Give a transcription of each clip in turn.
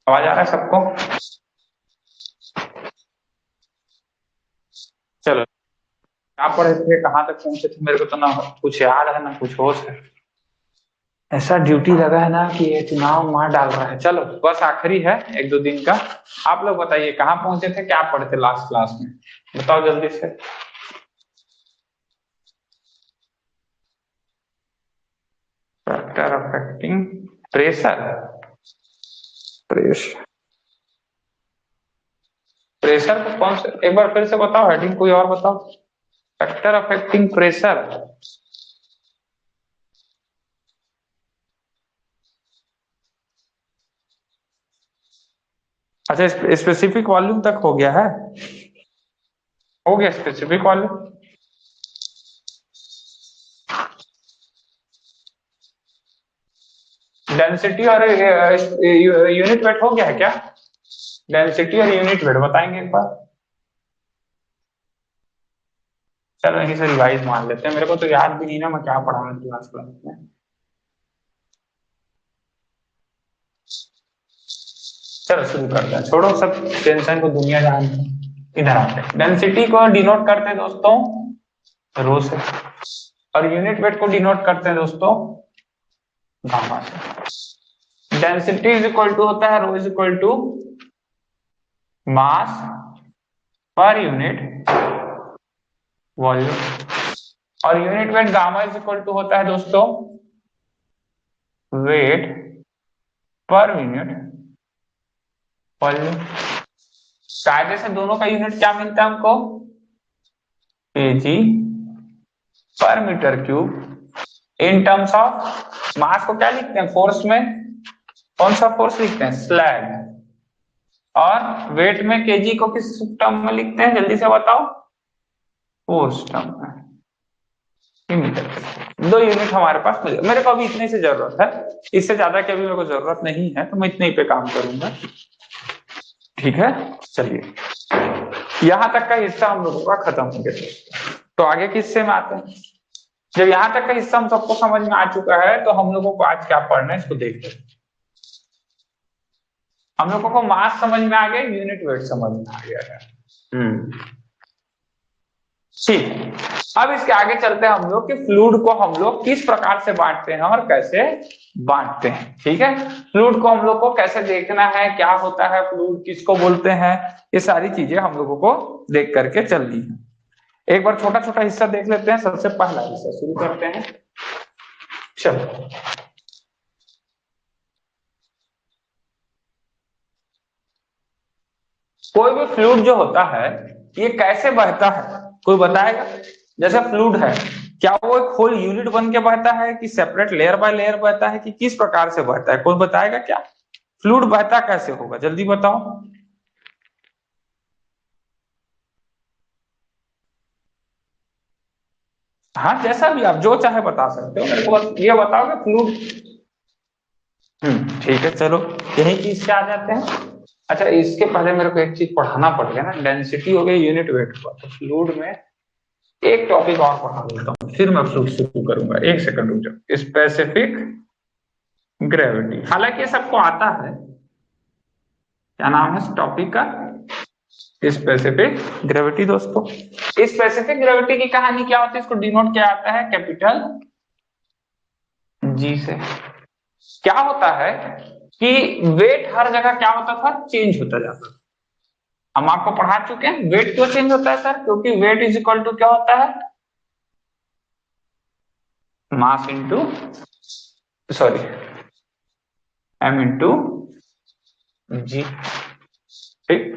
आवाज आ रहा है सबको? चलो, क्या पढ़े थे, कहाँ तक पहुंचे थे? मेरे को तो ना कुछ याद है ना कुछ होश है। ऐसा ड्यूटी लगा है ना कि ये चुनाव मार डाल रहा है। चलो बस आखिरी है, एक दो दिन का। आप लोग बताइए कहाँ पहुंचे थे, क्या पढ़े थे लास्ट क्लास में? बताओ जल्दी से। Factor affecting pressure. Pressure. Pressure को कौन से, एक बार फिर से बताओ, हेडिंग कोई और बताओ। Factor affecting pressure. अच्छा, स्पेसिफिक वॉल्यूम तक हो गया है? हो गया स्पेसिफिक वॉल्यूम। डेंसिटी और यूनिट वेट हो गया है क्या? डेंसिटी और यूनिट वेट बताएंगे एक बार? चलो यहीं से रिवाइज मान लेते हैं, मेरे को तो याद भी नहीं ना मैं क्या पढ़ा मैं क्लास क्लास में। चलो शुरू करते हैं, छोड़ो सब टेंशन को, दुनिया जानते हैं। इधर आते हैं, डेंसिटी को डिनोट करते हैं दोस्तों रो से, और यूनिट वेट को डिनोट करते हैं दोस्तों गामा से। डेंसिटी इज इक्वल टू होता है rho is equal to mass per unit volume, और unit weight gamma is equal to होता है दोस्तों वेट पर यूनिट वॉल्यूम। कायदे से दोनों का यूनिट क्या मिलता है हमको? Kg per metre cube. In terms of mass को क्या लिखते हैं फोर्स में? कौन सा फोर्स लिखते हैं? स्लैग। और वेट में केजी को किस टर्म में लिखते हैं, जल्दी से बताओ? फोर्स टर्म में। मीटर। दो यूनिट हमारे पास मिले, मेरे को अभी इतने से जरूरत है, इससे ज्यादा की अभी मेरे को जरूरत नहीं है, तो मैं इतने ही पे काम करूंगा। ठीक है, चलिए यहां तक का हिस्सा हम लोगों का खत्म हो गया। तो आगे के हिस्से में आते हैं। जब यहां तक का हिस्सा हम सबको समझ में आ चुका है, तो हम लोगों को आज क्या पढ़ना है इसको देखते हैं। हम लोगों को मास समझ में आ गया, यूनिट वेट समझ में आ गया है। ठीक, अब इसके आगे चलते हैं हम लोग कि फ्लूइड को हम लोग किस प्रकार से बांटते हैं और कैसे बांटते हैं। ठीक है, फ्लूइड को हम लोग को कैसे देखना है, क्या होता है फ्लूइड, किसको बोलते हैं, ये सारी चीजें हम लोगों को देख करके चलनी है। एक बार छोटा छोटा हिस्सा देख लेते हैं, सबसे पहला हिस्सा शुरू करते हैं। चलो, कोई भी फ्लूइड जो होता है ये कैसे बहता है, कोई बताएगा? जैसे फ्लूइड है, क्या वो एक होल यूनिट बन के बहता है, कि सेपरेट लेयर बाय लेयर बहता है, कि किस प्रकार से बहता है, कोई बताएगा क्या? फ्लूइड बहता कैसे होगा, जल्दी बताओ। हाँ, जैसा भी आप जो चाहे बता सकते हो, मेरे को बस ये बताओ कि फ्लूइड। ठीक है, चलो यही चीज से आ जाते हैं। अच्छा, इसके पहले मेरे को एक चीज पढ़ाना पड़ेगा ना, डेंसिटी हो गई यूनिट वेट हुआ, तो फ्लूइड में एक टॉपिक और पढ़ा देता हूँ, फिर मैं शुरू करूंगा। एक सेकंड रुक जाओ। स्पेसिफिक ग्रेविटी, हालांकि ये सबको आता है। क्या नाम है इस टॉपिक का? स्पेसिफिक ग्रेविटी दोस्तों। स्पेसिफिक ग्रेविटी की कहानी क्या होती है, इसको डिनोट किया जाता है कैपिटल जी से। क्या होता है कि वेट हर जगह क्या होता था, चेंज होता जाता था। हम आपको पढ़ा चुके हैं वेट क्यों चेंज होता है सर, क्योंकि वेट इज इक्वल टू क्या होता है, mass into, sorry, M into G. ठीक,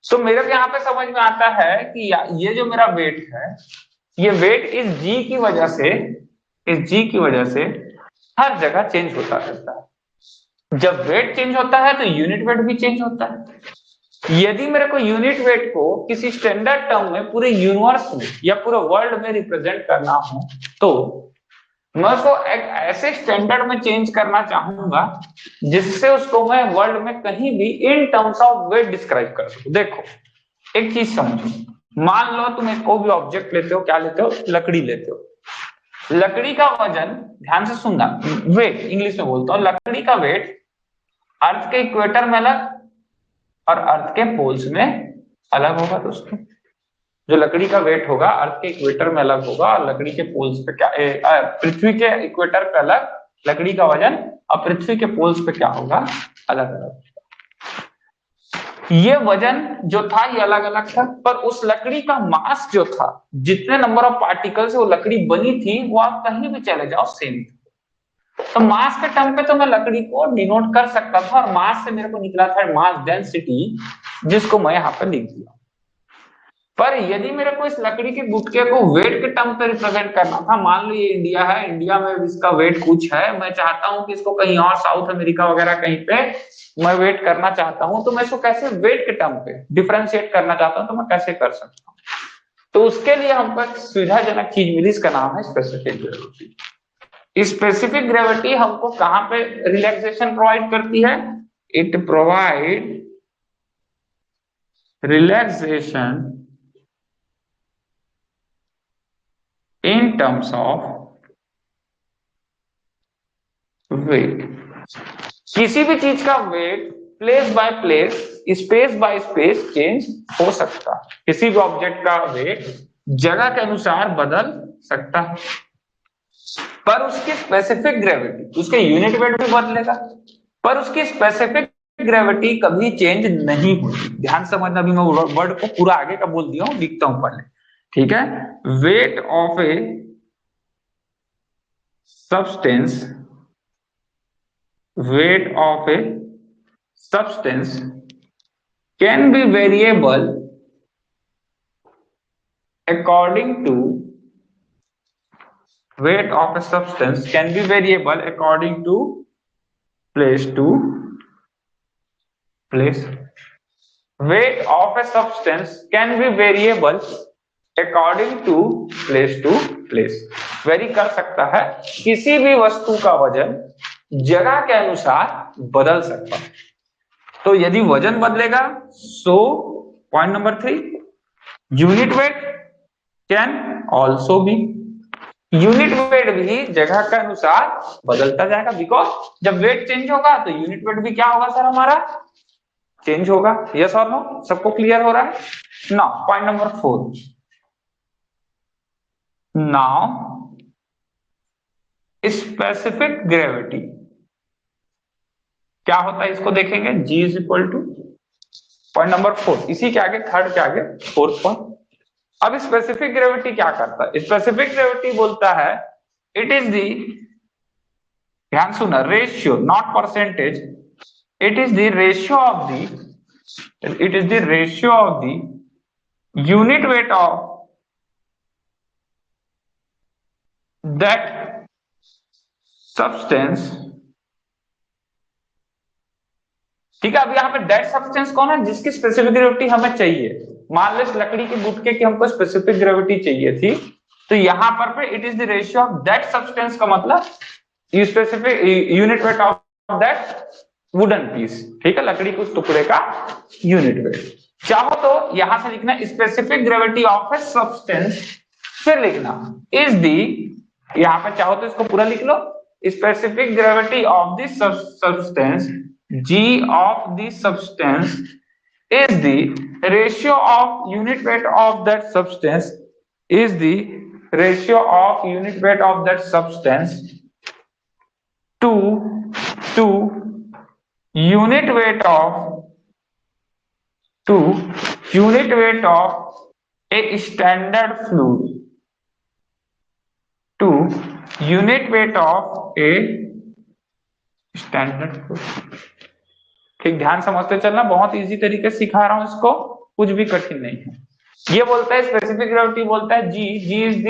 तो मेरे को यहाँ पे समझ में आता है कि ये जो मेरा वेट है, ये वेट इस जी की वजह से, इस जी की वजह से हर जगह चेंज होता रहता है। जब वेट चेंज होता है तो यूनिट वेट भी चेंज होता है। यदि मेरे को यूनिट वेट को किसी स्टैंडर्ड टर्म में पूरे यूनिवर्स में या पूरे वर्ल्ड में रिप्रेजेंट करना हो, तो मैं उसको एक ऐसे स्टैंडर्ड में चेंज करना चाहूंगा जिससे उसको मैं वर्ल्ड में कहीं भी in terms of weight describe कर सकूं। देखो एक चीज समझो, मान लो तुम एक कोई भी ऑब्जेक्ट लेते हो, क्या लेते हो, लकड़ी लेते हो। लकड़ी का वजन, ध्यान से सुनना, वेट इंग्लिश में बोलता हूं, लकड़ी का वेट अर्थ के इक्वेटर में अलग और अर्थ के पोल्स में अलग होगा दोस्तों। जो लकड़ी का वेट होगा अर्थ के इक्वेटर में अलग होगा और लकड़ी के पोल्स पे क्या पृथ्वी के इक्वेटर पे अलग लकड़ी का वजन और पृथ्वी के पोल्स पे क्या होगा, अलग अलग। ये वजन जो था ये अलग अलग था, पर उस लकड़ी का मास जो था, जितने नंबर ऑफ पार्टिकल से वो लकड़ी बनी थी, वो आप कहीं भी चले जाओ सेम था। तो मास के टर्म पे तो मैं लकड़ी को डिनोट कर सकता था और मास से मेरे को निकला था मास डेंसिटी, जिसको मैं यहाँ पे लिख दिया। पर यदि मेरे को इस लकड़ी के गुटके को वेट के टर्म पे रिप्रेजेंट करना था, मान लो ये इंडिया है, इंडिया में इसका वेट कुछ है, मैं चाहता हूं कि इसको कहीं और साउथ अमेरिका वगैरह कहीं पे मैं वेट करना चाहता हूं, तो मैं इसको कैसे वेट के टर्म पे डिफरेंशिएट करना चाहता हूं, तो मैं कैसे कर सकता हूँ। तो उसके लिए हमको एक सुविधाजनक चीज मिली, इसका नाम है स्पेसिफिक ग्रेविटी। स्पेसिफिक ग्रेविटी हमको कहां पे रिलैक्सेशन प्रोवाइड करती है? It provide relaxation in terms of weight। किसी भी चीज का weight place by place, space by space change हो सकता है। किसी भी ऑब्जेक्ट का वेट जगह के अनुसार बदल सकता है, पर उसकी स्पेसिफिक ग्रेविटी, उसके यूनिट वेट भी बदलेगा, पर उसकी स्पेसिफिक ग्रेविटी कभी चेंज नहीं होती। ध्यान समझना, अभी मैं वर्ड को पूरा आगे का बोल दिया हूं, लिखता हूं पहले, ठीक है। Wait of A substance, weight of a substance can be variable according to weight of a substance can be variable according to place to place। weight of a substance can be variable according to place to place। Very कर सकता है, किसी भी वस्तु का वजन जगह के अनुसार बदल सकता है। तो यदि वजन बदलेगा, so point number 3, unit weight can also be, unit weight भी जगह के अनुसार बदलता जाएगा, बिकॉज जब वेट चेंज होगा तो यूनिट वेट भी क्या होगा सर, हमारा चेंज होगा। यस और नो, सबको क्लियर हो रहा है? Now point number 4, now specific gravity क्या होता है, इसको देखेंगे। G is equal two point number 4, इसी के आगे थर्ड के आगे फोर्थ पॉइंट। अब स्पेसिफिक ग्रेविटी क्या करता है? स्पेसिफिक ग्रेविटी बोलता है इट इज दी, ध्यान सुना, ratio not percentage, it is the ratio of the, it is the ratio of the unit weight of that substance. ठीक है, अब यहाँ पे दैट सब्सटेंस कौन है, जिसकी स्पेसिफिक ग्रेविटी हमें चाहिए। मान लो इस लकड़ी के गुटके की हमको स्पेसिफिक ग्रेविटी चाहिए थी, तो यहाँ पर it is the ratio of that substance का मतलब specific unit weight of that wooden piece. ठीक है, लकड़ी के उस टुकड़े का यूनिट वेट। चाहो तो यहां से लिखना specific gravity of a substance, फिर लिखना इज दी, यहाँ पे चाहो तो इसको पूरा लिख लो, specific gravity of the substance G of the substance is the ratio of unit weight of that substance, is the ratio of unit weight of that substance to unit weight of a standard fluid, to unit weight of a standard fluid. ठीक, ध्यान समझते चलना, बहुत easy तरीके से सिखा रहा हूं इसको, कुछ भी कठिन नहीं है। ये बोलता है स्पेसिफिक ग्रेविटी बोलता है G is the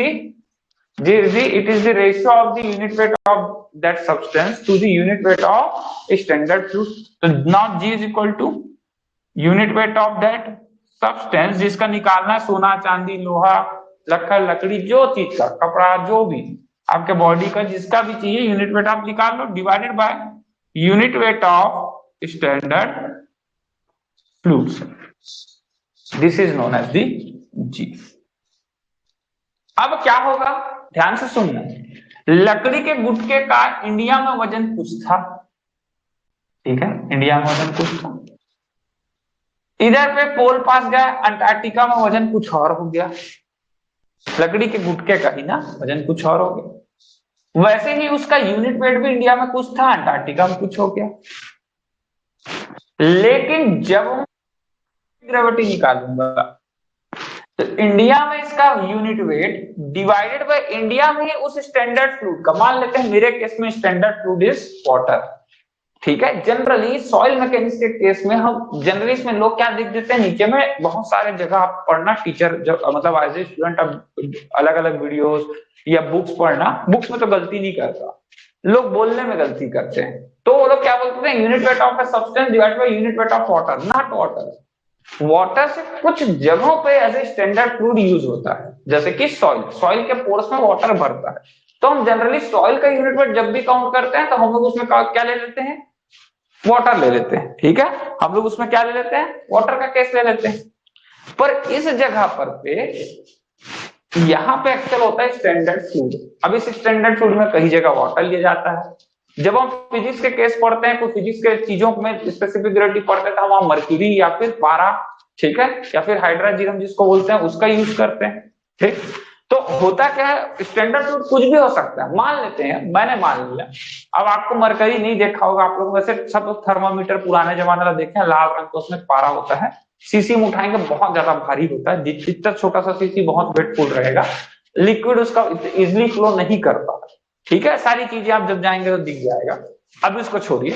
it is the ratio of the unit weight of that substance to the unit weight of standard fluid. तो now G is equal to unit weight of that substance, जिसका निकालना है सोना चांदी लोहा लक्कड़ लकड़ी, जो चीज का कपड़ा, जो भी आपके बॉडी का जिसका भी चाहिए यूनिट वेट आप निकाल लो, divided by unit weight of standard fluids. This is known as the G। अब क्या होगा, ध्यान से सुनना, लकड़ी के गुटके का इंडिया में वजन कुछ था, ठीक है, इंडिया में वजन कुछ था, इधर पे पोल पास गया, अंटार्कटिका में वजन कुछ और हो गया, लकड़ी के गुटके का ही ना, वजन कुछ और हो गया। वैसे ही उसका यूनिट वेट भी इंडिया में कुछ था, अंटार्कटिका में कुछ हो गया। लेकिन जब मैं ग्रेविटी निकालूंगा तो इंडिया में इसका unit weight divided by India में उस स्टैंडर्ड फ्लूइड का, मान लेते हैं मेरे केस में स्टैंडर्ड फ्लूइड इज वाटर, ठीक है। जनरली सॉइल मैकेनिक्स के केस में हम जनरली इसमें लोग क्या लिख देते हैं नीचे में, बहुत सारे जगह आप पढ़ना, टीचर जब मतलब एज ए स्टूडेंट अब अलग अलग वीडियोस या बुक्स पढ़ना, बुक्स में तो गलती नहीं करता, लोग बोलने में गलती करते हैं। तो वो लोग क्या बोलते हैं, unit weight of a substance divided by unit weight of water, not water. Water से कुछ जगहों पे as a standard fluid use होता है, जैसे कि सॉइल, सॉइल के पोर्स में वाटर भरता है, तो हम जनरली सॉइल का यूनिट वेट जब भी काउंट करते हैं तो हम लोग उसमें क्या ले लेते हैं, वाटर ले लेते हैं, ठीक है। हम लोग उसमें क्या ले लेते हैं, वाटर का केस ले लेते हैं। पर इस जगह पर पे यहाँ पे एक्चुअल होता है स्टैंडर्ड फ्लूइड। अब इस स्टैंडर्ड फ्लूइड में कई जगह वाटर लिया जाता है। जब हम फिजिक्स के केस पढ़ते हैं, कोई फिजिक्स के चीजों में स्पेसिफिक ग्रेविटी पढ़ते हैं, तो हम वहां मर्क्यूरी या फिर पारा, ठीक है, या फिर हाइड्रोजन जिसको बोलते हैं उसका यूज करते हैं, ठीक। तो होता क्या है, स्टैंडर्ड फ्लूइड कुछ भी हो सकता है, मान लेते हैं, मैंने मान लिया। अब आपको मरकरी नहीं देखा होगा, आप लोग वैसे सब लोग थर्मामीटर पुराने जमाने वाला देखे हैं, लाल रंग का उसमें पारा होता है, सीसी में उठाएंगे बहुत ज्यादा भारी होता है, जितना छोटा सा सीसी बहुत वेटफुल रहेगा, लिक्विड उसका इजिली फ्लो नहीं करता, ठीक है। सारी चीजें आप जब जाएंगे तो दिख जाएगा। अब इसको छोड़िए,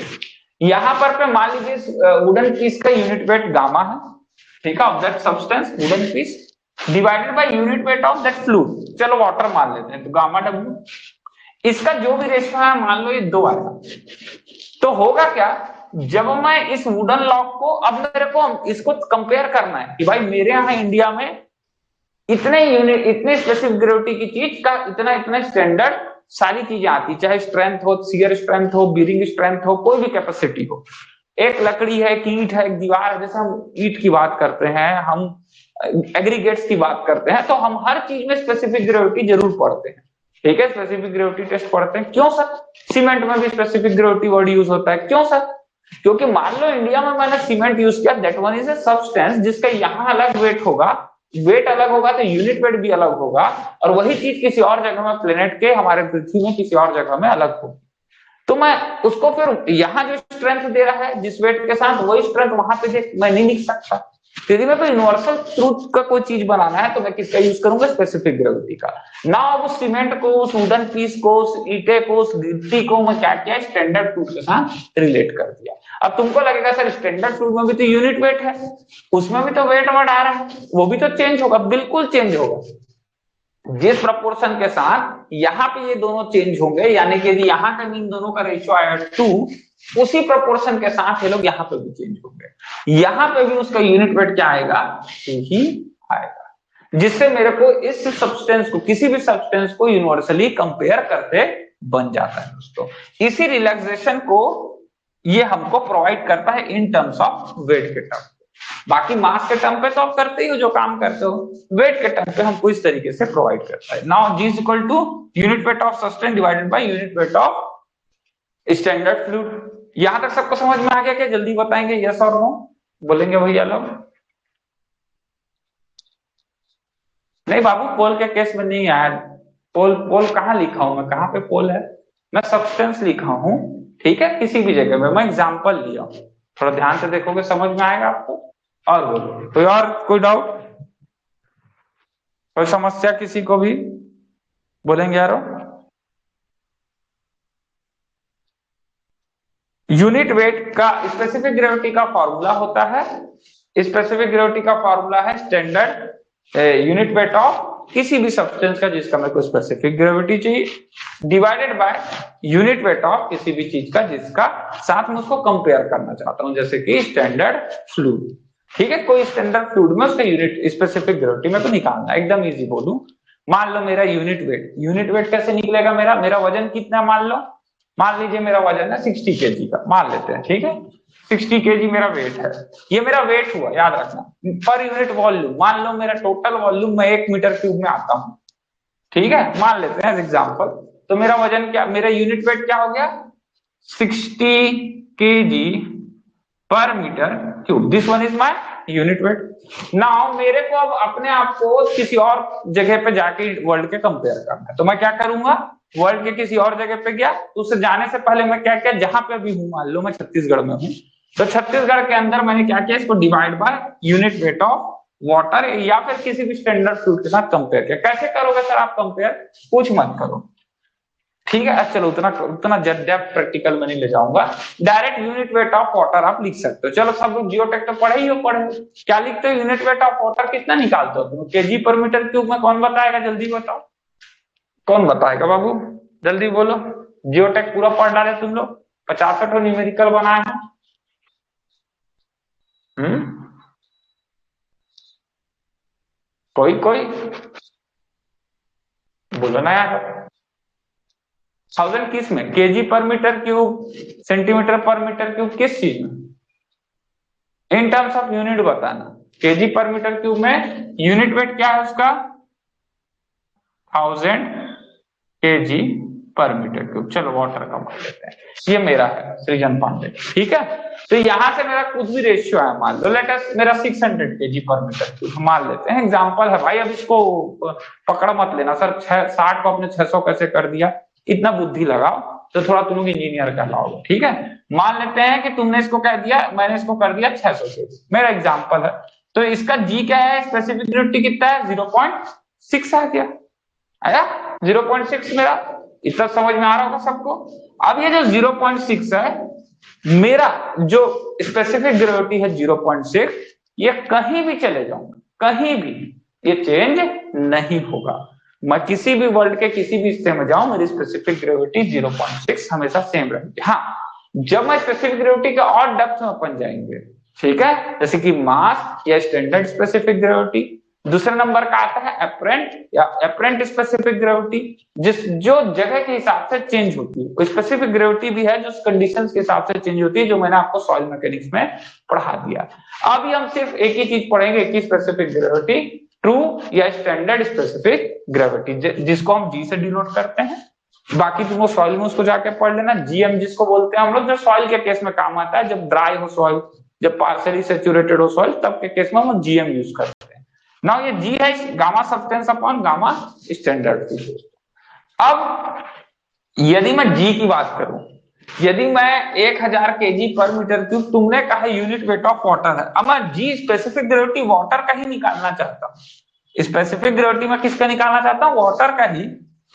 यहाँ पर मान लीजिए वुडन पीस का यूनिट वेट गामा है, ठीक है, of that substance wooden piece divided by unit weight of that fluid, चलो वाटर मान लेते हैं, तो गामा डब्ल्यू, इसका जो भी रेशियो है मान लो ये 2 आएगा। तो होगा क्या, जब मैं इस वुडन लॉक को, अब मेरे को इसको कंपेयर करना है कि भाई मेरे यहाँ इंडिया में इतने यूनिट, इतने स्पेसिफिक ग्रेविटी की चीज का इतना इतना स्टैंडर्ड सारी चीजें आती, चाहे स्ट्रेंथ हो, शियर स्ट्रेंथ हो, बीरिंग स्ट्रेंथ हो, कोई भी कैपेसिटी हो, एक लकड़ी है, एक ईंट है, एक दीवार है, जैसे हम ईंट की बात करते हैं, हम एग्रीगेट्स की बात करते हैं, तो हम हर चीज में स्पेसिफिक ग्रेविटी जरूर पढ़ते हैं, ठीक है। स्पेसिफिक ग्रेविटी टेस्ट पढ़ते हैं, क्यों सर? सीमेंट में भी स्पेसिफिक ग्रेविटी वर्ड यूज होता है, क्यों सर? क्योंकि मान लो इंडिया में मैंने सीमेंट यूज किया, that one is a substance जिसका यहाँ अलग वेट होगा, वेट अलग होगा तो यूनिट वेट भी अलग होगा, और वही चीज किसी और जगह में, प्लेनेट के हमारे पृथ्वी में किसी और जगह में अलग होगी। तो मैं उसको फिर यहाँ जो स्ट्रेंथ दे रहा है जिस वेट के साथ, वही स्ट्रेंथ वहां पे मैं नहीं लिख सकता। यदि मैं कोई यूनिवर्सल ट्रूथ का कोई चीज बनाना है तो मैं किसका यूज करूंगा, स्पेसिफिक ग्रेविटी का। ना अब उस सीमेंट को, उस वुडन पीस को, उस ईटे को, उस गिट्टी को मैं क्या किया, स्टैंडर्ड ट्रूथ के साथ रिलेट कर दिया। अब तुमको लगेगा सर स्टैंडर्ड ट्रूथ में भी तो यूनिट वेट है, उसमें भी तो वेट वर्ड आ रहा है, वो भी तो चेंज होगा, बिल्कुल चेंज होगा। जिस प्रपोर्शन के साथ यहाँ पे ये दोनों चेंज होंगे, यानी कि यदि यहाँ का मीन दोनों का रेशियो आया 2, उसी प्रपोर्शन के साथ ये लोग यहाँ पे भी चेंज होंगे, यहाँ पे भी उसका यूनिट वेट क्या आएगा, 2 ही आएगा। जिससे मेरे को इस सब्सटेंस को, किसी भी सब्सटेंस को यूनिवर्सली कंपेयर करते बन जाता है दोस्तों। इसी रिलैक्सेशन को ये हमको प्रोवाइड करता है इन टर्म्स ऑफ वेट के टर्म। बाकी मास के टर्म पे तो आप करते ही हो जो काम करते हो, वेट के टर्म पे हमको इस तरीके से प्रोवाइड करता है। Now G is equal to unit weight of substance divided by unit weight of standard fluid. यहां तक सबको समझ में आ गया क्या? जल्दी बताएंगे यस और नो, बोलेंगे भैया लोग? नहीं बाबू, पोल के केस में नहीं आया। पोल पोल कहाँ लिखा हूं मैं, कहाँ पे पोल है? मैं सब्सटेंस लिखा हूं, ठीक है, किसी भी जगह में मैं एग्जाम्पल लिया हूं। थोड़ा ध्यान से देखोगे समझ में आएगा आपको। और बोलो कोई और, कोई डाउट, कोई समस्या किसी को भी, बोलेंगे यारो? यूनिट वेट का स्पेसिफिक ग्रेविटी का फॉर्मूला होता है, स्पेसिफिक ग्रेविटी का फॉर्मूला है स्टैंडर्ड यूनिट वेट ऑफ किसी भी सब्सटेंस का जिसका मेरे को स्पेसिफिक ग्रेविटी चाहिए, divided by unit weight of किसी भी चीज का जिसका साथ में उसको कंपेयर करना चाहता हूं, जैसे कि स्टैंडर्ड फ्लूइड, ठीक है। कोई स्टैंडर्ड फ्लूइड में उसका यूनिट स्पेसिफिक ग्रेविटी मेरे को निकालना, एकदम इजी बोलूं। मान लो मेरा यूनिट वेट, यूनिट वेट कैसे निकलेगा, मेरा वजन कितना, मान लीजिए मेरा वजन है 60 केजी का, मान लेते हैं, ठीक है, 60 केजी मेरा वेट है, ये मेरा वेट हुआ, याद रखना। पर यूनिट वॉल्यूम, मान लो मेरा टोटल वॉल्यूम मैं 1 मीटर क्यूब में आता हूं, ठीक है, मान लेते हैं एग्जाम्पल। तो मेरा वजन क्या, मेरा यूनिट वेट क्या हो गया, 60 kg per metre cube, this one is my unit weight. Now मेरे को अब अपने आप को किसी और जगह पे जाके वर्ल्ड के कंपेयर करना है, तो मैं क्या करूंगा, वर्ल्ड के किसी और जगह पे गया, तो उससे जाने से पहले मैं क्या किया, जहां पे अभी हूं, मान लो मैं छत्तीसगढ़ में हूं, तो छत्तीसगढ़ के अंदर मैंने क्या किया, इसको divide by unit weight of water या फिर किसी भी स्टैंडर्ड फ्लूइड के साथ कंपेयर किया। कैसे करोगे सर आप कंपेयर, कुछ मत करो, ठीक है। चलो उतना उतना डेप्थ प्रैक्टिकल में नहीं ले जाऊंगा, direct unit weight of water आप लिख सकते हो। चलो सब लोग जियोटेक तो पढ़े ही हो, पढ़े क्या लिखते हो, यूनिट वेट ऑफ वाटर कितना निकालते हो तुम, केजी पर मीटर क्यूब में, कौन बताएगा, जल्दी बताओ, कौन बताएगा बाबू, जल्दी बोलो। जियोटेक पूरा पढ़ डाले तुम लोग, 50 न्यूमेरिकल बनाए हैं। कोई कोई बोलो ना यार, 1000 किस में, KG per metre cube, centimetre पर मीटर क्यूब, किस चीज में, इन टर्म्स ऑफ यूनिट बताना। केजी पर मीटर क्यूब में यूनिट वेट क्या है उसका, 1000 केजी पर मीटर क्यूब। चलो वाटर का मान लेते हैं, ये मेरा है सृजन पांडे, ठीक है। तो यहां से मेरा कुछ भी रेशियो है, मान लो लेट अस मेरा 600 केजी पर मीटर क्यूब मान लेते हैं, एग्जांपल है भाई, अब इसको पकड़ मत लेना सर, 60 को अपने 600 कैसे कर दिया, इतना बुद्धि लगाओ तो थोड़ा तुम लोग इंजीनियर कहलाओगे, ठीक है। मान लेते हैं कि तुमने इसको कह दिया, मैंने इसको कर दिया 600 केजी, मेरा एग्जांपल है, तो इसका जी क्या है, स्पेसिफिक ग्रेविटी कितना है, 0.6 आ गया, आया 0.6 मेरा, इतना समझ में आ रहा होगा सबको। अब ये जो 0.6 है, मेरा जो स्पेसिफिक ग्रेविटी है 0.6, ये कहीं भी चले जाऊंगा, कहीं भी ये चेंज नहीं होगा, मैं किसी भी वर्ल्ड के किसी भी हिस्से में जाऊं, मेरी स्पेसिफिक ग्रेविटी 0.6 हमेशा सेम रहेगी। हाँ, जब मैं स्पेसिफिक ग्रेविटी के और डेप्थ में अपन जाएंगे, ठीक है, जैसे कि मास या स्टैंडर्ड स्पेसिफिक ग्रेविटी, दूसरे नंबर का आता है एपरेंट या एपरेंट स्पेसिफिक ग्रेविटी, जिस जो जगह के हिसाब से चेंज होती है, स्पेसिफिक ग्रेविटी भी है जो कंडीशंस के हिसाब से चेंज होती है, जो मैंने आपको सॉइल मैकेनिक्स में पढ़ा दिया। अभी हम सिर्फ एक ही चीज पढ़ेंगे, एक ही स्पेसिफिक ग्रेविटी, ट्रू या स्टैंडर्ड स्पेसिफिक ग्रेविटी, जिसको हम जी से डिनोट करते हैं। बाकी तुम सॉइल में उसको जाके पढ़ लेना, जीएम जिसको बोलते हैं हम लोग, जो सॉइल के केस में काम आता है, जब ड्राई हो सॉइल, जब पार्शियली सैचुरेटेड हो सॉइल, तब के केस में हम जीएम यूज करते हैं। नाउ ये जी है gamma substance upon gamma standard. अब यदि मैं जी की बात करूं, यदि मैं 1000 केजी पर मीटर क्यूब, तुमने कहा यूनिट वेट ऑफ वाटर है, अब मैं जी स्पेसिफिक ग्रेविटी वाटर का ही निकालना चाहता हूं, स्पेसिफिक ग्रेविटी में किसका निकालना चाहता हूं, वाटर का ही,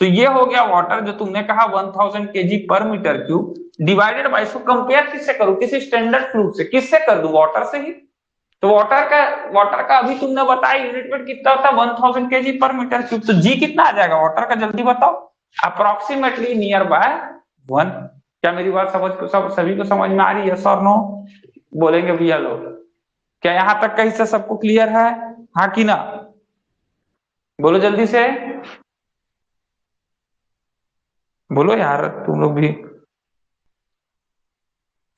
तो ये हो गया वाटर, जो तुमने कहा 1000 KG per metre cube divided by, इसको कंपेयर किससे करूं, किसी स्टैंडर्ड फ्लूइड से, किससे कर दूं, वाटर से ही। तो वाटर का अभी तुमने बताया यूनिट वेट कितना होता है, 1000 केजी पर मीटर क्यूब, तो जी कितना आ जाएगा वाटर का, जल्दी बताओ, अप्रोक्सीमेटली नियर बाय 1। क्या मेरी बात सभी को समझ में आ रही है, यस और नो, बोलेंगे भैया लोग, क्या यहां तक का हिस्सा सबको क्लियर है, हाँ कि ना, बोलो जल्दी से, बोलो यार तुम लोग भी,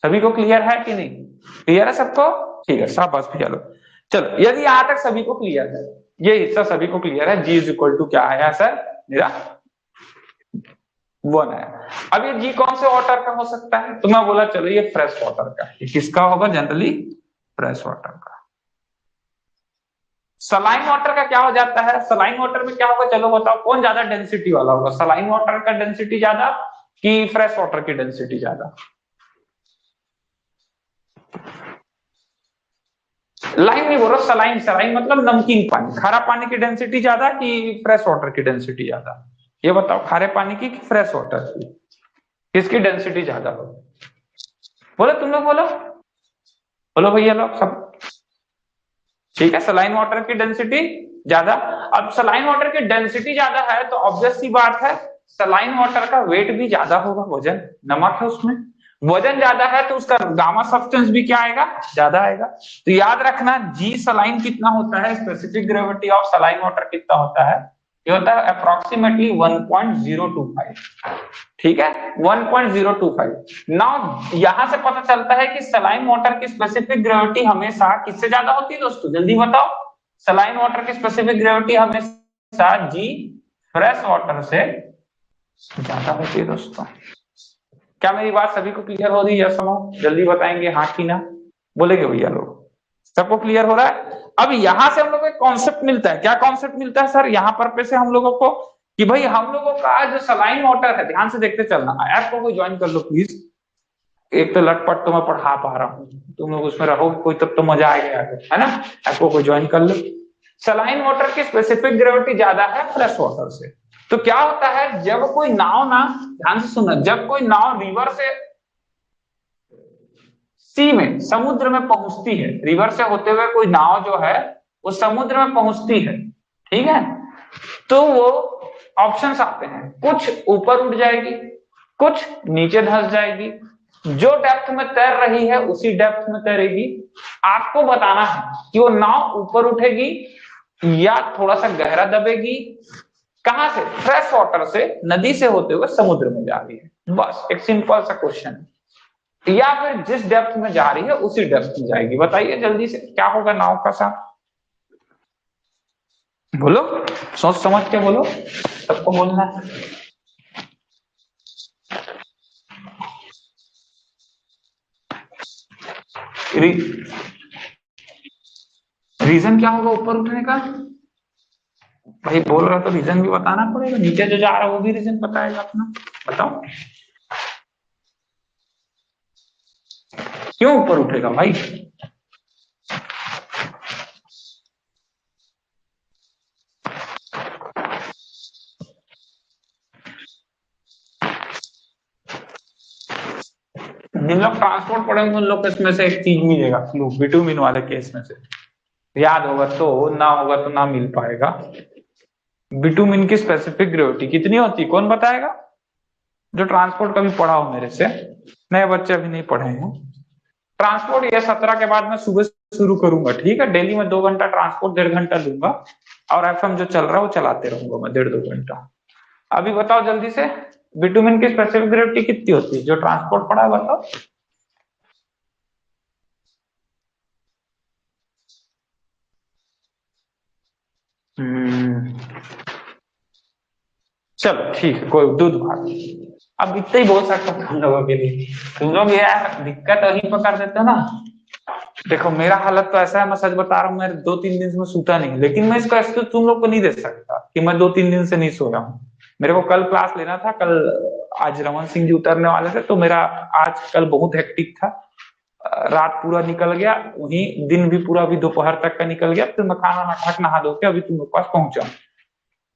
सभी को क्लियर है कि नहीं, क्लियर है सबको, ठीक है, शाबाश भैया लोग। चलो यदि यहां तक सभी को क्लियर है, ये हिस्सा सभी को क्लियर है, जी इज इक्वल टू क्या है सर, मेरा 1 है। अब ये जी कौन से वाटर का हो सकता है, तो मैं बोला चलो ये फ्रेश वाटर का, ये किसका होगा, जनरली फ्रेश वाटर का। सलाइन वाटर का क्या हो जाता है, सलाइन वाटर में क्या होगा, चलो बताओ कौन ज्यादा डेंसिटी वाला होगा, सलाइन वाटर का डेंसिटी ज्यादा कि फ्रेश वाटर की डेंसिटी ज्यादा, लाइन नहीं बोल रहा, सलाइन, सलाइन मतलब नमकीन पानी, खारा पानी की डेंसिटी ज्यादा कि फ्रेश वाटर की डेंसिटी ज्यादा, ये बताओ, खारे पानी की कि फ्रेश वाटर की, किसकी डेंसिटी ज्यादा हो, बोलो तुम लोग, बोलो बोलो भैया लोग सब, ठीक है, सलाइन वाटर की डेंसिटी ज्यादा। अब सलाइन वाटर की डेंसिटी ज्यादा है तो ऑब्वियस सी बात है, सलाइन वाटर का वेट भी ज्यादा होगा, वजन, नमक है उसमें, वजन ज्यादा है तो उसका गामा सब्सटेंस भी क्या आएगा, ज्यादा आएगा। तो याद रखना जी सलाइन कितना होता है, specific gravity of saline water कितना होता है, ये होता है अप्रोक्सीमेटली 1.025, ठीक है, 1.025। नाउ यहां से पता चलता है कि सलाइन वाटर की स्पेसिफिक ग्रेविटी हमेशा किससे ज्यादा होती है दोस्तों, जल्दी बताओ, सलाइन वाटर की स्पेसिफिक ग्रेविटी हमेशा जी फ्रेश वाटर से ज्यादा होती है दोस्तों। क्या मेरी बात सभी को क्लियर हो रही है? यस नो जल्दी बताएंगे, हाँ कि ना, बोलेंगे भैया लोग। सबको क्लियर हो रहा है? अब यहां से हम लोग को एक कॉन्सेप्ट मिलता है। क्या कॉन्सेप्ट मिलता है सर यहाँ पर पे से हम लोगों को? कि भाई हम लोगों का जो सलाइन वाटर है, ध्यान से देखते चलना, ऐप को कोई ज्वाइन कर लो प्लीज। एक तो लटपट तो मैं पढ़ा पा रहा हूँ, तुम लोग उसमें रहो कोई, तब तो मजा आएगा आगे, है ना? ऐप को कोई ज्वाइन कर लो। सलाइन वाटर की स्पेसिफिक ग्रेविटी ज्यादा है फ्रेश वाटर से। तो क्या होता है, जब कोई नाव ना, ध्यान से सुनना, जब कोई नाव रिवर से सी में, समुद्र में पहुंचती है, रिवर से होते हुए कोई नाव जो है वो समुद्र में पहुंचती है, ठीक है, तो वो ऑप्शंस आते हैं, कुछ ऊपर उठ जाएगी, कुछ नीचे धंस जाएगी। जो डेप्थ में तैर रही है उसी डेप्थ में तैरेगी। आपको बताना है कि वो नाव ऊपर उठेगी या थोड़ा सा गहरा दबेगी। कहां से? फ्रेश वाटर से, नदी से होते हुए समुद्र में जा रही है। बस एक सिंपल सा क्वेश्चन है। या फिर जिस डेप्थ में जा रही है उसी डेप्थ में जाएगी। बताइए जल्दी से क्या होगा नाव का साथ? बोलो, सोच समझ के बोलो, सबको बोलना है। री, रीजन क्या होगा ऊपर उठने का? भाई बोल रहा तो रीजन भी बताना पड़ेगा। नीचे जो जा रहा है वो भी रीजन बताएगा अपना। बताओ क्यों ऊपर उठेगा भाई? जिन लोग ट्रांसपोर्ट पढ़ेंगे उन लोग इसमें से एक चीज मिलेगा, बिटुमिन वाले केस में से याद होगा तो, ना होगा तो ना मिल पाएगा। बिटुमिन की स्पेसिफिक ग्रेविटी कितनी होती है कौन बताएगा? जो ट्रांसपोर्ट कभी पढ़ा हो मेरे से, नए बच्चे अभी नहीं पढ़े हैं। ट्रांसपोर्ट ये 17 के बाद मैं सुबह शुरू करूंगा, ठीक है? डेली में 2 घंटा ट्रांसपोर्ट, 1.5 घंटा लूंगा, और एफएम जो चल रहा है वो चलाते रहूंगा मैं 1.5-2 घंटा। अभी बताओ जल्दी से, बिटुमिन की स्पेसिफिक ग्रेविटी कितनी होती है? जो ट्रांसपोर्ट पढ़ा है बताओ। चलो ठीक है, कोई दूध भात। अब इतना ही बोल सकता हूँ तुम लोगों के लिए। तुम लोग यार दिक्कत वहीं पकड़ देते हो ना। देखो मेरा हालत तो ऐसा है, मैं सच बता रहा हूँ, मैं 2-3 दिन से मैं सूता नहीं, लेकिन मैं इसका एक्सक्यूज तुम लोग को नहीं दे सकता कि मैं 2-3 दिन से नहीं सोया हूँ। मेरे को कल क्लास लेना था, कल आज रमन सिंह जी उतरने वाले थे, तो मेरा आज कल बहुत हेक्टिक था। रात पूरा निकल गया वही, दिन भी पूरा अभी दोपहर तक का निकल गया, फिर मैं खाना ना खा के नहा धो के अभी तुम लोग पास पहुंचा।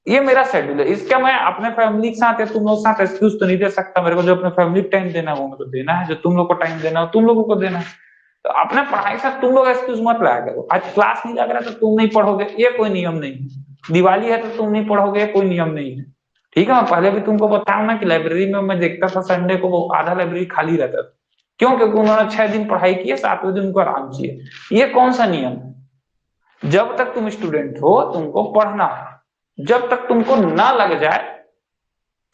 ये मेरा शेड्यूल है। इसका मैं अपने फैमिली के साथ या तुम लोग के साथ एक्सक्यूज तो नहीं दे सकता। मेरे को जो अपने फैमिली टाइम देना है वो मेरे को देना है, जो तुम लोग को टाइम देना है तुम लोगों को देना है। तो अपने पढ़ाई से तुम लोग एक्सक्यूज मत लाया करो। आज क्लास नहीं लग रहा तो तुम नहीं पढ़ोगे, ये कोई नियम नहीं है। दिवाली है तो तुम नहीं पढ़ोगे, ये कोई नियम नहीं है। ठीक है, मैं पहले भी तुमको बताऊं ना कि लाइब्रेरी में मैं देखता था संडे को वो आधा लाइब्रेरी खाली रहता था। क्यों? क्योंकि उन्होंने 6 दिन पढ़ाई की है, 7वें दिन उनको आराम किए। ये कौन सा नियम है? जब तक तुम स्टूडेंट हो तुमको पढ़ना है। जब तक तुमको ना लग जाए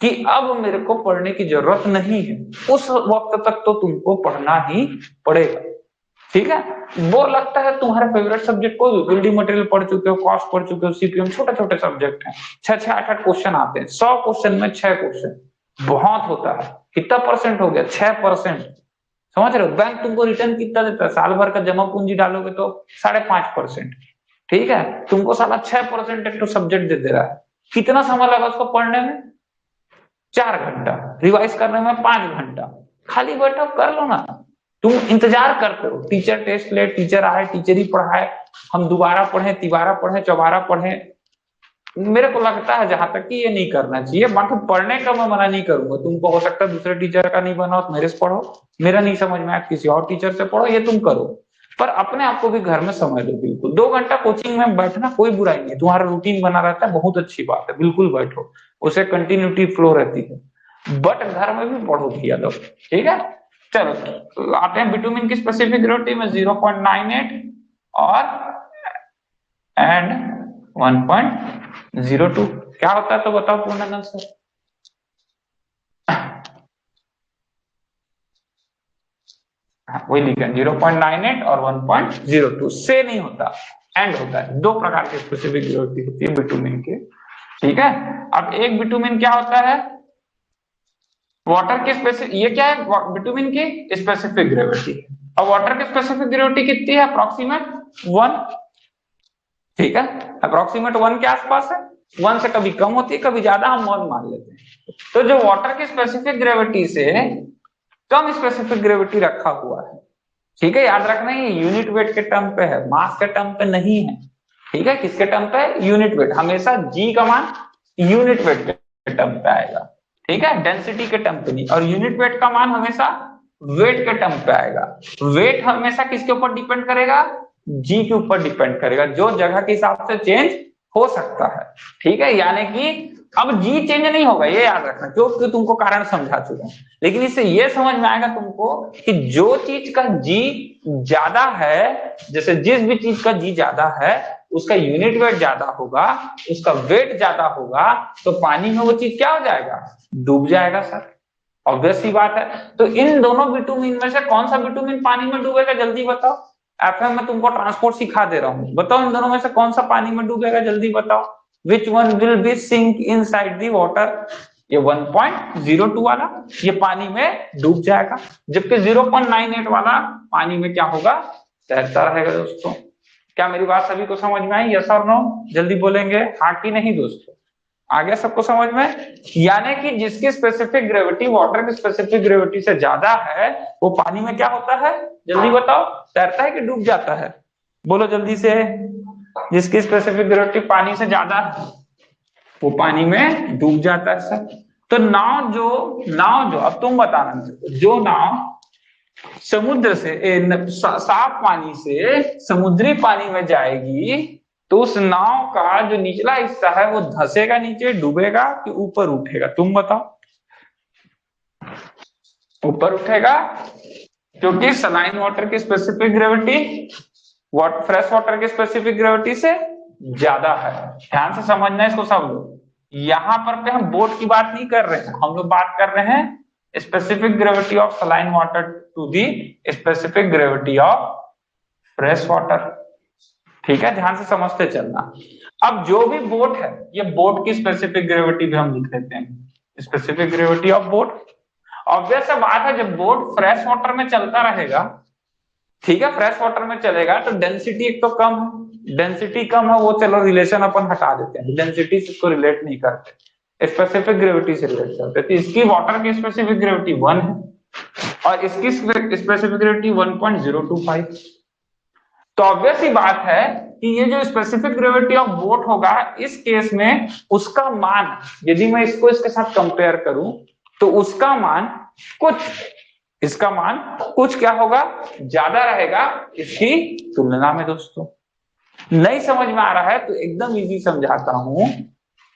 कि अब मेरे को पढ़ने की जरूरत नहीं है, उस वक्त तक तो तुमको पढ़ना ही पड़ेगा। ठीक है? वो लगता है तुम्हारा फेवरेट सब्जेक्ट कोई भी, बिल्डिंग मटेरियल पढ़ चुके हो, कॉस्ट पढ़ चुके हो, सीपीएम, छोटे छोटे सब्जेक्ट हैं, 6-6 8-8 क्वेश्चन आते हैं। 100 क्वेश्चन में 6 क्वेश्चन बहुत होता है। कितना परसेंट हो गया? 6%। समझ रहे हो? बैंक तुमको रिटर्न कितना देता है? साल भर का जमा पूंजी डालोगे तो 5.5%। ठीक है, तुमको साला 6% एक तो सब्जेक्ट दे दे रहा है। कितना समय लगा उसको पढ़ने में? 4 घंटा। रिवाइज करने में 5 घंटा। खाली बैठो कर लो ना। तुम इंतजार करते हो टीचर टेस्ट ले, टीचर आए, टीचर ही पढ़ाए, हम दोबारा पढ़े, तिबारा पढ़े, चौबारा पढ़े। मेरे को लगता है जहां तक कि ये नहीं करना चाहिए। बाकी पढ़ने का मैं मना नहीं करूंगा, तुमको हो सकता है दूसरे टीचर का नहीं बना तो मेरे से पढ़ो, मेरा नहीं समझ में आया किसी और टीचर से पढ़ो, ये तुम करो। पर अपने आप को भी घर में समय दो। बिल्कुल 2 घंटा कोचिंग में बैठना कोई बुराई नहीं है, तुम्हारा रूटीन बना रहता है, बहुत अच्छी बात है, बिल्कुल बैठो, उसे कंटिन्यूटी फ्लो रहती है। बट घर में भी पढ़ो भैया लोग। ठीक है, चलो आते हैं बिटुमिन की स्पेसिफिक ग्रेविटी में 0.98 और एंड 1.02। क्या होता है तो बताओ पूर्णानंद सर। वही लिखा 0.98 और 1.02 से नहीं होता, एंड होता है। 2 प्रकार की स्पेसिफिक ग्रेविटी होती है बिटुमिन के। ठीक है, अब एक बिटुमिन क्या होता है, वाटर की स्पेसिफिक, ये क्या है, बिटुमिन की स्पेसिफिक ग्रेविटी। और वाटर की स्पेसिफिक ग्रेविटी कितनी है, अप्रोक्सीमेट 1। ठीक है, अप्रोक्सीमेट 1 के आसपास है, 1 से कभी कम होती है कभी ज्यादा, हम 1 मान लेते हैं। तो जो वाटर की स्पेसिफिक ग्रेविटी से कम स्पेसिफिक ग्रेविटी रखा हुआ है, ठीक है, याद रखना ये यूनिट वेट के टर्म पे है, मास के टर्म पे नहीं है। ठीक है, किसके टर्म पे, यूनिट वेट, हमेशा जी का मान यूनिट वेट के टर्म पे आएगा। ठीक है, डेंसिटी के टर्म पे नहीं, और यूनिट वेट का मान हमेशा वेट के टर्म पे आएगा। वेट हमेशा किसके ऊपर डिपेंड करेगा, जी के ऊपर डिपेंड करेगा, जो जगह के हिसाब से चेंज हो सकता है। ठीक है, यानी कि अब जी चेंज नहीं होगा, ये याद रखना, क्योंकि तुमको कारण समझा चुका हूं। लेकिन इससे ये समझ में आएगा तुमको कि जो चीज का जी ज्यादा है, जैसे जिस भी चीज का जी ज्यादा है उसका यूनिट वेट ज्यादा होगा, उसका वेट ज्यादा होगा, तो पानी में वो चीज क्या हो जाएगा, डूब जाएगा सर। ऑब्वियस सी बात है। तो इन दोनों बिटुमिन में से कौन सा बिटुमिन पानी में डूबेगा, जल्दी बताओ। एफएम में तुमको ट्रांसपोर्ट सिखा दे रहा हूं, बताओ इन दोनों में से कौन सा पानी में डूबेगा, जल्दी बताओ। Which one will be sink inside the water, ये 1.02 वाला ये पानी में डूब जाएगा, जबकि 0.98 वाला पानी में क्या होगा, तैरता रहेगा। दोस्तों क्या मेरी बात सभी को समझ में आई, यस और नो, जल्दी बोलेंगे हाँ कि नहीं दोस्तों, आ गया सबको समझ में। यानी कि जिसकी स्पेसिफिक ग्रेविटी वाटर की स्पेसिफिक ग्रेविटी से ज्यादा है वो पानी में क्या होता है, जल्दी बताओ, तैरता है कि डूब जाता है, बोलो जल्दी से। जिसकी स्पेसिफिक ग्रेविटी पानी से ज्यादा है वो पानी में डूब जाता है सर। तो नाव जो अब तुम बताना, जो नाव समुद्र से साफ पानी से समुद्री पानी में जाएगी तो उस नाव का जो निचला हिस्सा है वो धंसेगा नीचे, डूबेगा कि ऊपर उठेगा, तुम बताओ। ऊपर उठेगा, क्योंकि सलाइन वाटर की स्पेसिफिक ग्रेविटी फ्रेश वाटर की स्पेसिफिक ग्रेविटी से ज्यादा है। ध्यान से समझना इसको सब लोग। यहां पर पे हम बोट की बात नहीं कर रहे हैं, हम लोग बात कर रहे हैं specific gravity of saline water to the specific gravity of fresh water. ठीक है, ध्यान से समझते चलना। अब जो भी बोट है, ये बोट की स्पेसिफिक ग्रेविटी भी हम लिख लेते हैं, specific gravity of boat. Obvious सा बात है, जब बोट फ्रेश वाटर में चलता रहेगा, ठीक है, फ्रेश वाटर में चलेगा तो डेंसिटी एक तो कम है, डेंसिटी कम है वो चलो रिलेशन अपन हटा देते हैं, डेंसिटी से इसको रिलेट नहीं करते, स्पेसिफिक ग्रेविटी से रिलेट करते। तो इसकी वाटर की स्पेसिफिक ग्रेविटी 1 है और इसकी स्पेसिफिक ग्रेविटी 1.025। तो ऑब्वियस ही बात है कि ये जो स्पेसिफिक ग्रेविटी ऑफ बोट होगा, इस केस में उसका मान, यदि मैं इसको इसके साथ कंपेयर करूं तो उसका मान कुछ, इसका मान कुछ क्या होगा, ज्यादा रहेगा इसकी तुलना में। दोस्तों नहीं समझ में आ रहा है तो एकदम इजी समझाता हूं।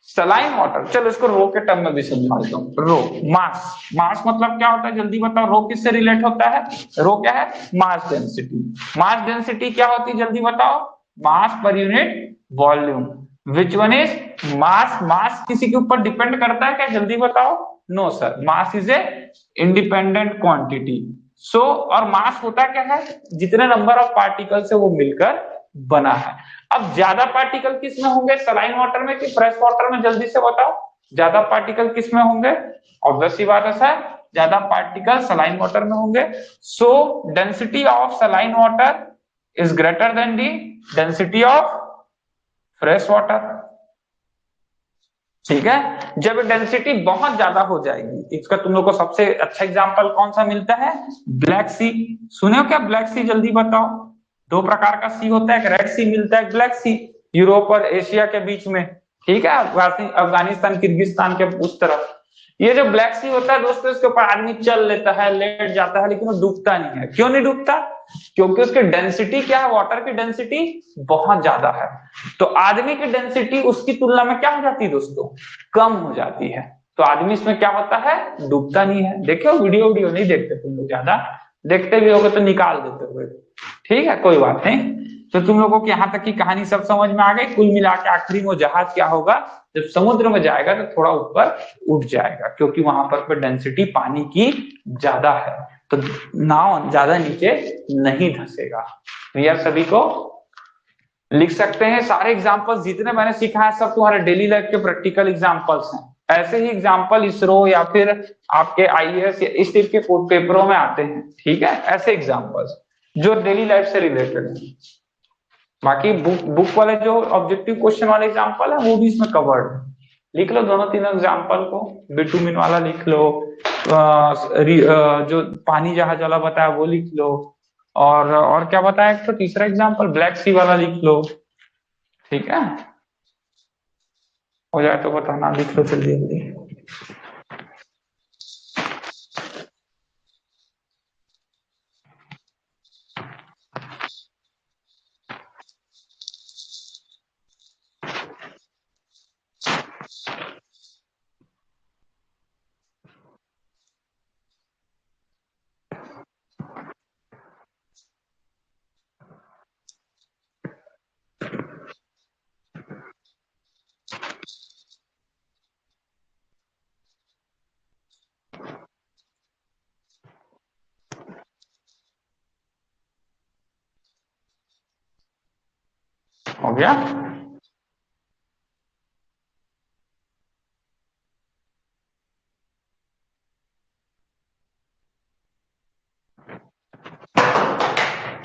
सलाइन वाटर, चलो इसको रो के टर्म में भी समझा देता हूं। रो मास, मास मतलब क्या होता है जल्दी बताओ, रो किससे रिलेट होता है, रो क्या है, मास डेंसिटी। मास डेंसिटी क्या होती है जल्दी बताओ, mass per unit volume. Which one is mass, mass किसी के ऊपर डिपेंड करता है क्या, जल्दी बताओ। No sir, mass is a independent quantity. So और मास होता क्या है, जितने नंबर ऑफ पार्टिकल से वो मिलकर बना है। अब ज्यादा पार्टिकल किस में होंगे, सलाइन वाटर में कि फ्रेश वाटर में, जल्दी से बताओ, ज्यादा पार्टिकल किस में होंगे। ऑब्वियस सी बात है सर, ज्यादा पार्टिकल सलाइन वाटर में होंगे। सो density of saline water is greater than the density of fresh water. ठीक है, जब डेंसिटी बहुत ज्यादा हो जाएगी, इसका तुम लोग को सबसे अच्छा एग्जांपल कौन सा मिलता है, ब्लैक सी। सुने हो क्या ब्लैक सी, जल्दी बताओ। दो प्रकार का सी होता है, एक रेड सी मिलता है, ब्लैक सी, यूरोप और एशिया के बीच में। ठीक है, अफगानिस्तान किर्गिस्तान के उस तरफ। ये जो ब्लैक सी होता है दोस्तों, इसके ऊपर आदमी चल लेता है, लेट जाता है, लेकिन वो डूबता नहीं है। क्यों नहीं डूबता, क्योंकि उसकी डेंसिटी क्या है, वाटर की डेंसिटी बहुत ज्यादा है। तो आदमी की डेंसिटी उसकी तुलना में क्या हो जाती है दोस्तों, कम हो जाती है। तो आदमी इसमें क्या होता है, डूबता नहीं है। देखो वीडियो नहीं देखते तुम लोग, ज्यादा देखते भी होगे तो निकाल देते हो। ठीक है, कोई बात नहीं। तो तुम लोगों को यहाँ तक की कहानी सब समझ में आ गई। कुल मिला के आखिरी में जहाज क्या होगा, जब समुद्र में जाएगा तो थोड़ा ऊपर उठ जाएगा, क्योंकि वहां पर डेंसिटी पानी की ज्यादा है, तो नाव ज्यादा नीचे नहीं धंसेगा। भैया सभी को लिख सकते हैं। सारे एग्जांपल्स जितने मैंने सिखाया सब तुम्हारे डेली लाइफ के प्रैक्टिकल एग्जांपल्स हैं। ऐसे ही एग्जाम्पल इसरो या फिर आपके आईएएस या इस टाइप के पेपरों में आते हैं, ठीक है, ऐसे एग्जाम्पल्स जो डेली लाइफ से रिलेटेड है। बाकी बुक बुक वाले जो ऑब्जेक्टिव क्वेश्चन वाले एग्जाम्पल है वो भी इसमें कवर्ड है। लिख लो दोनों तीनों एग्जाम्पल को, बिटुमिन वाला लिख लो, जो पानी जहाज वाला बताया वो लिख लो, और क्या बताया, एक तो तीसरा एग्जाम्पल ब्लैक सी वाला लिख लो, ठीक है। हो जाए तो बताना, लिख लो जल्दी जल्दी। हो गया।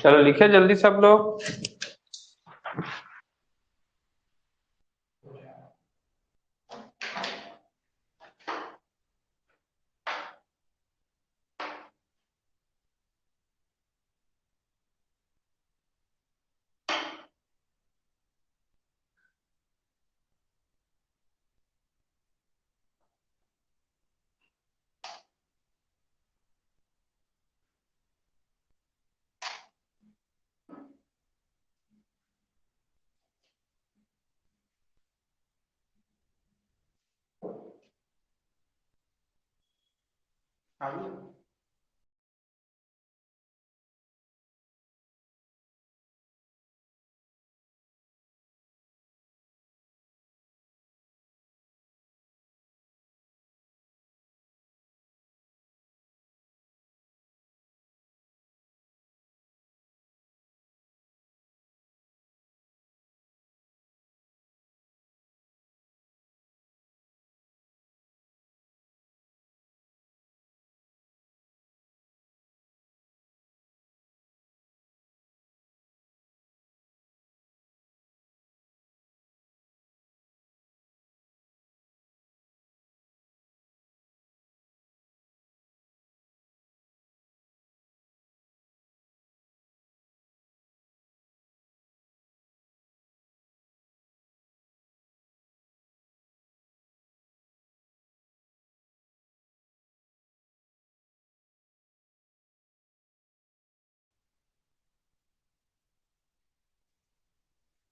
चलो लिखे जल्दी सब लोग।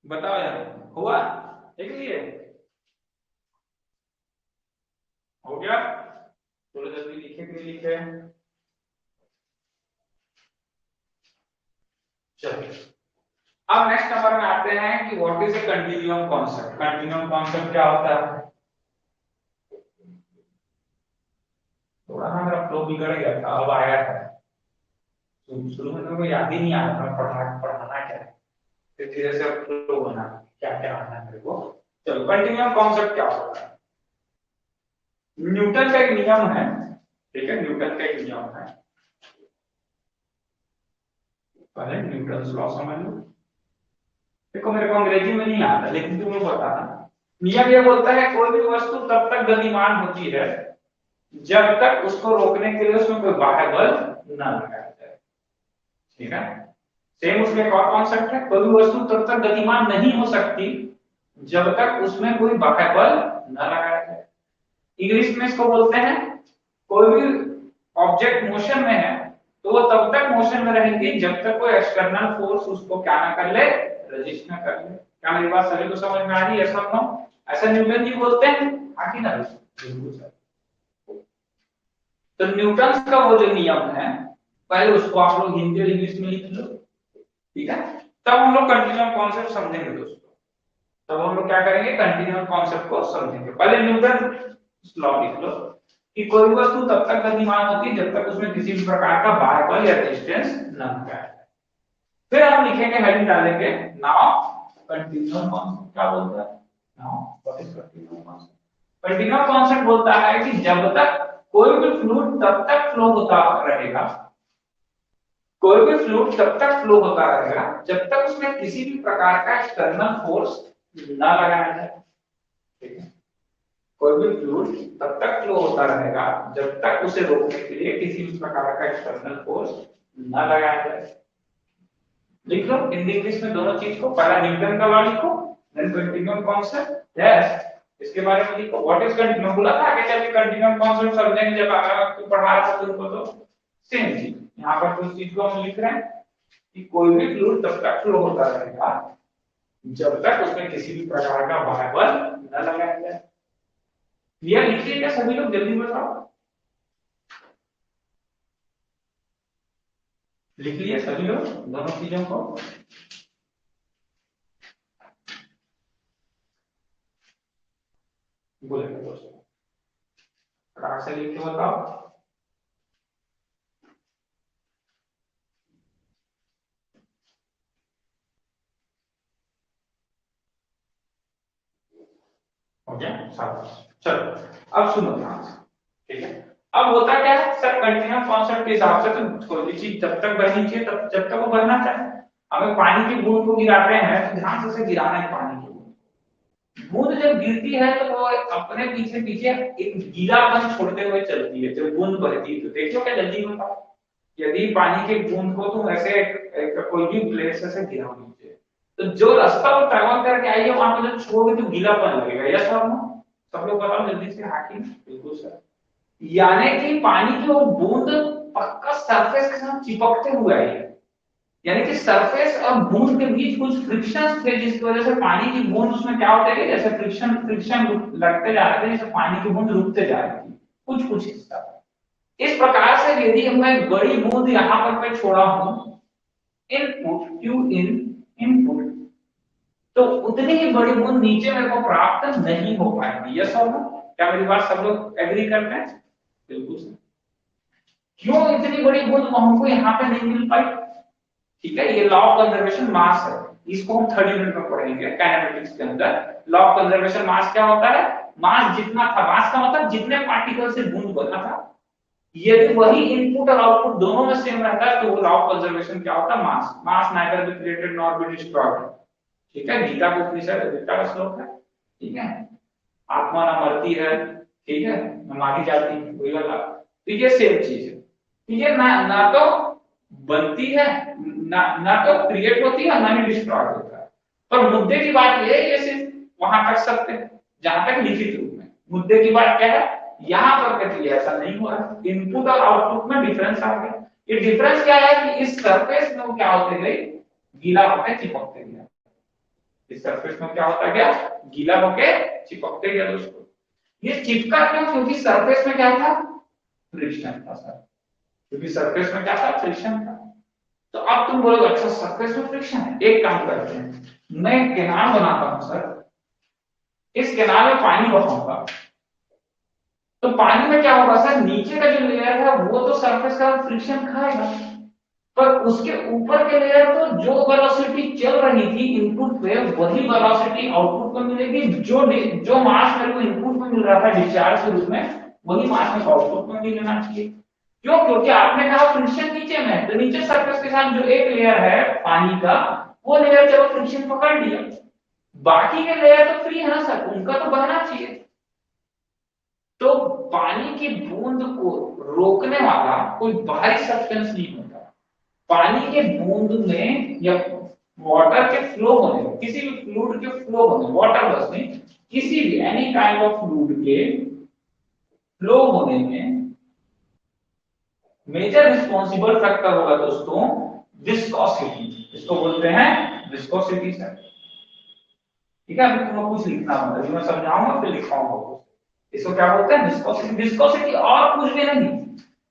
बताओ यार, हुआ? देख लिए? हो गया? थोड़ा जल्दी लिखे कि नहीं लिखे? चलो, अब नेक्स्ट नंबर में आते हैं कि what is a continuum concept. Continuum concept क्या होता है? थोड़ा ना मेरा फ्लो बिगड़ गया था, अब आया है। शुरू में तो मेरे को याद ही नहीं आ रहा था पढ़ाना क्या है, फिर धीरे से फ्लो बना क्या क्या आना है मेरे को। चलो, कंटिन्यूअम कॉन्सेप्ट क्या होता है? न्यूटन का एक नियम है, ठीक है, न्यूटन का एक नियम है। पहले न्यूटन लॉ समझ लो। देखो मेरे को अंग्रेजी में नहीं आता, लेकिन तुम्हें बताना। नियम ये बोलता है कोई भी वस्तु तब तक गतिमान होती है जब तक उसको रोकने के लिए उसमें कोई बाह्य बल न लगाया जाए, ठीक है। सेम उसमें एक और कॉन्सेप्ट है, कोई भी वस्तु तब तक गतिमान नहीं हो सकती जब तक उसमें कोई बाह्य बल न लगाया जाए। इंग्लिश में इसको बोलते हैं, कोई भी ऑब्जेक्ट मोशन में है तो वो तब तक मोशन में रहेगी जब तक कोई एक्सटर्नल फोर्स उसको क्या ना कर ले, रजिस्ट ना कर ले। क्या मेरी बात सभी को समझ में आ रही है? ऐसा न्यूटन जी बोलते हैं, आखिर ना बिल्कुल सर। तो न्यूटन का वो जो नियम है, पहले उसको आप लोग हिंदी और इंग्लिश में लिख लो, ठीक है। तब हम लोग कंटिन्यूअम कॉन्सेप्ट समझेंगे दोस्तों। तब हम लोग क्या करेंगे, कंटिन्यूअम कॉन्सेप्ट को समझेंगे। पहले न्यूटन लॉ लिख लो कि कोई वस्तु तब तक गतिमान होती है जब तक उसमें किसी भी प्रकार का बाह्य बल या रेजिस्टेंस न लगाया जाए। फिर हम लिखेंगे, हेडिंग डालेंगे, नाउ कंटिन्यूअम कॉन्सेप्ट क्या बोलता है। Now what is continuum concept. Continuous constant बोलता है कि जब तक कोई भी फ्लूइड तब तक फ्लो होता रहेगा, कोई भी फ्लूइड तब तक फ्लो होता रहेगा जब तक उसमें किसी भी प्रकार का एक्सटर्नल फोर्स ना लगाया जाए। ठीक है, कोई भी फ्लूइड तब तक फ्लो होता रहेगा जब तक उसे रोकने के लिए किसी भी प्रकार का एक्सटर्नल फोर्स ना लगाया जाए। लिख लो हिंदी इंग्लिश में दोनों चीज को, पहला न्यूटन का लॉ लिखो, देन कंटिन्यूअस कांस्टेंट। यस, इसके बारे में लिखो व्हाट इज कंटिन्यूअस, बोला था आगे चल के कंटिन्यूअस कांस्टेंट समझेंगे जब आपको पढ़ा रहा था तुमको, तो सेम चीज यहां पर कुछ चीज को हम लिख रहे हैं कि कोई भी फ्लूइड तब तक फ्लो होता रहेगा जब तक उसमें किसी भी प्रकार का बाह्य बल न लगाया जाए। क्लियर, लिखिए क्या सभी लोग, जल्दी बताओ, लिख लिए सभी लोग दोनों चीजों को। बोले दोस्तों फटाक से लिख के बताओ। हो गया शाबाश। चलो अब सुनो ध्यान से, ठीक है। अब होता क्या है सर, कंटिन्यूअस कांस्टेंट के हिसाब से तो कोई भी चीज जब तक बहनी चाहिए तब जब तक वो बहना चाहिए। हमें पानी की बूंद को गिराते हैं तो ध्यान से उसे गिराना है, पानी की बूंद जब गिरती है तो वो अपने पीछे पीछे एक गीलापन छोड़ते हुए चलती है। जब बूंद बहती है तो देखियो क्या जल्दी बताओ, यदि पानी के बूंद को तुम ऐसे कोई भी प्लेट से गिराओ नीचे, तो जो रास्ता वो ट्रैवल करके आई है वहां पे जब छोड़ोगे तो गीलापन लगेगा। यस और नो, सब लोग बताओ जल्दी से, हाँ कि बिल्कुल सर। यानी कि पानी की वो बूंद पक्का सरफेस के साथ चिपकते हुए आई है, यानी कि सरफेस और बूंद के बीच कुछ फ्रिक्शन थे जिसकी वजह से पानी की बूंद उसमें क्या होते हैं, जैसे फ्रिक्शन फ्रिक्शन लगते जा रहे थे, जैसे पानी की बूंद रुकते जा रही थी कुछ कुछ हिस्सा। इस प्रकार से यदि मैं बड़ी बूंद यहां पर मैं छोड़ा हूं, इनपुट क्यू इन इनपुट, तो उतनी ही बड़ी बूंद नीचे मेरे को प्राप्त नहीं हो पाएगी। यस और नो, क्या मेरी बात सब लोग एग्री करते हैं? बिल्कुल सर। क्यों इतनी बड़ी बूंद हमको यहाँ पे नहीं मिल पाई? ठीक है, ये लॉ ऑफ कंजर्वेशन मास है, इसको हम 30 मिनट में पढ़ेंगे काइनेमेटिक्स के अंदर। लॉ ऑफ कंजर्वेशन मास क्या होता है? मास जितना था, मास का मतलब जितने पार्टिकल से बूंद बना था, यदि वही इनपुट और आउटपुट दोनों में सेम रहता है तो वो लॉ ऑफ कंजर्वेशन क्या होता है? Mass. Mass neither be created nor be destroyed. ठीक है, गीता को उपनिषद गीता का श्लोक है। ठीक है, आत्मा न मरती है, ठीक है, न मारी जाती, वही वाला। तो ये सेम चीज है, ठीक है ना, ना तो बनती है ना तो क्रिएट होती है, ना ही डिस्ट्रॉय होता है। पर मुद्दे की बात ये है, ये सिर्फ वहां तक सकते हैं जहां तक लिखित रूप में। मुद्दे की बात क्या है, यहां पर कभी ऐसा नहीं हो रहा, इनपुट और आउटपुट में डिफरेंस आ गया। ये डिफरेंस क्या है कि इस सरफेस में क्या होते गए, गीला होकर चिपकते गया। इस सरफेस में क्या होता गया, गीला होकर चिपकते गया दोस्तों। ये चिपका क्यों? क्योंकि सरफेस में क्या था, फ्रिक्शन था सर। क्योंकि सरफेस में क्या था, फ्रिक्शन था। तो अब तुम बोलोगे अच्छा सरफेस में फ्रिक्शन है, एक काम करते हैं, मैं एक कैनाल बनाता हूं सर, इस कैनाल में पानी बहाऊंगा, तो पानी में क्या होगा सर, नीचे का जो लेयर है वो तो सरफेस का फ्रिक्शन खाएगा, पर उसके ऊपर के लेयर तो जो वेलोसिटी चल रही थी इनपुट पे वही वेलोसिटी आउटपुट को मिलेगी। जो मास मेरे को इनपुट में मिल रहा था डिस्चार्ज के रूप में, वही मास मेरे को आउटपुट में भी लेना चाहिए। क्यों? क्योंकि आपने कहा फ्रिक्शन नीचे में, तो नीचे सरफेस के साथ जो एक लेयर है पानी का, वो लेयर चलो फ्रिक्शन पकड़ लिया, बाकी के लेयर तो फ्री है ना सर, उनका तो बहना चाहिए। तो पानी की बूंद को रोकने वाला कोई बाहरी सब्सटेंस नहीं होता। पानी के बूंद में या वाटर के फ्लो होने में, किसी भी फ्लूइड के फ्लो होने, वाटर बस नहीं, किसी भी एनी काइंड ऑफ फ्लूइड के फ्लो होने में मेजर रिस्पॉन्सिबल फैक्टर होगा दोस्तों विस्कोसिटी। इसको बोलते हैं विस्कोसिटी सर। ठीक है, अभी तुम्हें कुछ लिखना होगा, अभी मैं समझाऊंगा फिर लिखाऊंगा। इसको क्या बोलते हैं, विस्कोसिटी। विस्कोसिटी और कुछ भी नहीं,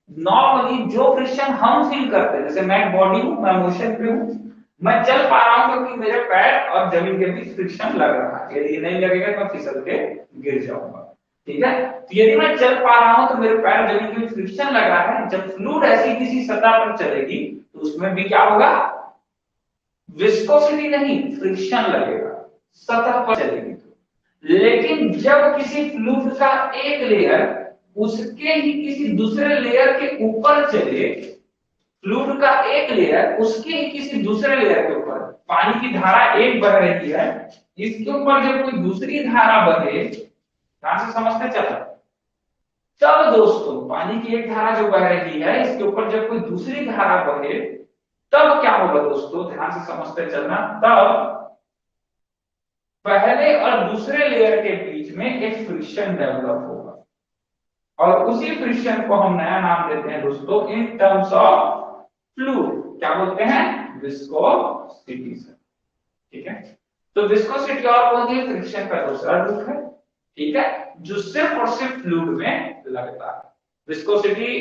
नॉर्मली जो फ्रिक्शन हम फील करते हैं, जैसे मैं बॉडी हूं, मैं मोशन पे हूं, मैं चल पा रहा हूं क्योंकि मेरे पैर और जमीन के बीच फ्रिक्शन लग रहा है। यदि नहीं लगेगा तो मैं फिसल के गिर जाऊंगा। ठीक है, तो यदि मैं चल पा रहा हूं तो मेरे पैर जमीन के बीच फ्रिक्शन लग रहा है। जब फ्लूइड ऐसी किसी सतह पर चलेगी तो उसमें भी क्या होगा, विस्कोसिटी नहीं फ्रिक्शन लगेगा, सतह पर चलेगी। लेकिन जब किसी फ्लूइड का एक लेयर उसके ही किसी दूसरे लेयर के ऊपर चले, फ्लूइड का एक लेयर उसके ही किसी दूसरे लेयर के ऊपर, पानी की धारा एक बह रही है, इसके ऊपर जब कोई दूसरी धारा बहे, ध्यान से समझते चलो, तब दोस्तों पानी की एक धारा जो बह रही है इसके ऊपर जब कोई दूसरी धारा बहे, तब क्या होगा दोस्तों, ध्यान से समझते चलना, तब पहले और दूसरे लेयर के बीच में एक फ्रिक्शन डेवलप होगा, और उसी फ्रिक्शन को हम नया नाम देते हैं दोस्तों इन टर्म्स ऑफ फ्लूइड, क्या बोलते हैं, विस्कोसिटी से। ठीक है, तो विस्कोसिटी और कौन सी फ्रिक्शन का दूसरा रूप है, ठीक है, जो सिर्फ और सिर्फ फ्लूइड में लगता है। विस्कोसिटी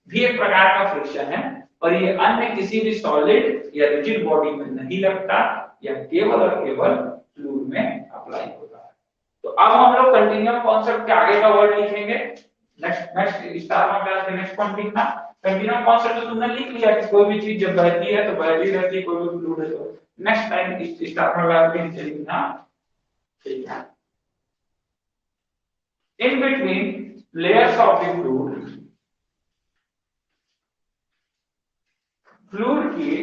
भी एक प्रकार का फ्रिक्शन है, और ये अन्य किसी भी सॉलिड या रिजिड बॉडी में नहीं लगता, या केवल और केवल फ्लूइड में अप्लाई होता है। तो अब हम लोग कंटिन्यूम कॉन्सेप्ट के आगे का वर्ड लिखेंगे। नेक्स्ट स्टार में क्लास के नेक्स्ट पॉइंट लिखना, कंटिन्यूम कॉन्सेप्ट तो तुमने लिख लिया कि कोई भी चीज जब बहती है तो बहती रहती है, कोई भी फ्लूइड है तो नेक्स्ट टाइम स्टार में क्लास के नीचे लिखना, ठीक है। In between layers of the fluid की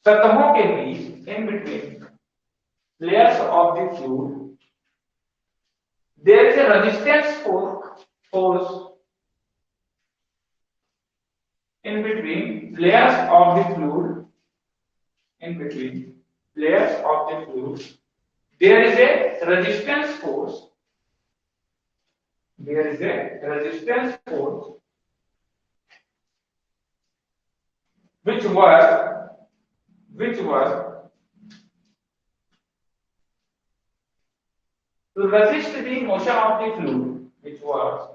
सतहों के बीच, in between layers of the fluid, there is a resistance force in between layers of the fluid, in between layers of the fluid, there is a resistance force, there is a resistance force which was to resist the motion of the fluid, which was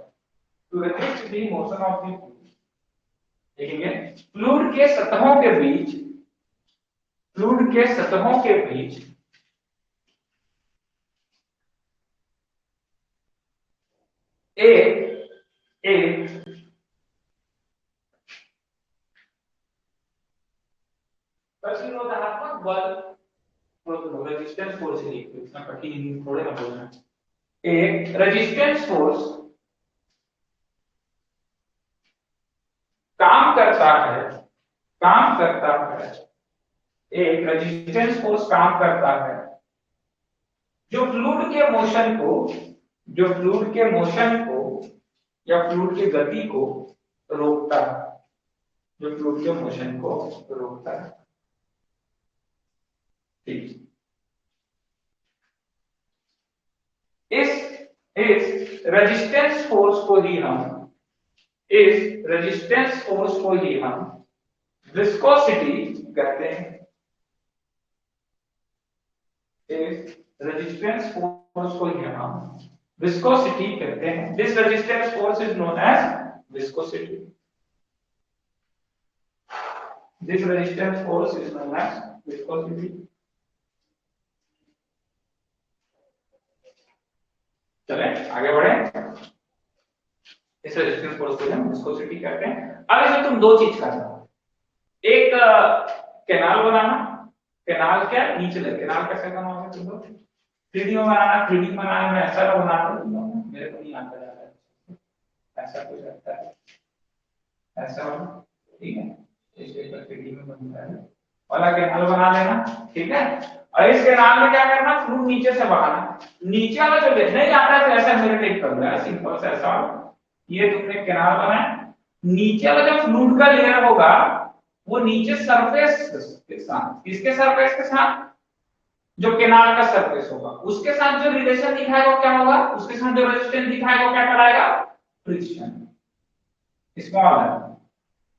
to resist the motion of the fluid। देखेंगे fluid के सतहों के बीच, fluid के सतहों के बीच एक एक प्रतिरोधात्मक बल, रेजिस्टेंस फोर्स है, इतना कठिन थोड़े ना बोलना, एक रेजिस्टेंस फोर्स काम करता है, काम करता है, एक रेजिस्टेंस फोर्स काम करता है जो फ्लूइड के मोशन को, जो फ्लूइड के मोशन को या फ्लूइड की गति को रोकता है, जो फ्लूइड के मोशन को रोकता है। ठीक, इस रेजिस्टेंस फोर्स को ही हम, इस रेजिस्टेंस फोर्स को ही हम विस्कोसिटी कहते हैं। इस रेजिस्टेंस फोर्स को ही हम विस्कोसिटी कहते हैं। This resistance force is known as viscosity. This resistance force is known as viscosity. चले आगे बढ़े, इस रेजिस्टेंस फोर्स को हम विस्कोसिटी कहते हैं। अब इसमें तुम दो चीज करना, एक कैनाल बनाना, कैनाल क्या निचले, कैनाल कैसे बनाओगे तुम लोग, 3D में बनाना, 3D बनाने में ऐसा ना बनाते तुम लोग, मेरे को नहीं आता है ऐसा कुछ रहता है, ऐसा वाला, ठीक है, इस टाइप का 3D में बनता है वाला कैनाल बना लेना, ठीक है। और इस कैनाल में क्या करना, फ्लूइड नीचे से बहाना, नीचे वाला जो नहीं आता है तो ऐसा मेरे टेक कर दो, सिंपल सा ऐसा, ये तुमने कैनाल बनाया, नीचे वाला जो फ्लूइड का लेयर होगा वो नीचे सरफेस के साथ, किसके सरफेस के साथ, जो कैनाल का सरफेस होगा उसके साथ जो रिलेशन दिखाएगा क्या होगा, उसके साथ जो रेजिस्टेंस दिखाएगा क्या कराएगा, फ्रिक्शन, स्मॉल है।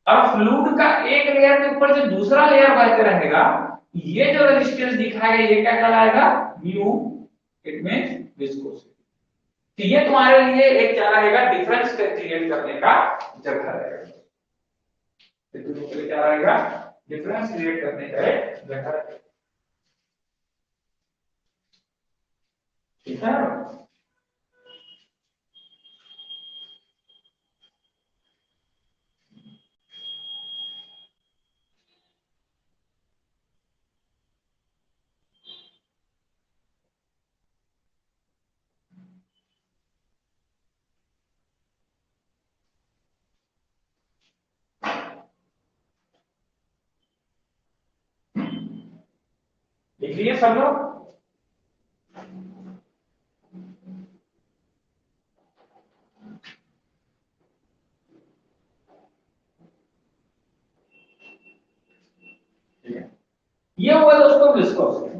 और फ्लूइड का एक लेयर के ऊपर जो दूसरा लेयर बहते रहेगा, ये जो रेजिस्टेंस दिखाएगा ये क्या कहलाएगा, म्यू, इट मींस विस्कोसिटी। तो ये तुम्हारे लिए एक क्या रहेगा, डिफरेंस क्रिएट करने का जगह रहेगा, तो क्या रहेगा, डिफरेंस क्रिएट करने का एक जगह रहेगा, ठीक है। इसलिए सब लोग ये हुआ दोस्तों विस्कोसिटी।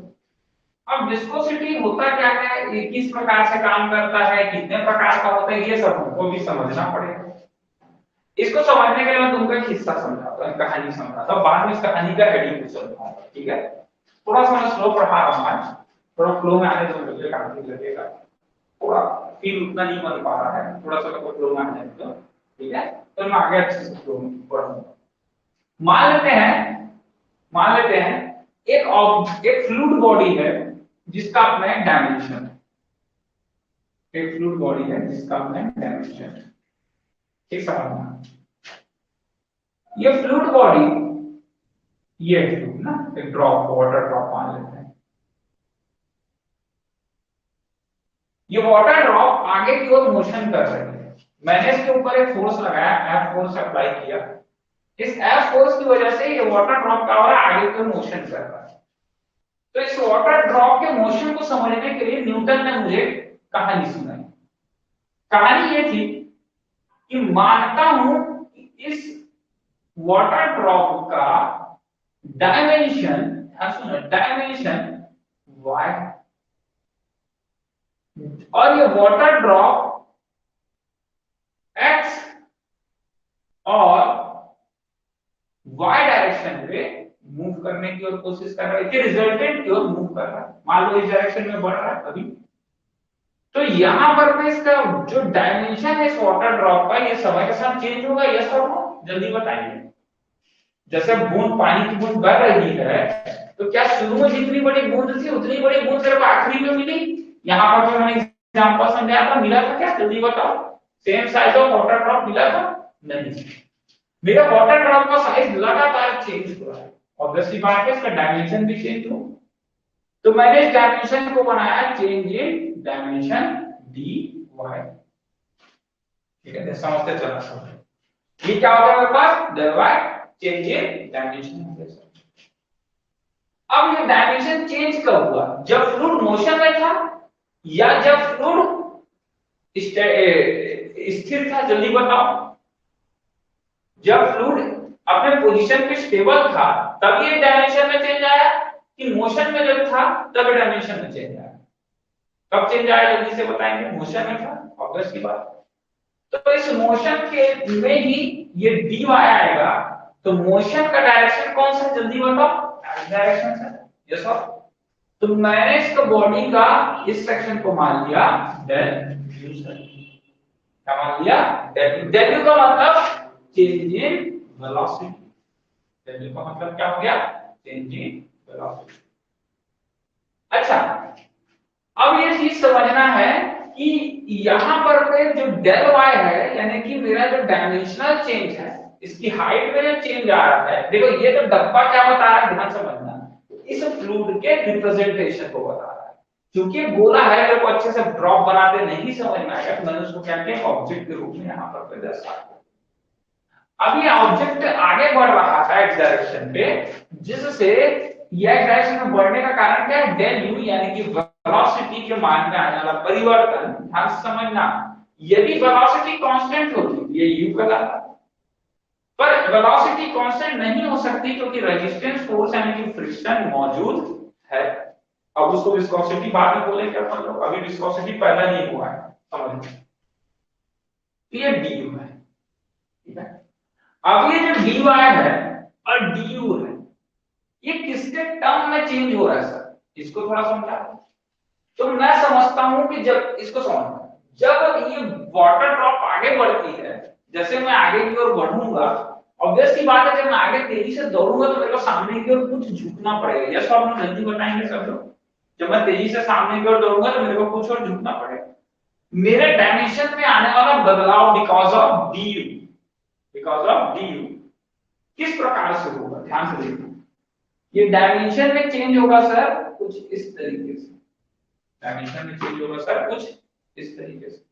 अब विस्कोसिटी होता क्या है, ये किस प्रकार से काम करता है, कितने प्रकार का होता है, ये सब हमको भी समझना पड़ेगा। इसको समझने के लिए मैं तुमको एक हिस्सा समझाता हूँ, कहानी समझाता हूँ, बाद में इस कहानी का हेडिंग भी समझाऊंगा, ठीक है। थोड़ा सा मैं स्लो पढ़ा रहा हूँ आज, थोड़ा फ्लो में आने दो, मुझे काफी लगेगा, थोड़ा फील उतना नहीं बन पा रहा है, थोड़ा सा मेरे को फ्लो में आने दो, ठीक है। तो मैं आगे अच्छे से फ्लो में पढ़ूंगा। मान लेते हैं एक फ्लूइड बॉडी है जिसका अपना एक डायमेंशन है, एक फ्लूइड बॉडी है जिसका अपना एक डायमेंशन है, ठीक समझना। ये फ्लूइड बॉडी, ये फ्लूइड ना, एक ड्रॉप, वाटर ड्रॉप मान लेते हैं। ये वाटर ड्रॉप आगे की ओर मोशन कर रही है, मैंने इसके ऊपर एक फोर्स लगाया, एफ फोर्स अप्लाई किया, इस एफ फोर्स की वजह से ये वाटर ड्रॉप का और आगे की ओर मोशन कर रहा है। तो इस वाटर ड्रॉप के मोशन को समझने के लिए न्यूटन ने मुझे कहानी सुनाई। कहानी ये थी कि मानता हूं कि इस वाटर ड्रॉप का डायमेंशन, सुनो, डायमेंशन y, और ये वाटर ड्रॉप x और y डायरेक्शन पे मूव करने की ओर कोशिश कर रहा है, रिजल्टेंट की ओर मूव कर रहा है। मान लो इस डायरेक्शन में बढ़ रहा है अभी, तो यहां पर मैं इसका जो डायमेंशन है इस वाटर ड्रॉप का, ये समय के साथ चेंज होगा, यस और नो, जल्दी बताइए। जैसे बूंद, पानी की बूंद बह रही है, तो क्या शुरू में जितनी बड़ी बूंद थी उतनी बड़ी बूंद सिर्फ आखिरी में मिली? यहाँ पर जो मैंने एग्जांपल समझाया था, मिला था क्या, जल्दी बताओ। Same size of water drop मिला था? नहीं, मेरा वाटर ड्रॉप का साइज लगातार चेंज हो रहा है, ऑब्वियसली बात है, इसका डायमेंशन भी चेंज हो। तो मैंने इस डायमेंशन को बनाया चेंज इन डायमेंशन dy, ठीक है, समझते चलना सब। ये क्या होगा मेरे पास, dy चेंज इन डायमेंशन। अब ये डायमेंशन चेंज कब हुआ, जब फ्लूइड मोशन में था या जब फ्लूइड स्थिर था, जल्दी बताओ। जब फ्लूइड अपने पोजीशन पे स्टेबल था तब ये डायमेंशन में चेंज आया, कि मोशन में जब था तब डायमेंशन में चेंज आया? कब चेंज आया जल्दी से बताएंगे, मोशन में था, ऑब्वियस की बात। तो इस मोशन के में ही ये dy आएगा, तो मोशन का डायरेक्शन कौन सा, जल्दी बताओ, डायरेक्शन से, यस। तो मैंने इसका बॉडी का इस सेक्शन को मान लिया डेल यू, क्या मान लिया, डेल। डेल का मतलब चेंज इन वेलोसिटी, डेल का मतलब क्या हो गया, चेंज इन वेलोसिटी। अच्छा, अब ये चीज समझना है कि यहां पर जो डेल y है, यानी कि मेरा जो डायमेंशनल चेंज है, इसकी हाइट में जो चेंज आ रहा है, देखो ये तो डब्बा क्या बता रहा है, ध्यान समझना, इस फ्लूइड के रिप्रेजेंटेशन को बता रहा है। क्योंकि गोला है, मेरे को अच्छे से ड्रॉप बनाते नहीं समझ में आएगा, तो मैंने उसको क्या किया, ऑब्जेक्ट के रूप में यहां पर दर्शा। अब ये ऑब्जेक्ट आगे बढ़ रहा था एक डायरेक्शन पे, जिससे यह डायरेक्शन में बढ़ने का कारण क्या है, डेल यू, यानी कि वेलोसिटी के मान में आने वाला परिवर्तन। ध्यान से समझना, यदि वेलोसिटी कांस्टेंट होती ये यू कहलाता, पर वेलोसिटी कांस्टेंट नहीं हो सकती क्योंकि रेजिस्टेंस फोर्स यानी कि फ्रिक्शन मौजूद है। अब उसको विस्कोसिटी बाद में बोलेंगे अपन लोग, अभी विस्कोसिटी पैदा नहीं हुआ है, समझ। ये du है, ठीक है। अब ये जो dy है और du है, ये किसके टर्म में चेंज हो रहा है सर, इसको थोड़ा समझा। तो मैं समझता हूं कि जब इसको समझना, जब ये वाटर ड्रॉप आगे बढ़ती है, जैसे मैं आगे की ओर बढ़ूंगा, ऑब्वियस की बात है, जब मैं आगे तेजी से दौड़ूंगा तो मेरे को सामने की ओर कुछ झुकना पड़ेगा, यस और नो, जल्दी बताएंगे सब लोग। जब मैं तेजी से सामने की ओर दौड़ूंगा तो मेरे को कुछ और झुकना पड़ेगा। मेरे डायमेंशन में आने वाला बदलाव because of D you, because of D you किस प्रकार से होगा, ध्यान से देखना। ये डायमेंशन में चेंज होगा सर कुछ इस तरीके से, डायमेंशन में चेंज होगा सर कुछ इस तरीके से।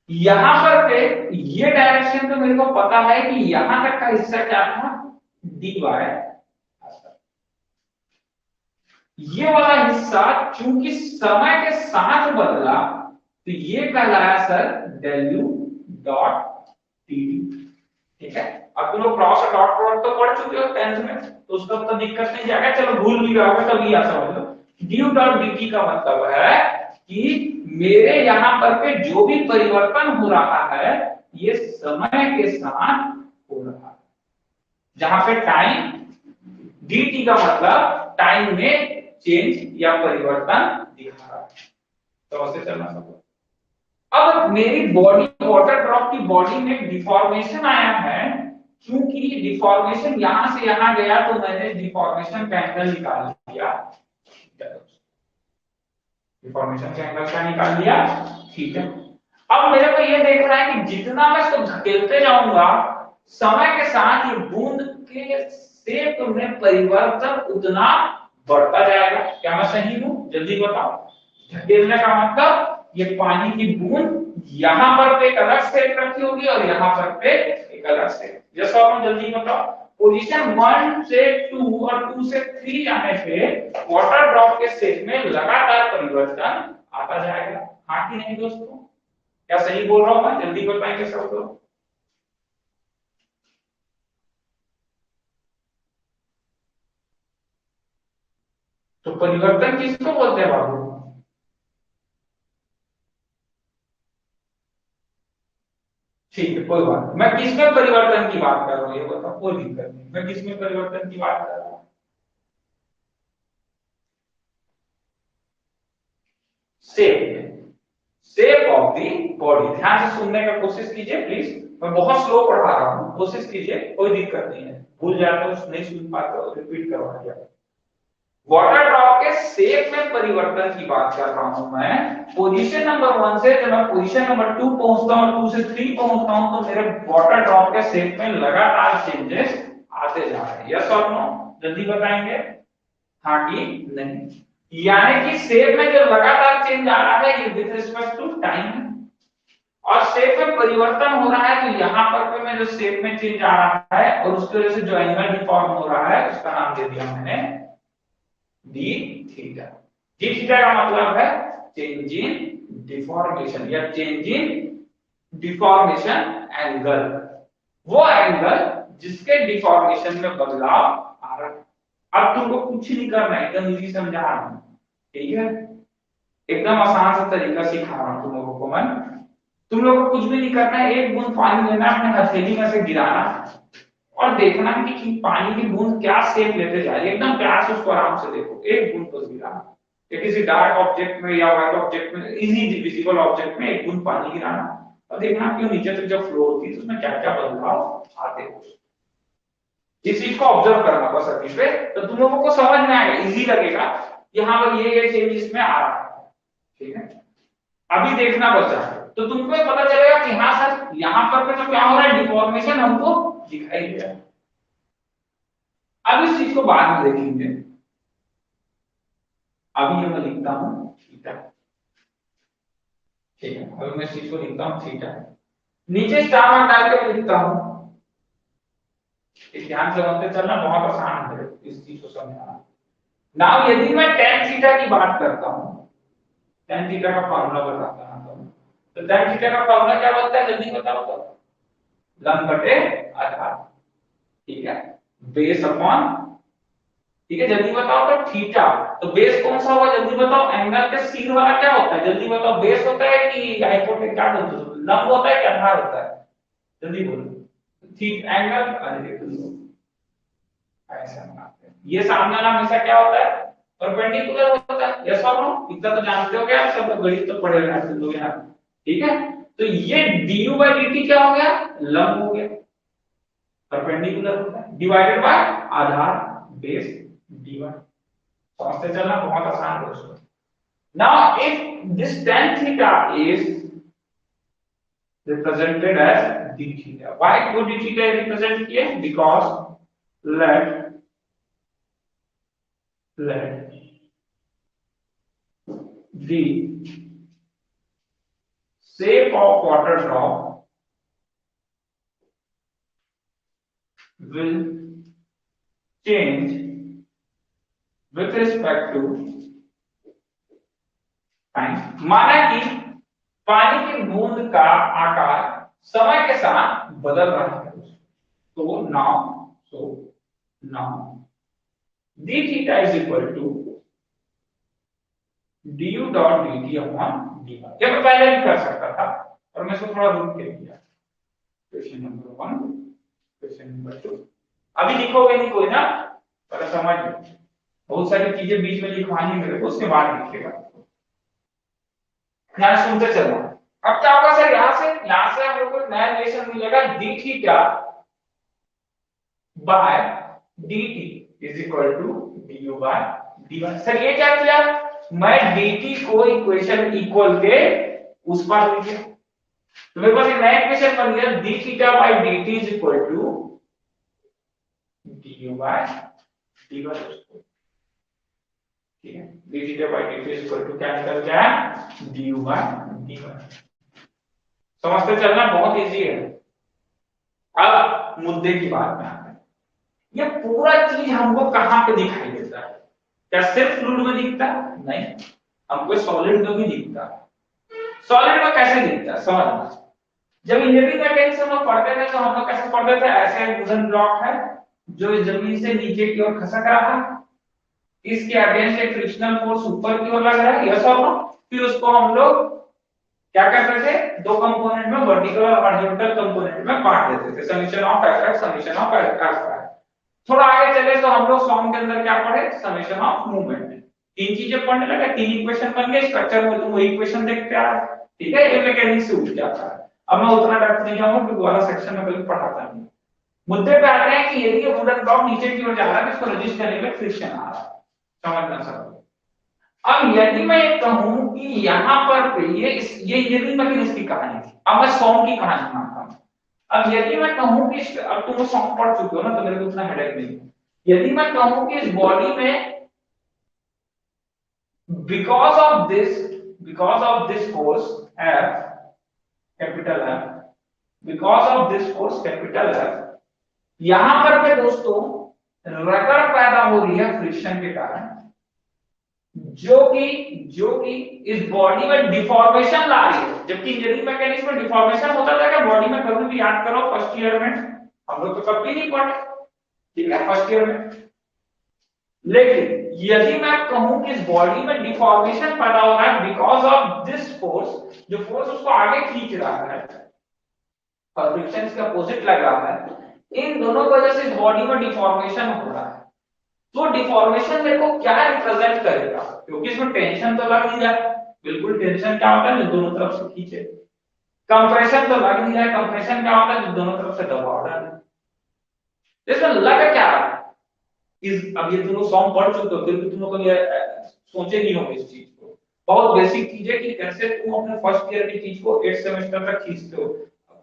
यहां पर पे ये डायरेक्शन तो मेरे को पता है कि यहां तक का हिस्सा क्या था, dy, ये वाला हिस्सा चूंकि समय के साथ बदला तो ये कहलाया सर डेल्यू डॉट टीडी। ठीक है, अब तुम लोग क्रॉस और डॉट प्रोडक्ट तो पढ़ चुके हो 10th में, तो उसका तो दिक्कत नहीं जाएगा, चलो भूल भी गए होगे तभी आ समझ लो। ड्यू डॉट dt का मतलब है कि मेरे यहां पर पे जो भी परिवर्तन हो रहा है ये समय के साथ हो रहा है। जहां पे टाइम dt का मतलब टाइम में चेंज या परिवर्तन दिखा रहा है, तो ऐसे चलना सब। अब मेरी बॉडी, वाटर ड्रॉप की बॉडी में डिफॉर्मेशन आया है, क्योंकि डिफॉर्मेशन यहां से यहां गया तो मैंने डिफॉर्मेशन का एंगल निकाल लिया, डिफॉर्मेशन का एंगल क्या निकाल लिया, ठीक है। अब मेरे को ये देखना है कि जितना मैं इसको धकेलते जाऊंगा समय के साथ ये बूंद के शेप में परिवर्तन उतना बढ़ता जाएगा। क्या मैं सही हूं, जल्दी बताओ। धकेलने का मतलब ये पानी की बूंद यहां पर एक अलग शेप रखी होगी और यहां पर एक अलग शेप। यस और नो, जल्दी बताओ। पोजीशन 1 से 2 और 2 से 3 आने पे वाटर ड्रॉप के शेप में लगातार परिवर्तन आता जाएगा। हाँ कि नहीं दोस्तों, क्या सही बोल रहा हूं मैं, जल्दी बताएंगे सब लोग। तो परिवर्तन किसको बोलते हैं बाबू, ठीक है कोई बात नहीं। मैं किसमें परिवर्तन की बात कर रहा हूं ये बताओ, कोई दिक्कत नहीं, मैं किसमें परिवर्तन की बात कर रहा हूं, shape, shape of the body. ध्यान से सुनने का कोशिश कीजिए प्लीज, मैं बहुत स्लो पढ़ा रहा हूं, कोशिश कीजिए, कोई दिक्कत नहीं है। भूल जाते हो, नहीं सुन पाते हो, रिपीट करवा दिया। वाटर ड्रॉप के शेप में परिवर्तन की बात कर रहा हूं मैं। पोजीशन नंबर 1 से जब मैं पोजीशन नंबर 2 पहुंचता हूं, 2 से 3 पहुंचता हूं, तो मेरे वाटर ड्रॉप के शेप में लगातार चेंजेस आते जा रहे हैं। यस और नो, जल्दी बताएंगे, हाँ कि नहीं। यानी कि शेप में जो लगातार चेंज आ रहा है ये विद रिस्पेक्ट टू टाइम है, और शेप में परिवर्तन हो रहा है तो यहां पर मैं जो शेप में चेंज आ रहा है और उसकी वजह से जो एंगल डिफॉर्म हो रहा है उसका नाम दे दिया मैंने डी थीटा। डी थीटा का मतलब है चेंज इन डिफॉर्मेशन या चेंज इन डिफॉर्मेशन एंगल, वो एंगल जिसके डिफॉर्मेशन में बदलाव आ रहा है। अब तुमको कुछ नहीं करना है, एकदम इजी समझा रहा हूं, ठीक है, एकदम आसान सा तरीका सिखा रहा हूं तुम लोगों को मैं। तुम लोगों को कुछ भी नहीं करना है, एक बूंद पानी लेना है, अपने हथेली में से गिराना और देखना है कि पानी की बूंद क्या शेप लेते जा रही है। एकदम प्यार से उसको आराम से देखो, एक बूंद बस गिराना, या किसी डार्क ऑब्जेक्ट में या व्हाइट ऑब्जेक्ट में, इजी विजिबल ऑब्जेक्ट में एक बूंद पानी गिराना और देखना कि नीचे तक जब फ्लो होती है तो उसमें क्या क्या बदलाव आते हैं। इस चीज को ऑब्जर्व करना बस अभी पे, तो तुम लोगों को समझ में आएगा, इजी लगेगा, यहाँ पर ये चेंज इसमें आ रहा है, ठीक है। अभी देखना बचा, तो तुमको ये पता चलेगा कि हाँ सर यहाँ पर तो क्या हो रहा है, डिफॉर्मेशन हमको दिखाई दे रहा है। अब इस चीज को बाद में देखेंगे, अभी ये मैं लिखता हूं थीटा, ठीक है। अभी मैं इस चीज को लिखता हूं थीटा, नीचे स्टार मार्क डाल के मैं लिखता हूं। इस ध्यान से समझते चलना, बहुत आसान है इस चीज को समझना। नाउ यदि मैं tan थीटा की बात करता हूं, tan थीटा का फॉर्मूला बताता हूं, तो tan थीटा का फॉर्मूला क्या बनता है, जल्दी बताओ तो, लंब बटे आधार, ठीक है, बेस अपॉन, ठीक है, जल्दी बताओ तो थीटा, तो बेस कौन सा होगा, जल्दी बताओ। एंगल के सीध वाला क्या होता है, जल्दी बताओ, बेस होता है कि हाइपोटेनस, क्या बोलते हो, लंब होता है कि आधार होता है, जल्दी बोलो। ठीक, एंगल, अरे देखो ऐसा बनाते हैं, ये सामने वाला हमेशा क्या होता है, परपेंडिकुलर होता है। यस और नो, इतना तो जानते हो क्या, सब लोग गणित तो पढ़े हुए हैं तुम लोग यार, ठीक है। तो ये du by dt क्या हो गया, लंब हो गया, परपेंडिकुलर होता है, divided by Aadhaar base dy। समझते चलना, बहुत आसान दोस्तों। Now if this tan theta is represented as d theta, why do d theta represent किए, because let the shape of water drop will change with respect to time. माना कि पानी की बूंद का आकार समय के साथ बदल रहा है, तो now d theta is equal to du dot dt upon dy। ये मैं पहले भी कर सकता था और मैं इसको थोड़ा रुक के किया। Question number 1, question number 2। अभी लिखोगे नहीं कोई ना, पहले समझ लो, बहुत सारी चीजें बीच में लिखवानी मेरे को, उसके बाद लिखेगा। ध्यान सुनते चलना। अब क्या होगा सर, यहां से हम लोग को नया रिलेशन मिलेगा, d theta by dt is equal to du by dy। Sir ये क्या किया, मैं dt को इक्वेशन इक्वल के उस पार लिख दिया, तो मेरे पास एक नया इक्वेशन बन गया, d theta by dt is equal to du by dy। ठीक है, d theta by dt is equal to क्या निकल गया, du बाय dy। समझते चलना, बहुत इजी है। अब मुद्दे की बात में आते हैं, ये पूरा चीज हमको कहां पे दिखाई देता है? क्या सिर्फ फ्लूइड में दिखता है? नहीं, हमको सॉलिड में भी दिखता है। सॉलिड में कैसे दिखता है समझना। जब इंजीनियरिंग मैकेनिक्स हम लोग पढ़ते थे तो हम लोग कैसे पढ़ते थे, ऐसे वुडन ब्लॉक है जो जमीन से नीचे की ओर खसक रहा है, इसके अगेंस्ट एक फ्रिक्शनल फोर्स ऊपर की ओर लग रहा है, यस और नो। फिर उसको हम लोग क्या करते थे, दो कंपोनेंट में, वर्टिकल और हॉरिजॉन्टल कंपोनेंट में बांट देते थे, summation of F summation of F. थोड़ा आगे चले तो हम लोग सॉम के अंदर क्या पढ़े, समेशन ऑफ मूवमेंट। तीन चीजें पढ़ने लगे, तीन इक्वेशन बन गए, स्ट्रक्चर में तुम वही इक्वेशन देखते आ रहे, ठीक है, ये मैकेनिक्स से उठ जाता है। अब मैं उतना डेप्थ नहीं जाऊंगा क्योंकि वाला सेक्शन में कभी पढ़ाता नहीं। मुद्दे पे आते हैं कि यदि ये वुडन ब्लॉक नीचे की ओर जा रहा है तो इसको रजिस्ट करने में फ्रिक्शन आ रहा है, समझना सब। अब यदि मैं कहूं कि यहां पर ये इंजीनियरिंग मैकेनिक्स की कहानी थी, अब मैं सॉम की कहानी मानता हूं। अब यदि मैं कहूं कि अब तुम सॉन्ग पढ़ चुके हो ना तो मेरे को उतना हेडेक नहीं है। यदि मैं कहूं कि इस बॉडी में because of this force F, capital F, because of this force capital F, यहां पर पे दोस्तों रगड़ पैदा हो रही है फ्रिक्शन के कारण, जो कि इस बॉडी में डिफॉर्मेशन ला रही है। जबकि इंजीनियरिंग मैकेनिक्स में डिफॉर्मेशन होता था क्या बॉडी में, कभी भी याद करो फर्स्ट ईयर में हम लोग तो कभी नहीं पढ़े, ठीक है, फर्स्ट ईयर में। लेकिन यदि मैं कहूं कि इस बॉडी में डिफॉर्मेशन पैदा हो रहा है बिकॉज ऑफ दिस फोर्स, जो फोर्स उसको आगे खींच रहा है और फ्रिक्शन के अपोजिट लग रहा है, इन दोनों की वजह से इस बॉडी में डिफॉर्मेशन हो रहा है। तो डिफॉर्मेशन मेरे को क्या रिप्रेजेंट करेगा, क्योंकि इसमें टेंशन तो लग नहीं रहा है, बिल्कुल टेंशन क्या होता है जो दोनों तरफ से खींचे। कंप्रेशन तो लग नहीं रहा है, कंप्रेशन क्या होता है जो दोनों तरफ से दबाव डाले। इसमें लग क्या रहा है, इस अब ये दोनों सॉन्ग पढ़ चुके हो, फिर भी तुम लोग ये सोचे नहीं होंगे इस चीज को। बहुत बेसिक चीज है कि कैसे तुम अपने फर्स्ट ईयर की चीज को 8 सेमेस्टर तक खींचते हो।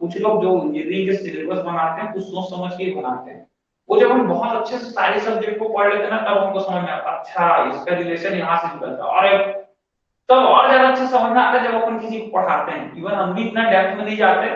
कुछ लोग जो इंजीनियरिंग के सिलेबस बनाते हैं कुछ सोच समझ के ही बनाते हैं, वो जब हम बहुत अच्छे से सारे सब्जेक्ट को पढ़ लेते हैं ना तब हमको समझ में आता अच्छा इसका रिलेशन यहाँ से निकलता है, और तब और ज्यादा अच्छा समझ में आता है जब अपन किसी को पढ़ाते हैं। इवन हम भी इतना डेप्थ में नहीं जाते,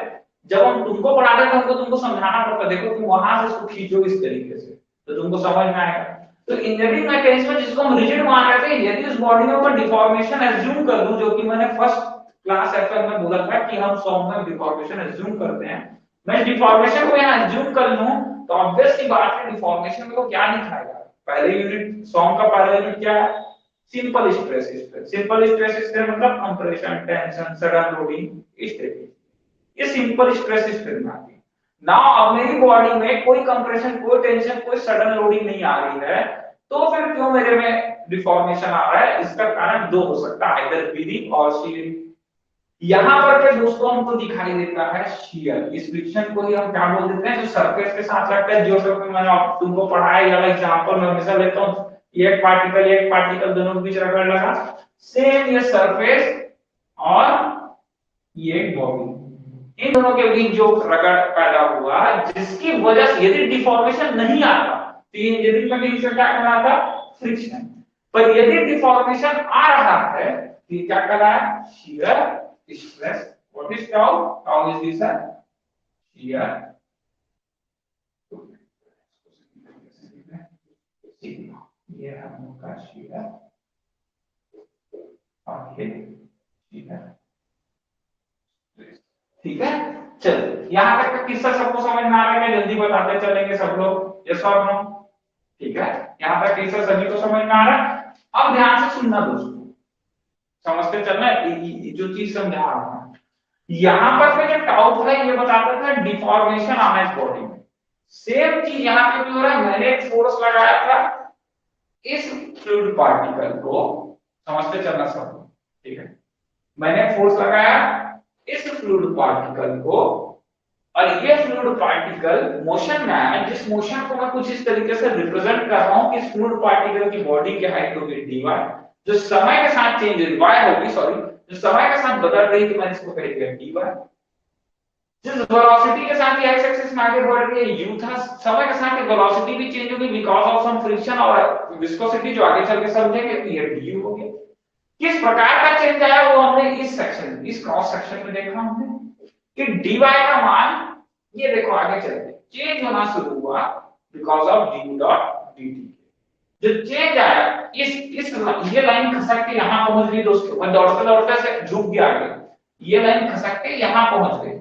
जब हम तुमको पढ़ाते हैं हमको तुमको समझाना पड़ता है, देखो तुम वहां से इसको खींचो इस तरीके से तो तुमको समझ में आएगा। तो इंजीनियरिंग मैकेनिक्स में जिसको हम रिजिड मान रहे थे, यदि उस बॉडी में मैं डिफॉर्मेशन एज्यूम कर दूं, जो कि मैंने फर्स्ट क्लास एफएम में बोला था कि हम सॉम में डिफॉर्मेशन एज्यूम करते हैं, मैं डिफॉर्मेशन को यहाँ एज्यूम कर लूं तो ऑब्वियस सी बात है डिफॉर्मेशन में को क्या दिखाएगा। पहले यूनिट सॉम का पहला यूनिट क्या है, simple stress strain. Simple stress strain मतलब कंप्रेशन, टेंशन, सडन लोडिंग इस तरीके, ये सिंपल स्ट्रेस स्ट्रेन आती है। नाउ अब मेरी बॉडी में कोई कंप्रेशन, कोई टेंशन, कोई सडन लोडिंग नहीं आ रही है, तो फिर क्यों मेरे में डिफॉर्मेशन आ रहा है? इसका कारण दो हो सकता है, आइदर बीरिंग और शीयरिंग। यहां पर के दोस्तों हमको दिखाई देता है शियर। इस फ्रिक्शन को ही हम क्या बोल देते हैं, जो सरफेस के साथ लगता है, जो मैंने तुमको पढ़ाया, या एग्जांपल मैं हमेशा लेता हूं, एक पार्टिकल दोनों के बीच रगड़ लगा, सेम ये सरफेस और ये बॉडी, इन दोनों के बीच जो रगड़ पैदा हुआ जिसकी वजह से यदि डिफॉर्मेशन नहीं आता तो ये इंजीनियरिंग मैकेनिक्स में क्या कहलाता, फ्रिक्शन। पर यदि डिफॉर्मेशन आ रहा है तो ये क्या कहलाता, shear stress. What is tau? Tau is this shear, ये हम लोग का मेरा शियर और ये शियर। ठीक है, चलो यहां तक का किस्सा सबको समझ में आ रहा है क्या? जल्दी बताते चलेंगे सब लोग, यस और नो? ठीक है, यहां तक किस्सा सभी को समझ में आ रहा है। अब ध्यान से सुनना दोस्तों, समझते चलना जो चीज समझा रहा हूं। यहां पर जो टाउ था ये बताता था डिफॉर्मेशन आना इस बॉडी में। सेम चीज यहां पे भी हो रहा है। मैंने एक फोर्स लगाया था इस फ्लूइड पार्टिकल को, समझते चलना सब, ठीक है? मैंने फोर्स लगाया इस फ्लूइड पार्टिकल को, और ये फ्लूइड पार्टिकल मोशन में है। जिस मोशन को मैं कुछ इस तरीके से रिप्रेजेंट कर रहा हूं कि इस फ्लूइड पार्टिकल की बॉडी की हाइट होगी dy, जो समय के साथ चेंज होगी y होगी, सॉरी, जो समय के साथ बदल रही थी, मैंने इसको कह दिया dy। जिस वेलोसिटी के साथ ये x एक्सिस में आगे बढ़ रही है u था, समय के साथ ये वेलोसिटी भी चेंज होगी बिकॉज़ ऑफ सम फ्रिक्शन और विस्कोसिटी, जो आगे चल के समझेंगे कि ये du हो गया। किस प्रकार का चेंज आया वो हमने इस सेक्शन, इस क्रॉस सेक्शन में देखा हमने कि dy का मान, ये देखो आगे चलते चेंज होना शुरू हुआ because of du dot dt। जो चेंज आया इस ये लाइन खसक के यहां पहुंच गई दोस्तों। मैं दौड़ते दौड़ते से झुक गया आगे, ये लाइन खसक के यहां पहुंच गई।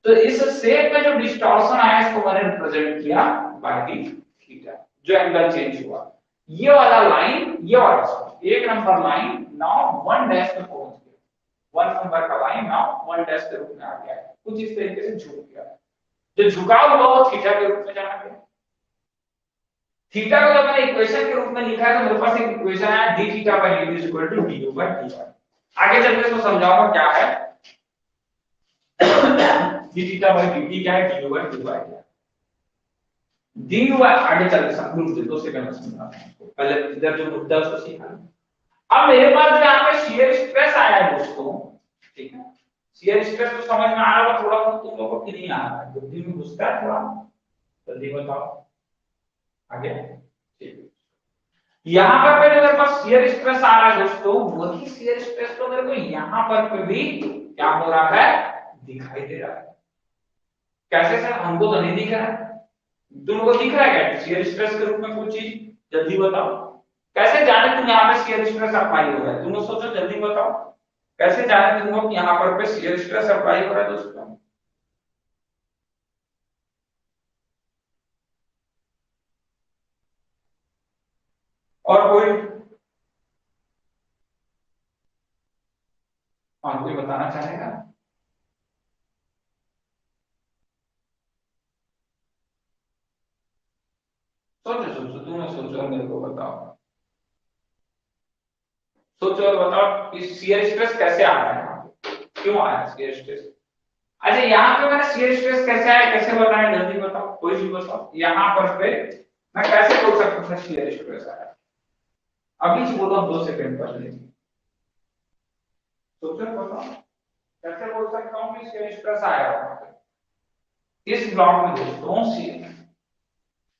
तो इस शेप में जो डिस्टॉर्शन आया इसको मैंने रिप्रेजेंट किया बाय दी थीटा, जो एंगल चेंज हुआ। ये वाला लाइन, ये वाला एक नंबर लाइन नाउ 1 डैश पे पहुंच गया। 1 नंबर का लाइन नाउ 1 डैश के रूप में आ गया, कुछ इस तरीके से झुक गया। जो झुकाव हुआ वो थीटा के रूप में जाना गया। थीटा को जब मैंने इक्वेशन के रूप में लिखा है तो मेरे पास एक इक्वेशन आया d theta by dt is equal to du by dy। आगे चलकर इसको समझाऊंगा क्या है d थीटा बाय dt क्या है, du बाय dy क्या है। du आगे चल के समझ 2 सेकंड में समझाता हूं, पहले इधर जो मुद्दा है उसको सीखना। अब मेरे पास जो यहां पे शियर स्ट्रेस आया है दोस्तों, ठीक है, शियर स्ट्रेस तो समझ में आ रहा है, थोड़ा बहुत तुम लोगों को कि नहीं आ रहा है, बुद्धि में घुसता है थोड़ा, जल्दी बताओ आगे। ठीक है, यहां पर जो मेरे पास शियर स्ट्रेस आ रहा है दोस्तों, वही शियर स्ट्रेस तो मेरे को यहां पर भी क्या हो रहा है, दिखाई दे रहा है। कैसे सर? हमको तो नहीं दिख रहा है, तुम लोगों को दिख रहा है क्या शियर स्ट्रेस के रूप में कोई चीज? जल्दी बताओ, कैसे जाने तुम यहाँ पे शियर स्ट्रेस अप्लाई हो रहा है? तुम लोग सोचो, जल्दी बताओ, कैसे जाने तुम लोग यहाँ पर पे शियर स्ट्रेस अप्लाई हो रहा है दोस्तों? और कोई? हाँ, कोई बताना चाहेगा? सोचो सोचो, तुम लोग सोचो और मेरे को बताओ। सोचो और बताओ कि शियर स्ट्रेस कैसे आ रहा है यहाँ पे? क्यों आया शियर स्ट्रेस? अच्छा, यहाँ पे मैंने शियर स्ट्रेस कैसे आया, कैसे बताया, जल्दी बताओ, कोई भी बताओ। यहाँ पर पे मैं कैसे बोल सकता था शियर स्ट्रेस आया? अभी से बोलो, 2 सेकंड पहले सोचो, बताओ कैसे बोल सकता हूँ कि शियर स्ट्रेस आया वहां पे इस ब्लॉक में दोस्तों शियर।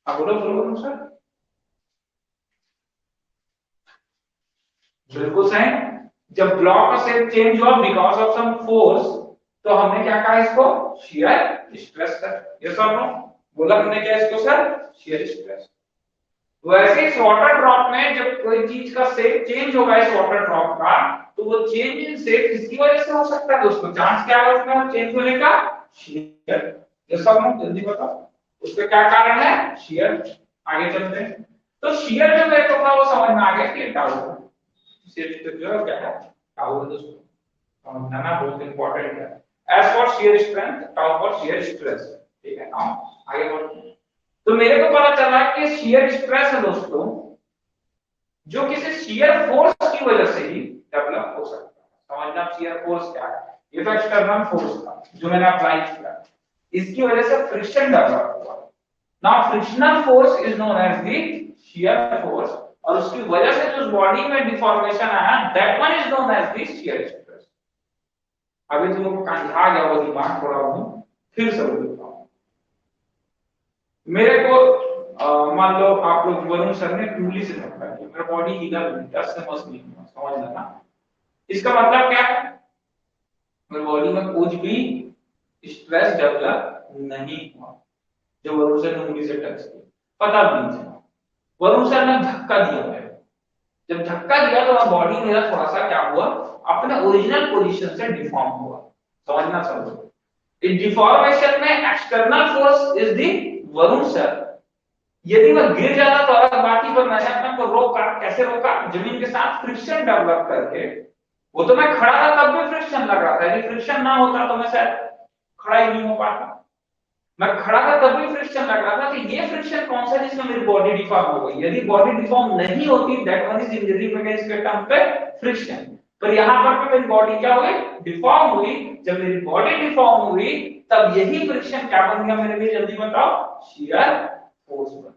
हाँ बोलो बोलो बोलो सर। बिल्कुल सही। जब ब्लॉक का शेप चेंज हुआ बिकॉज ऑफ सम फोर्स, तो हमने क्या कहा इसको? Shear stress sir. यस और नो? बोला हमने क्या इसको सर? Shear stress. वैसे इस वाटर ड्रॉप में जब कोई चीज का शेप चेंज होगा इस वाटर ड्रॉप का, तो वो चेंज इन शेप किसकी वजह से हो सकता है दोस्तों? चांस क्या है उसमें चेंज होने का? शियर। यस और नो? जल्दी बताओ, उसका क्या कारण है? शियर। आगे चलते हैं। तो शियर जो मेरे को था वो समझ में आ गया कि टाउ है। शियर जो है क्या है? टाउ है दोस्तों, समझना ना, बहुत इंपॉर्टेंट है। As for shear strength, tau for shear stress. ठीक है, आगे बढ़ते हैं। तो मेरे को पता चला कि शियर स्ट्रेस है दोस्तों जो किसी शियर फोर्स की वजह से ही डेवलप हो सकता है। समझना शियर फोर्स क्या है? ये तो एक्सटर्नल फोर्स था जो मैंने अप्लाई किया, इसकी वजह से फ्रिक्शन डेवलप हुआ। Now frictional force is known as the shear force, और उसकी वजह से जो बॉडी में डिफॉर्मेशन आया that one is known as the shear stress. अभी तुम लोग को समझा गया वो दिमाग थोड़ा बहुत फिर से बोल देता हूं। मेरे को मान लो आप लोग वरुण सर ने उंगली से पकड़ा दिया, मेरा बॉडी हिला नहीं, टच से मस नहीं हुआ, समझ लेना। इसका मतलब क्या है? मेरी बॉडी में कुछ भी स्ट्रेस डेवलप नहीं हुआ जो वरुण सर ने उंगली से टच किया, पता भी नहीं चला। वरुण सर ने धक्का दिया मेरे को, जब धक्का दिया तो बॉडी मेरा थोड़ा सा क्या हुआ, अपने ओरिजिनल पोजीशन से डिफॉर्म हुआ। समझना समझो, इस डिफॉर्मेशन में external force is the Varun sir. यदि मैं गिर जाता तो अलग बाकी, पर मैंने अपने को रोका। कैसे रोका? जमीन के साथ फ्रिक्शन डेवलप करके। वो तो मैं खड़ा था तब भी फ्रिक्शन लग रहा था, यदि फ्रिक्शन ना होता तो मैं शायद खड़ा ही नहीं हो पाता। मैं खड़ा था तब भी फ्रिक्शन लग रहा था कि ये फ्रिक्शन कौन सा जिसमें मेरी बॉडी डिफॉर्म हो गई। यदि बॉडी डिफॉर्म नहीं होती, that one is injury mechanics के टर्म पे फ्रिक्शन। पर यहां पर मेरी बॉडी क्या हुई? डिफॉर्म हुई। जब मेरी बॉडी डिफॉर्म हुई तब यही फ्रिक्शन क्या बन गया मेरे लिए? जल्दी बताओ। शियर फोर्स बन गया।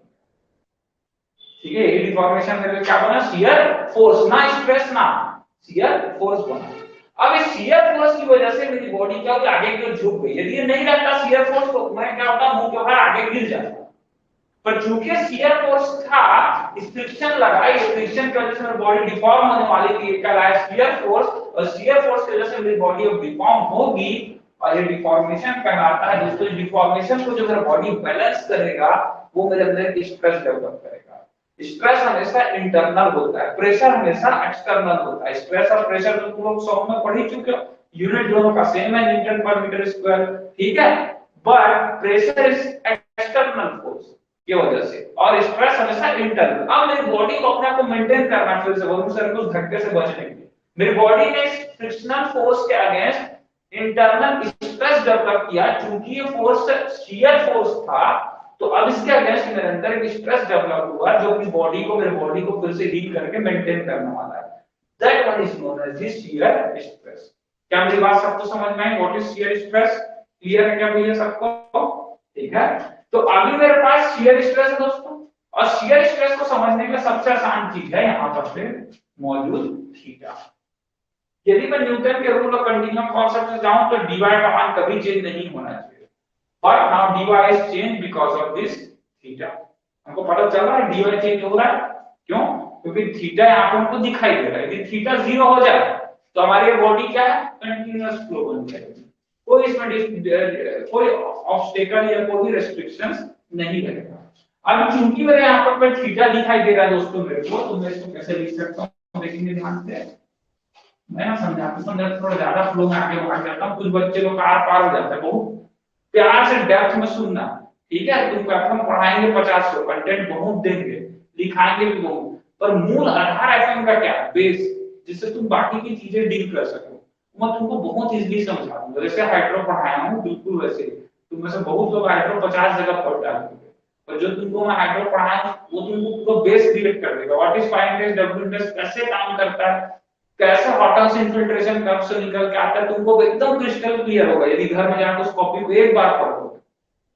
ठीक है, यही डिफॉर्मेशन मेरे लिए क्या बना? शियर फोर्स, ना स्ट्रेस ना, शियर फोर्स बना। अब इस शियर फोर्स की वजह से मेरी बॉडी क्या होगी? आगे की ओर झुक गई। यदि ये नहीं रहता शियर फोर्स तो मैं क्या होता? मुंह के ऊपर आगे गिर जाता। पर चूंकि शियर फोर्स था, इस फ्रिक्शन लगा, ये फ्रिक्शन की वजह से मेरी बॉडी डिफॉर्म होने वाली थी, ये कहलाया शियर फोर्स। और शियर फोर्स की वजह से मेरी बॉडी अब डिफॉर्म होगी, और ये डिफॉर्मेशन कहलाता है दोस्तों। इस डिफॉर्मेशन को जो मेरा बॉडी बैलेंस करेगा वो मेरे अंदर स्ट्रेस डेवलप करेगा। स्ट्रेस हमेशा इंटरनल होता है, प्रेशर हमेशा एक्सटर्नल होता है। स्ट्रेस और प्रेशर तो तुम लोग 100 में पढ़ ही चुके हो, यूनिट दोनों का सेम है, न्यूटन पर मीटर स्क्वायर। ठीक है, but pressure is external force की वजह से, और स्ट्रेस हमेशा इंटरनल। अब मेरी बॉडी को अपने आप को मेंटेन करना, फिर से वरुण सर को धक्के से बचने के लिए मेरी बॉडी ने फ्रिक्शनल फोर्स के अगेंस्ट इंटरनल स्ट्रेस डेवलप किया। चूंकि ये फोर्स शियर फोर्स था, तो अब इसके अगेंस्ट मेरे अंदर एक स्ट्रेस डेवलप हुआ जो कि मेरे बॉडी को फिर से हीट करके मेंटेन करने वाला है। That one is known as the shear stress. क्या मेरी बात सबको समझ में आई? What is shear stress? Clear है क्या भैया सबको? ठीक है, तो अभी मेरे पास शियर स्ट्रेस है दोस्तों, और शियर स्ट्रेस को समझने का सबसे आसान चीज है यहाँ पर पे मौजूद थीटा। यदि मैं न्यूटन के रूल ऑफ कंटिन्यूम कॉन्सेप्ट से जाऊं तो dy का मान कभी चेंज नहीं होना चाहिए, but now dy is changed because of this theta। हमको पता चल रहा है dy चेंज हो रहा है, क्यों? क्योंकि थीटा यहाँ पे हमको दिखाई दे रहा है। यदि थीटा 0 हो जाए तो हमारी बॉडी क्या है? कंटीन्यूअस फ्लो बन जाएगी, कोई इसमें कोई ऑब्स्टेकल या कोई रेस्ट्रिक्शंस नहीं रहेगा। अब चूंकि मेरे यहाँ पर थीटा दिखाई दे रहा है दोस्तों मेरे को, तो मैं इसको कैसे लिख सकता हूँ? देखेंगे ध्यान से, मैं ना समझाते थोड़ा ज्यादा फ्लो में आगे बढ़ जाता हूँ, कुछ बच्चे लोग आर पार हो जाते हैं। बहुत प्यार से डेप्थ में सुनना, ठीक है? तुमको हम पढ़ाएंगे 50 को, कंटेंट बहुत देंगे, लिखाएंगे भी बहुत, पर मूल आधार एफएम का क्या? बेस, जिससे तुम बाकी की चीजें डील कर सको। मैं तुमको बहुत इजीली समझा दूंगा। जैसे हाइड्रो पढ़ाया हूँ बिल्कुल वैसे तुम में से बहुत लोग हाइड्रो 50 जगह पढ़ डालोगे, और जो तुमको मैं हाइड्रो पढ़ाया वो तुमको पूरा बेस क्रिएट कर देगा। What is fine index, W index कैसे काम करता है, कैसे हॉट हाउस इन्फिल्ट्रेशन कब से निकल के आता है, तुमको एकदम क्रिस्टल क्लियर होगा यदि घर में जाकर उस कॉपी को एक बार पढ़ो।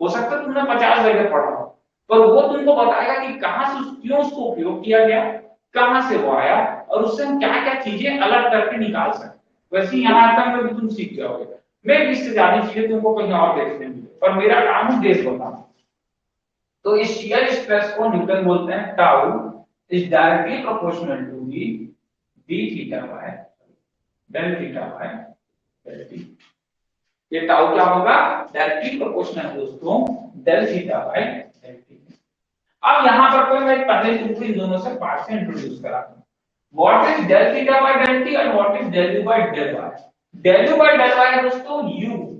हो सकता है तुमने 50 जगह पढ़ा हो, पर वो तुमको बताएगा कि कहां से क्यों उसको उपयोग किया गया, कहां से वो आया, और उससे हम क्या क्या चीजें अलग करके निकाल सकते हैं। वैसे यहाँ तक में भी तुम सीख जाओगे। मैं भी इससे ज्यादा चीजें तुमको कहीं और देखने मिले, पर मेरा काम है बेस बताना। तो इस शियर स्ट्रेस को न्यूटन बोलते हैं tau is directly proportional to the d theta by del theta by del t. ये टाउ क्या होगा? डायरेक्टली प्रोपोर्शनल दोस्तों del theta by del t. अब यहां पर कोई मैं पहले तुमको इन दोनों से पार्ट से इंट्रोड्यूस कराता हूं। What is del theta by del t and what is del u by del y? Del u by del y है दोस्तों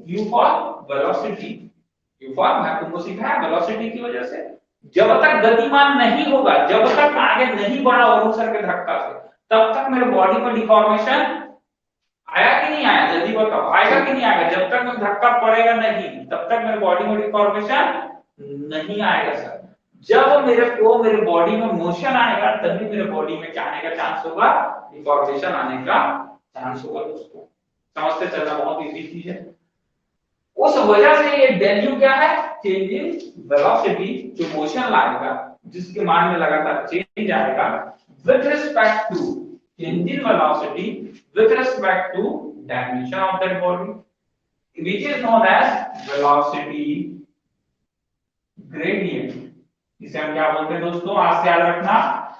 u for velocity. U for, मैं तुमको सिखाया वेलोसिटी की वजह से जब तक गतिमान नहीं होगा, जब तक आगे नहीं बढ़ा वरुण सर के धक्का से, तब तक मेरे बॉडी पर डिफॉर्मेशन आया कि नहीं आया? जल्दी बताओ, आएगा कि नहीं आएगा? जब तक मैं धक्का पड़ेगा नहीं तब तक मेरे बॉडी में डिफॉर्मेशन नहीं आएगा सर। जब मेरे बॉडी में मोशन आएगा तभी मेरे बॉडी में क्या आने का चांस होगा? डिफॉर्मेशन आने का चांस होगा दोस्तों। समझते चलना बहुत इजी चीज है। उस वजह से ये डेल यू क्या है? चेंज इन वेलोसिटी, जो मोशन लाएगा, जिसके मान में लगातार चेंज आएगा with respect to change in velocity with respect to dimension of that body, which is known as velocity gradient। इसे हम क्या बोलते हैं दोस्तों? आज से याद रखना,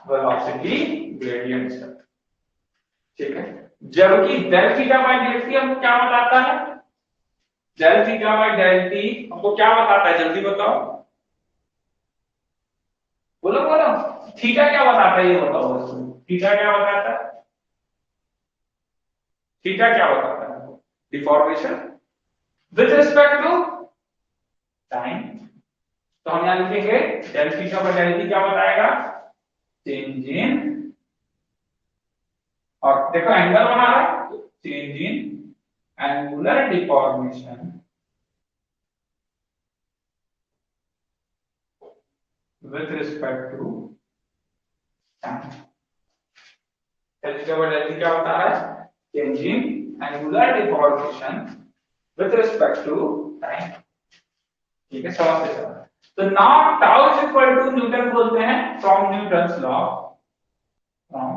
velocity gradient। ठीक है, जबकि del theta by del t हमको क्या बताता है? Del theta by del t हमको क्या बताता है? जल्दी बताओ, बोलो बोलो, थीटा क्या बताता है ये बताओ दोस्तों। थीटा क्या बताता है? थीटा क्या बताता है? Deformation with respect to time. तो हम यहां लिखेंगे del theta by del t क्या बताएगा? चेंज इन, और देखो एंगल बना रहा है, change in angular deformation with respect to time। Del theta by del t क्या बता रहा है? Change in angular deformation with respect to time। ठीक है, समझ से चला। तो now tau is equal to Newton बोलते हैं from Newton's law, from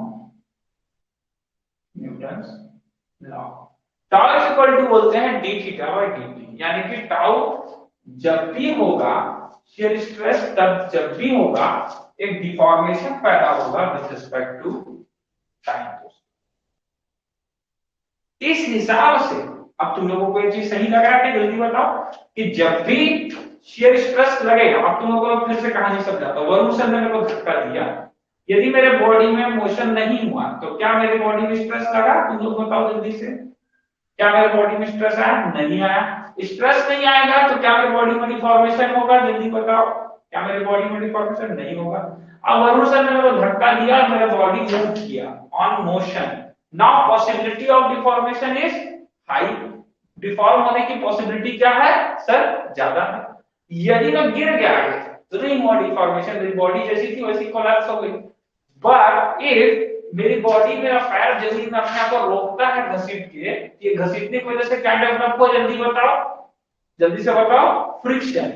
Newton's law tau is equal to बोलते हैं d theta by d t, यानी कि टाउ जब भी होगा शियर स्ट्रेस, तब जब भी होगा एक डिफॉर्मेशन पैदा होगा विद रिस्पेक्ट टू टाइम। इस हिसाब से अब तुम लोगों को ये चीज सही लग रहा है कि जल्दी बताओ कि जब भी शियर स्ट्रेस लगेगा, अब तुम लोगों को फिर से कहानी समझाता हूं। वरुण सर ने मेरे को धक्का दिया, यदि मेरे बॉडी में मोशन नहीं हुआ तो क्या मेरे बॉडी में स्ट्रेस लगा? तुम लोग बताओ जल्दी से, क्या मेरे बॉडी में स्ट्रेस आया? नहीं आया। स्ट्रेस नहीं आएगा तो क्या मेरे बॉडी में डिफॉर्मेशन होगा? जल्दी बताओ, क्या मेरे बॉडी में डिफॉर्मेशन नहीं होगा? अब वरुण सर ने मेरे को धक्का दिया, मेरा बॉडी मूव किया on motion, now possibility of deformation is high. Deform होने की पॉसिबिलिटी क्या है सर? ज्यादा है। यदि मैं गिर गया तो नहीं हुआ डिफॉर्मेशन, मेरी बॉडी जैसी थी वैसी कोलैप्स हो गई। बट इफ मेरी बॉडी, मेरा पैर जल्दी में अपने आप को रोकता है घसीट के, ये घसीटने की वजह से क्या डेवलप हुआ? जल्दी बताओ, जल्दी से बताओ। फ्रिक्शन।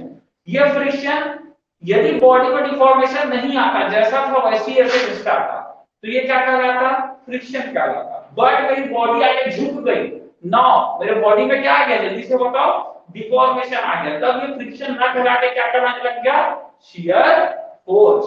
ये फ्रिक्शन, यदि बॉडी में डिफॉर्मेशन नहीं आता, जैसा था वैसे ही ऐसे घिसता था, तो ये क्या कहलाता? फ्रिक्शन कहलाता। बट मेरी बॉडी आगे झुक गई, नाउ मेरे बॉडी में क्या आ गया? जल्दी से बताओ, डिफॉर्मेशन आ गया। तब ये फ्रिक्शन ना कहला के क्या कहलाने लग गया? Shear force.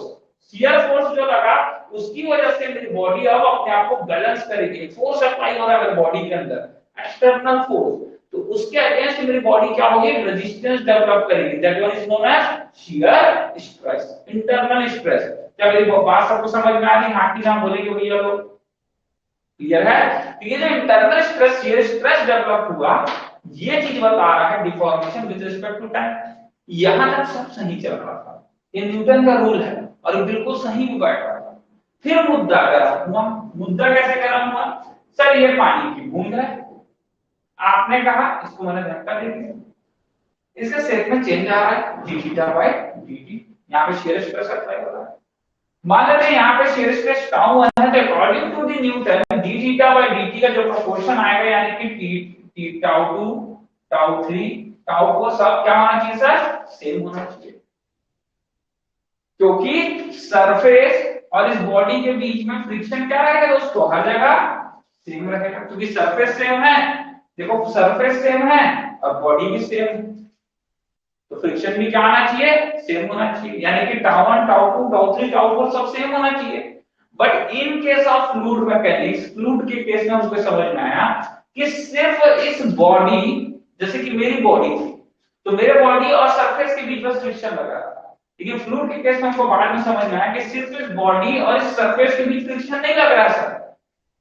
शियर फोर्स जो लगा उसकी वजह से मेरी बॉडी अब अपने आप को बैलेंस करेगी। फोर्स अप्लाई हो रहा है मेरी बॉडी के अंदर, एक्सटर्नल फोर्स, तो उसके अगेंस्ट मेरी बॉडी क्या होगी? रेजिस्टेंस डेवलप करेगी। That one is known as shear stress, internal stress. क्या मेरी बात सबको समझ में आ रही? हाँ की नाम बोलेंगे भैया लोग, क्लियर है? तो ये जो internal stress, shear stress develop हुआ, ये चीज बता रहा है deformation with respect to time. यहां तक सब सही चल रहा था, ये न्यूटन का रूल है और ये बिल्कुल सही भी बैठ रहा था। फिर मुद्दा गर्म हुआ। मुद्दा कैसे गर्म हुआ? सर ये पानी की बूंद है, आपने कहा, इसको मैंने धक्का दे दिया, इसके शेप में चेंज आ रहा है D theta by d T. यहाँ पे शियर स्ट्रेस अप्लाई हो रहा है। मान लेते हैं यहाँ पे शियर स्ट्रेस टाउ है, तो according to the Newton d theta by d t का जो प्रोपोर्शन आएगा, यानी कि टी टाउ 2 टाउ 3 टाउ 4 सब क्या होना चाहिए सर? सेम होना चाहिए, क्योंकि सरफेस और इस बॉडी के बीच में फ्रिक्शन क्या रहेगा दोस्तों? हर जगह सेम रहेगा, क्योंकि सरफेस सेम है। देखो सरफेस सेम है और बॉडी भी सेम है, तो फ्रिक्शन भी क्या आना चाहिए? सेम होना चाहिए, यानी कि टाउ 1 टाउ 2 टाउ 3 टाउ 4 सब सेम होना चाहिए। But in case of fluid mechanics, fluid के केस में हमको समझ में आया कि सिर्फ इस बॉडी, जैसे कि मेरी बॉडी थी, तो मेरे बॉडी और सरफेस के बीच में फ्रिक्शन लगा, लेकिन फ्लूइड के केस में हमको बाद में समझ में आया कि सिर्फ इस बॉडी और इस सरफेस के बीच फ्रिक्शन नहीं लग रहा सर,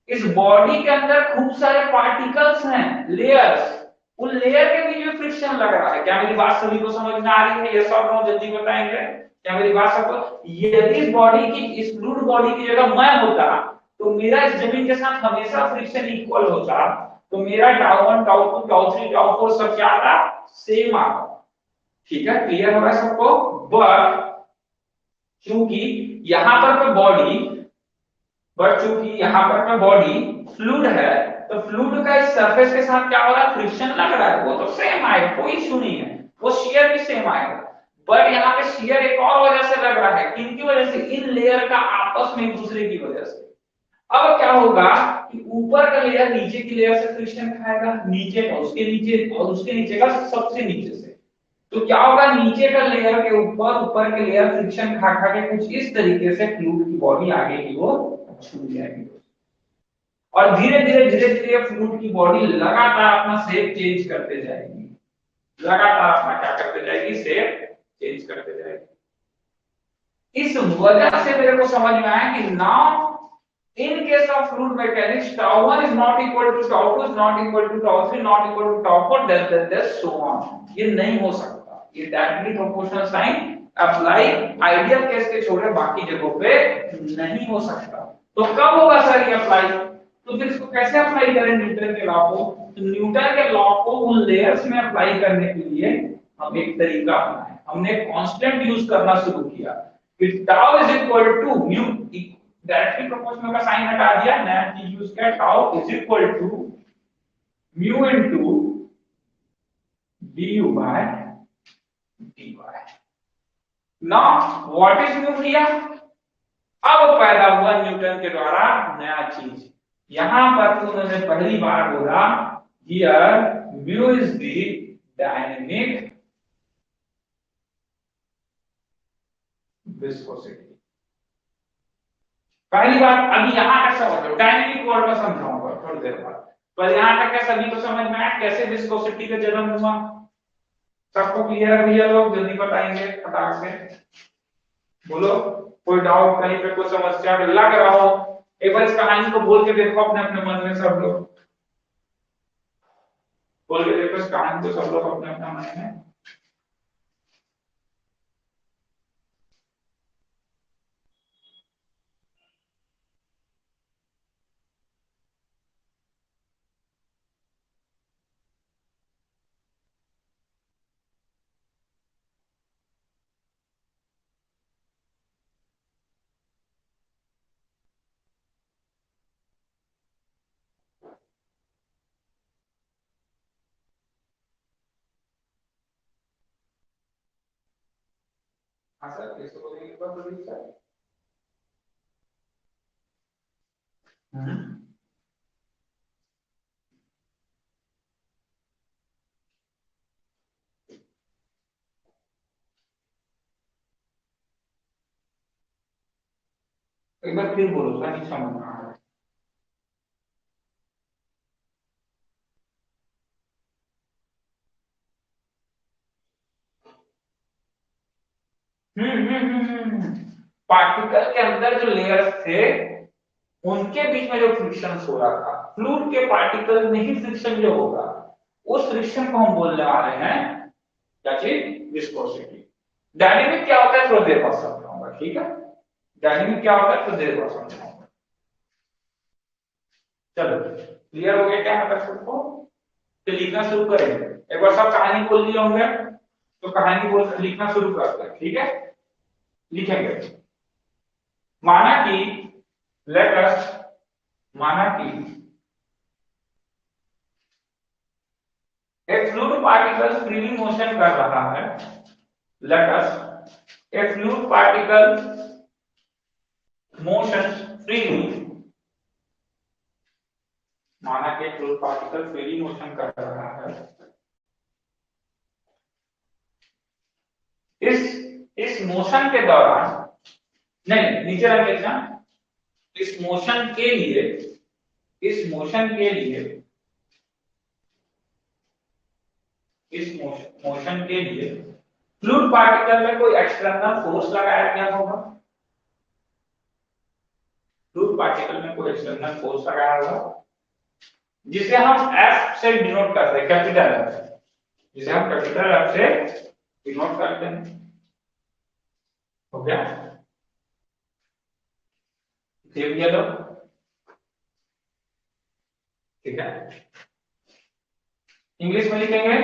इस बॉडी के अंदर खूब सारे पार्टिकल्स हैं, लेयर्स, उन लेयर के बीच में फ्रिक्शन लग रहा है। क्या मेरी बात सभी को समझ में आ रही है? यस और नो जल्दी बताएंगे, क्या मेरी बात सबको? यदि इस बॉडी की, इस फ्लूइड बॉडी की जगह मैं होता, तो मेरा इस जमीन के साथ हमेशा फ्रिक्शन इक्वल होता, तो मेरा टाउ 1 टाउ 2 टाउ 3 टाउ 4 सब क्या आता? सेम आता। ठीक है, क्लियर हो रहा है सबको? बट चूंकि यहां पर मैं बॉडी, फ्लूइड है, तो फ्लूइड का इस सरफेस के साथ क्या हो रहा है? फ्रिक्शन लग रहा है, वो तो सेम आएगा, कोई इशू नहीं है, वो शियर भी सेम आएगा। बट यहाँ पे शियर एक और वजह से लग रहा है, किनकी वजह से? इन लेयर का आपस में एक दूसरे की वजह से। अब क्या होगा कि ऊपर का लेयर नीचे की लेयर से फ्रिक्शन खाएगा, नीचे का उसके नीचे और उसके नीचे का सबसे नीचे से, तो क्या होगा? नीचे का लेयर के ऊपर, ऊपर के लेयर फ्रिक्शन खा खा के कुछ इस तरीके से फ्लूइड की बॉडी आगे की वो छूट जाएगी, और धीरे धीरे फ्लूइड की बॉडी लगातार अपना शेप चेंज करते जाएगी, लगातार अपना क्या करते जाएगी? शेप चेंज करते जाएगी। इस वजह से मेरे को समझ में आया कि now In case of fluid mechanics, tau 1 is not equal to tau 2 is not equal to tau 3 not equal to tau 4 then so on. ये नहीं हो सकता, ये directly proportional sign apply ideal case के छोड़े बाकी जगहों पे नहीं हो सकता। तो कब होगा सर ये अप्लाई? तो फिर इसको कैसे अप्लाई करें न्यूटन के लॉ को? तो न्यूटन के लॉ को उन लेयर्स में अप्लाई करने के लिए हम एक तरीका अपनाए, हमने कांस्टेंट यूज करना शुरू किया कि tau is equal to mu, directly proportional का साइन हटा दिया, नया चीज यूज किया, tau is equal to mu into du by dy। Now what is mu किया? अब पैदा हुआ न्यूटन के द्वारा नया चीज, यहां पर उन्होंने पहली बार बोला here mu is the dynamic viscosity. पहली बात अभी यहां का समझो, डायनेमिक वर्ड में समझाऊंगा थोड़ी देर बाद, पर यहां तक क्या सभी को समझ में आया कैसे विस्कोसिटी का जन्म हुआ? सबको क्लियर है भैया? लोग जल्दी बताएंगे फटाक से, बोलो कोई डाउट कहीं पे कोई समस्या लग रहा हो, एक बार इस कहानी को बोल के देखो अपने अपने मन में, सब लोग बोल के देखो इस कहानी को सब लोग अपने अपने मन में। हाँ सर, इसको बोलेंगे एक बार बोलिए सर। एक बार फिर बोलो सर, नहीं समझ में आ रहा है। पार्टिकल के अंदर जो लेयर्स थे उनके बीच में जो फ्रिक्शन हो रहा था, फ्लूइड के पार्टिकल में ही फ्रिक्शन जो होगा उस फ्रिक्शन को हम बोलने वाले हैं क्या चीज? विस्कोसिटी। डायनेमिक क्या होता है थोड़ी देर बाद समझाऊंगा, ठीक है? डायनेमिक क्या होता है थोड़ी देर बाद समझाऊंगा। चलो क्लियर हो गया क्या है सबको? तो लिखना शुरू करेंगे। एक बार सब कहानी बोल लिए होंगे तो कहानी बोल लिखना शुरू करते हैं, ठीक है? लिखेंगे माना कि लेट अस, माना कि एक फ्लूइड पार्टिकल फ्रीली मोशन कर रहा है, लेट अस ए फ्लूइड पार्टिकल मोशन फ्रीली, माना कि फ्लूइड पार्टिकल फ्रीली मोशन कर रहा है, इस मोशन के दौरान, नहीं नीचे रख लेना, इस मोशन के लिए, इस मोशन के लिए, इस मोशन के लिए फ्लूइड पार्टिकल में कोई एक्सटर्नल फोर्स लगाया गया होगा, फ्लूइड पार्टिकल में कोई एक्सटर्नल फोर्स लगाया होगा जिसे हम F से डिनोट करते हैं, कैपिटल F, जिसे हम कैपिटल F से डिनोट करते हैं। हो गया? लिख लो, ठीक है? इंग्लिश में लिखेंगे,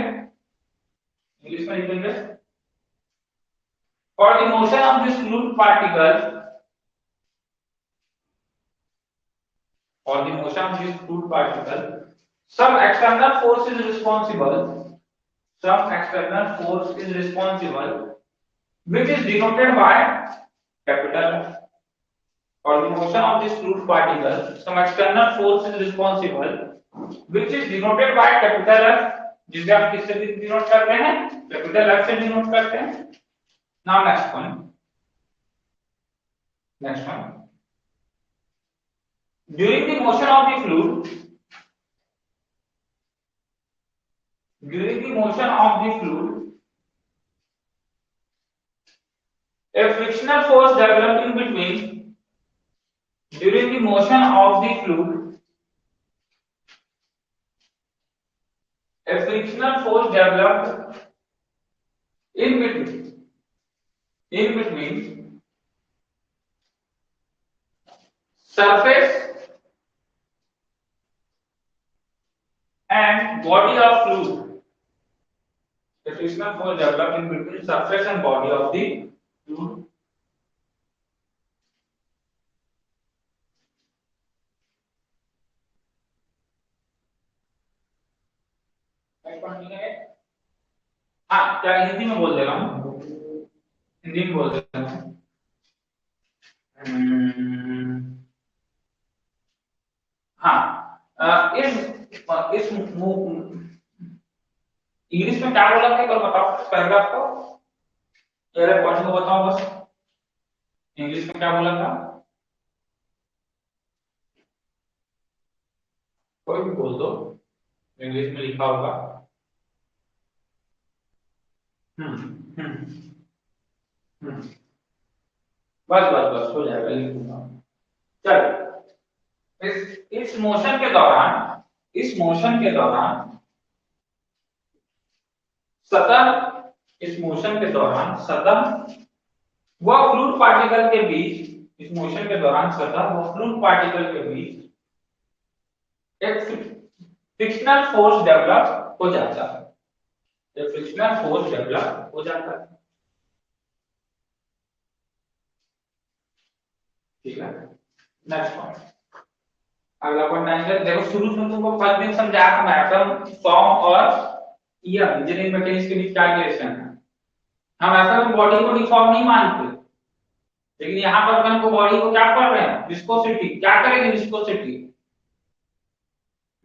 इंग्लिश में लिखेंगे for the motion of this fluid particle, for the motion of this fluid particle some external force is responsible, some external force is responsible which is denoted by capital F. For the motion of this fluid particle some external force is responsible which is denoted by capital F, जिसे आप किससे denote करते हैं? Capital F से denote करते हैं। Now next one, next one, during the motion of the fluid, during the motion of the fluid a frictional force developing between during the motion of the fluid, a frictional force developed in between surface and body of fluid. The frictional force developed in between surface and body of the fluid. हाँ, क्या हिंदी में बोल दे रहा हूँ, हिंदी में बोल दे रहा हूँ। हाँ, इस इंग्लिश में क्या बोला था, एक बार बताओ पैराग्राफ को, पहले पॉइंट को बताओ बस। इंग्लिश में क्या बोला था, कोई भी बोल दो, इंग्लिश में लिखा होगा। बस बस बस हो जाएगा, लिख दूंगा। चलो, इस मोशन के दौरान, इस मोशन के दौरान सतह, इस मोशन के दौरान सतह व फ्लूइड पार्टिकल के बीच, इस मोशन के दौरान सतह व फ्लूइड पार्टिकल के बीच एक फ्रिक्शनल फोर्स डेवलप हो जाता है, एक फ्रिक्शनल फोर्स डेवलप हो जाता है। ठीक है, नेक्स्ट पॉइंट, अगला पॉइंट आएंगे। देखो शुरू में तुमको फर्स्ट दिन समझाया था मैं, एटम फॉर्म और ईएम इंजीनियरिंग मैकेनिक्स के बीच क्या रिलेशन है। हम ऐसा तो बॉडी को डिफॉर्म नहीं मानते, लेकिन यहाँ पर अपन को बॉडी को क्या कर रहे हैं, विस्कोसिटी, क्या करेगी विस्कोसिटी,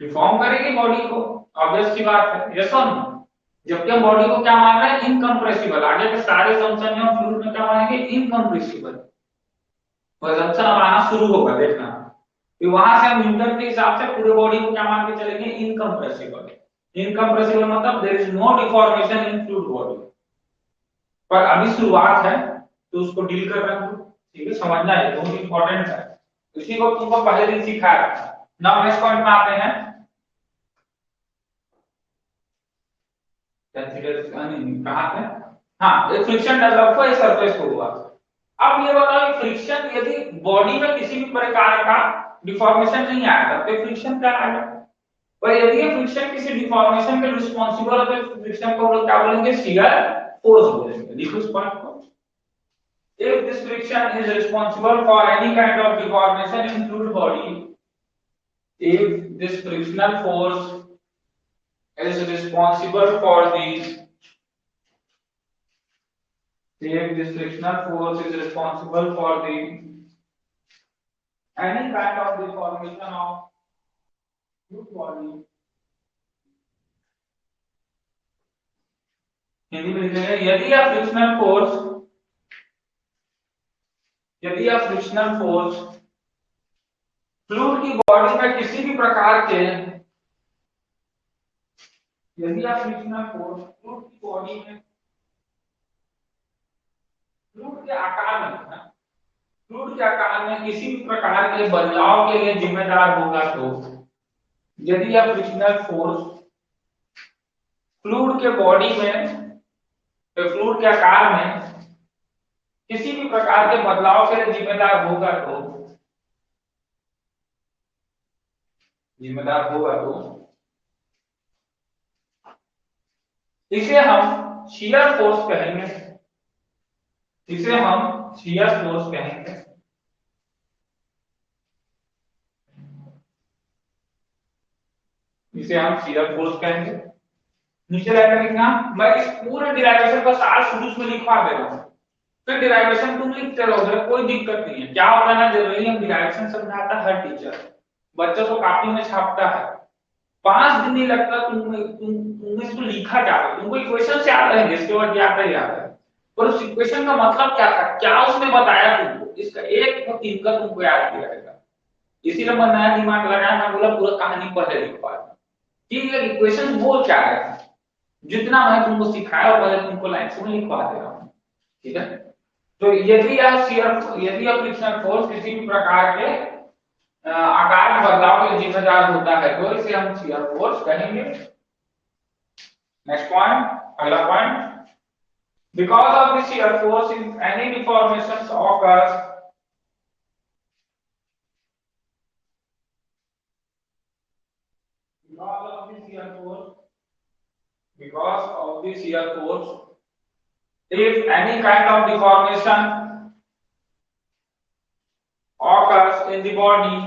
डिफॉर्म करेगी बॉडी को, ऑब्वियस सी बात है, यस और नो। जबकि हम बॉडी को क्या मान रहे हैं, इनकम्प्रेसिबल, आगे के सारे फंक्शन में हम फ्लूइड में क्या मानेंगे, इनकम्प्रेसिबल। फंक्शन अब आना शुरू होगा, देखना, फिर वहां से हम न्यूटन के हिसाब से पूरे बॉडी को क्या मान के चलेंगे, इनकम्प्रेसिबल। इनकम्प्रेसिबल मतलब there is no deformation in fluid body. पर अभी शुरुआत है तो उसको डील कर रहे हैं, ठीक है, समझना है, बहुत इंपॉर्टेंट है, इसी को तुमको पहले दिन सिखाया था। नाउ नेक्स्ट पॉइंट में आते हैं, कहां पे, हाँ, एक फ्रिक्शन डेवलप हुआ, इस सरफेस को हुआ। अब ये बताओ, फ्रिक्शन यदि बॉडी में किसी भी प्रकार का डिफॉर्मेशन नहीं आएगा तो फ्रिक्शन क्या आएगा, और यदि ये फ्रिक्शन किसी डिफॉर्मेशन के रिस्पांसिबल है तो फ्रिक्शन को हम लोग क्या बोलेंगे, शियर फोर्स बोलेंगे। लिखो इस पॉइंट को, if this friction is responsible for any kind of deformation in fluid body, if this frictional force is responsible for the, if this frictional force is responsible for the any kind of deformation of fluid body, Hindi में लिखेंगे, यदि यह frictional force, यदि यह frictional force fluid की body में किसी भी प्रकार के, यदि यह फ्रिक्शनल फोर्स फ्लूइड की बॉडी में, फ्लूइड के आकार में, फ्लूइड के आकार में किसी भी प्रकार के बदलाव के लिए जिम्मेदार होगा, तो यदि यह फ्रिक्शनल फोर्स फ्लूइड के बॉडी में, फ्लूइड के आकार में किसी भी प्रकार के बदलाव के लिए जिम्मेदार होगा, तो जिम्मेदार होगा, तो इसे हम शियर फोर्स कहेंगे, इसे हम शियर फोर्स कहेंगे। इसे हम शियर फोर्स कहेंगे। नीचे लाइन लिखना, मैं इस पूरे डिराइवेशन का सार शुरू में लिखवा दे रहा हूं, फिर डिराइवेशन तुम लिखते रहोगे, कोई दिक्कत नहीं है। क्या होता है ना, जनरली हम डिराइवेशन समझाता है हर टीचर, बच्चों को कॉपी में छापता है, 5 दिन नहीं लगता तुमने इसको लिखा क्या है, तुमको इक्वेशन से याद रहेंगे, इसके बाद याद है, पर उस इक्वेशन का मतलब क्या था, क्या उसने बताया तुमको, इसका एक तीन का तुमको याद नहीं रहेगा। इसीलिए मैं नया दिमाग लगाया, मैं बोला पूरा कहानी पहले लिखवा कि ये इक्वेशन बोल क्या है, जितना मैं तुमको सिखाया पहले तुमको लाइन से लिखवा दे रहा हूं, ठीक है। तो यदि यह फ्रिक्शनल फोर्स किसी भी प्रकार के आकार में बदलाव के जिम्मेदार होता है, तो इसे हम शियर फोर्स कहेंगे। नेक्स्ट पॉइंट, अगला point, because of this shear force in any deformation occurs, because of this shear force, because of this shear force, if any kind of deformation occurs in the body,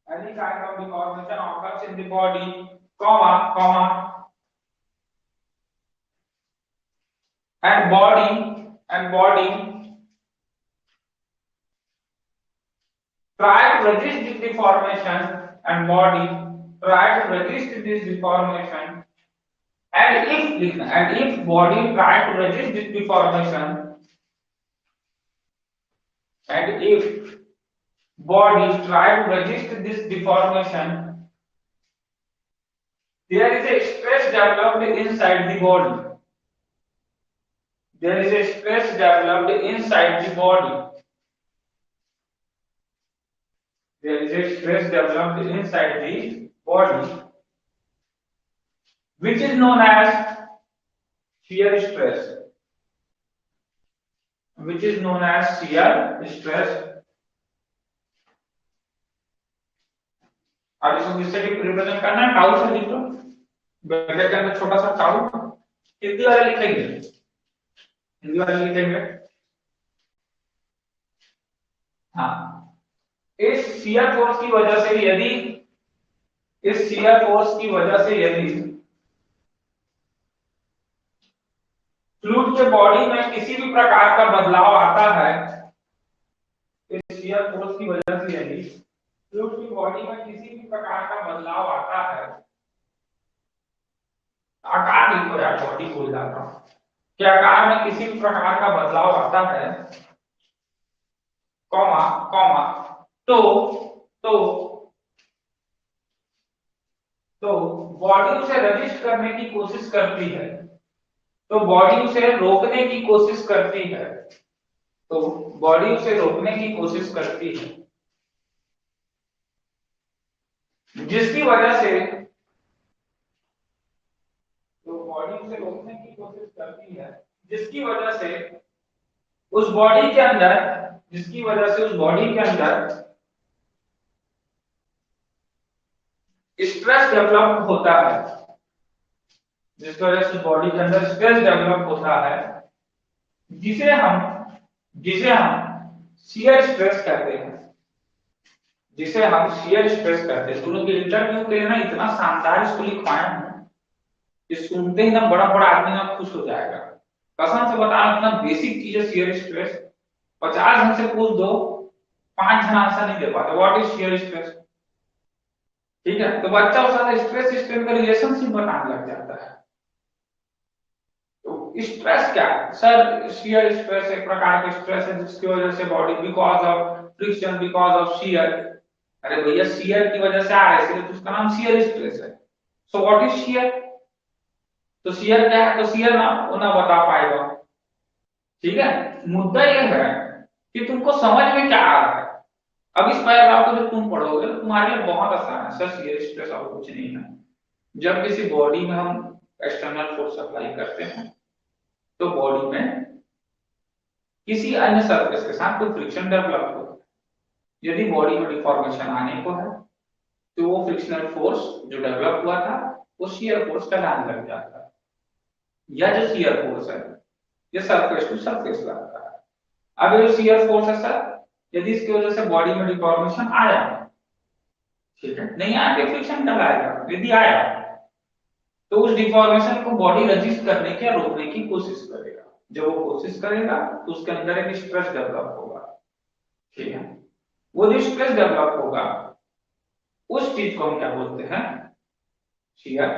any kind of deformation occurs in the body, comma, and body try to resist this deformation, and body try to resist this deformation, and if body try to resist this deformation, and if body try to resist this deformation, there is a stress developed inside the body. There is a stress developed inside the body. There is a stress developed inside the body, which is known as shear stress. Which is known as shear stress. अब इसको किससे represent करना है? Tau से लिख लो, bracket के अंदर छोटा सा टाउ, हिंदी वाले लिखेंगे, हिंदी वाले लिखेंगे। हाँ, इस शियर फोर्स की वजह से यदि, इस शियर फोर्स की वजह से यदि फ्लूइड के बॉडी में किसी भी प्रकार का बदलाव आता है, इस शियर फोर्स की वजह से यदि फ्लूइड की बॉडी में किसी भी प्रकार का बदलाव आता है, आकार लिखो यार, बॉडी भूल जाता हूं, कि आकार में किसी भी प्रकार का बदलाव आता है, कॉमा कॉमा, तो बॉडी उसे रजिस्ट करने की कोशिश करती है, तो बॉडी उसे रोकने की कोशिश करती है, तो बॉडी उसे रोकने की कोशिश करती है, जिसकी वजह से, तो बॉडी उसे रोकने की कोशिश करती है, जिसकी वजह से उस बॉडी के अंदर, जिसकी वजह से उस बॉडी के अंदर स्ट्रेस डेवलप होता है, जिसकी वजह से बॉडी के अंदर स्ट्रेस डेवलप होता है, जिसे हम शियर स्ट्रेस कहते हैं, जिसे हम शियर स्ट्रेस कहते हैं। दोनों के इंटरव्यू के लिए ना इतना शानदार इसको लिखवाया हूं कि सुनते ही ना बड़ा बड़ा आदमी ना खुश हो जाएगा। कसम से बता रहा, इतना बेसिक चीज है शियर स्ट्रेस, 50 जन से पूछ दो, 5 जन आंसर नहीं दे पाते व्हाट इज शियर स्ट्रेस। ठीक है, तो बच्चा उस साथ स्ट्रेस स्ट्रेन का रिलेशनशिप बनाने लग जाता है। तो स्ट्रेस क्या है सर? शियर स्ट्रेस एक प्रकार का स्ट्रेस है जिसकी वजह से body, because of friction, because of shear. अरे भैया, शियर की वजह से आ रहा है, इसलिए तो उसका नाम शियर स्ट्रेस है। So what is shear? तो शियर क्या है? तो शियर ना वो ना बता पाएगा। ठीक है, मुद्दा यह है कि तुमको समझ में क्या आ रहा है। अब इस पैराग्राफ को जब तुम पढ़ोगे तो तुम्हारे लिए बहुत आसान है। सर शियर स्ट्रेस और कुछ नहीं है। जब किसी बॉडी में हम एक्सटर्नल फोर्स अप्लाई करते हैं तो बॉडी में किसी अन्य सरफेस के साथ कोई फ्रिक्शन डेवलप होता है। यदि बॉडी में डिफॉर्मेशन आने को है तो वो फ्रिक्शनल फोर्स जो डेवलप हुआ था वो शियर फोर्स कहलाने लग जाता है। यह जो शियर फोर्स है ये सरफेस टू सरफेस लगता है। अब ये शियर फोर्स है सर, यदि इसकी वजह से बॉडी में डिफॉर्मेशन आया, ठीक है, नहीं आया तो फ्रिक्शन कहलाएगा। यदि आया तो उस डिफॉर्मेशन को बॉडी रजिस्ट करने के, रोकने की कोशिश करेगा। जब वो कोशिश करेगा तो उसके अंदर एक स्ट्रेस डेवलप होगा। ठीक है, वो जो स्ट्रेस डेवलप होगा उस चीज को हम क्या बोलते हैं? Shear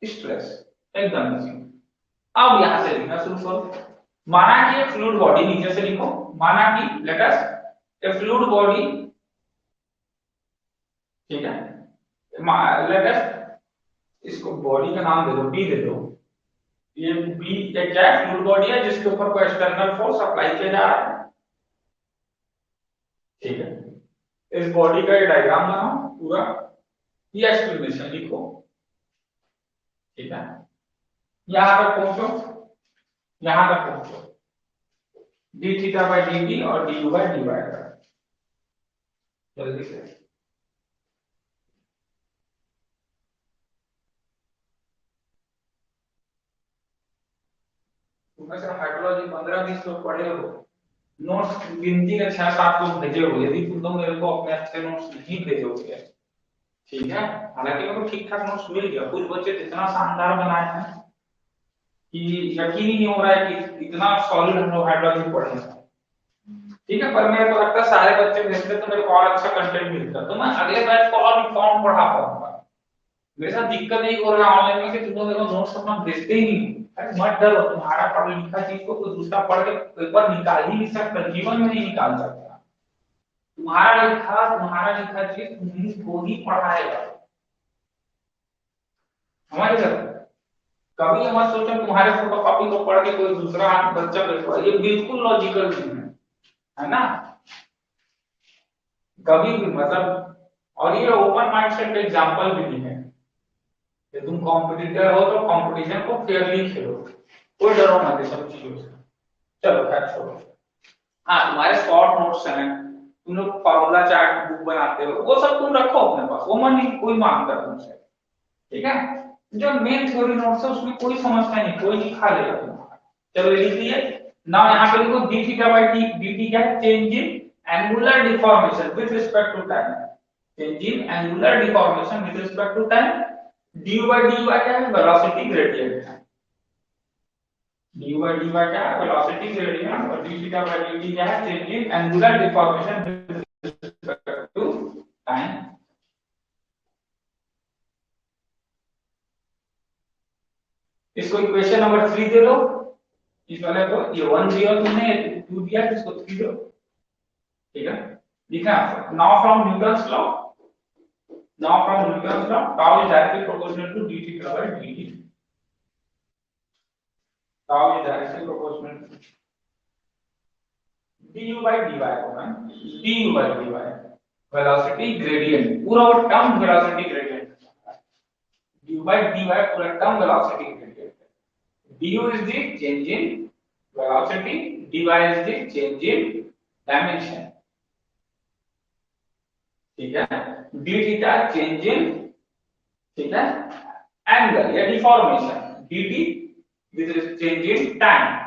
stress. एकदम इजी। अब यहां से लिखना शुरू करो। माना कि एक फ्लूइड बॉडी, नीचे से लिखो, माना कि लेट अस ए फ्लूइड बॉडी, ठीक है, लेट अस इसको बॉडी का नाम दे दो, बी दे दो। ये बी क्या है, फ्लूइड बॉडी है जिसके ऊपर कोई एक्सटर्नल फोर्स अप्लाई किया जा रहा है, ठीक है। इस बॉडी का ये डायग्राम बनाओ पूरा, ये एक्सप्लेनेशन लिखो, ठीक है। यहां तक पहुंचो, यहां तक पहुंचो, D theta by D T और D U by D Y, जल्दी से। तुमने सिर्फ हाइड्रोलॉजी 15-20 लोग पढ़े हो, नोट्स गिनती के 6-7 लोग भेजे हो, यदि तुम लोग मेरे को अपने अच्छे नोट्स नहीं भेजोगे, ठीक है। हालांकि मेरे को ठीक ठाक नोट्स मिल गया, कुछ बच्चे इतना शानदार बनाए हैं कि यकीन ही नहीं हो रहा है कि इतना सॉलिड हम लोग हाइड्रोलॉजी पढ़े हैं, ठीक है। पर मेरे को लगता है सारे बच्चे भेजते तो मेरे को और अच्छा कंटेंट मिलता, तो मैं अगले बैच को और इन्फॉर्म पढ़ा पाऊंगा। मेरे साथ दिक्कत नहीं हो रहा है ऑनलाइन में कि तुम लोग मेरे को नोट्स अपना भेजते ही नहीं। अरे मत डरो, तुम्हारा पढ़ा लिखा चीज को कोई दूसरा पढ़ के पेपर निकाल ही नहीं सकता, जीवन में नहीं निकाल सकता। तुम्हारा लिखा चीज तुमको ही पढ़ाएगा। हमारे घर कभी मत सोचो तुम्हारे फोटो कॉपी को पढ़ के कोई दूसरा बच्चा बैठा, ये बिल्कुल लॉजिकल नहीं है ना, कभी भी मतलब। और ये ओपन माइंडसेट का एग्जांपल भी नहीं है कि तुम कॉम्पिटिटर हो तो कंपटीशन को फेयरली खेलो, कोई डरो मत सब चीजों से। चलो खैर छोड़ो। हाँ, तुम्हारे शॉर्ट नोट्स हैं, तुम लोग फॉर्मूला चार्ट बुक बनाते हो, वो सब तुम रखो अपने पास, वो मन नहीं कोई मांगता तुमसे, ठीक है। जो मेन थ्योरी नोट्स है उसमें कोई समस्या नहीं, कोई नहीं खा लेगा तुम्हारा। चलो लिख लिए ना, यहाँ पे देखो d theta by D t क्या है, change in angular deformation with respect to time, change in angular deformation with respect to time. D by D y क्या है, वेलोसिटी ग्रेडियंट है, डी बाई डी वाई क्या है, velocity gradient, और d theta by D t क्या है, change in angular deformation with respect to time. इसको equation number 3 दे दो, इस वाले को, ये 1 दिया तुमने, 2 दिया, इसको 3 दो, ठीक है। लिखा now from Newton's law, now from Newton's law tau is directly proportional to d theta by D t, tau is directly proportional to du by dy होगा, du by dy velocity gradient, पूरा वो term velocity gradient, du by dy पूरा term velocity gradient, du is the change in velocity, dy is the change in dimension, ठीक है। d theta change in, ठीक है, angle या deformation, dt with change in time.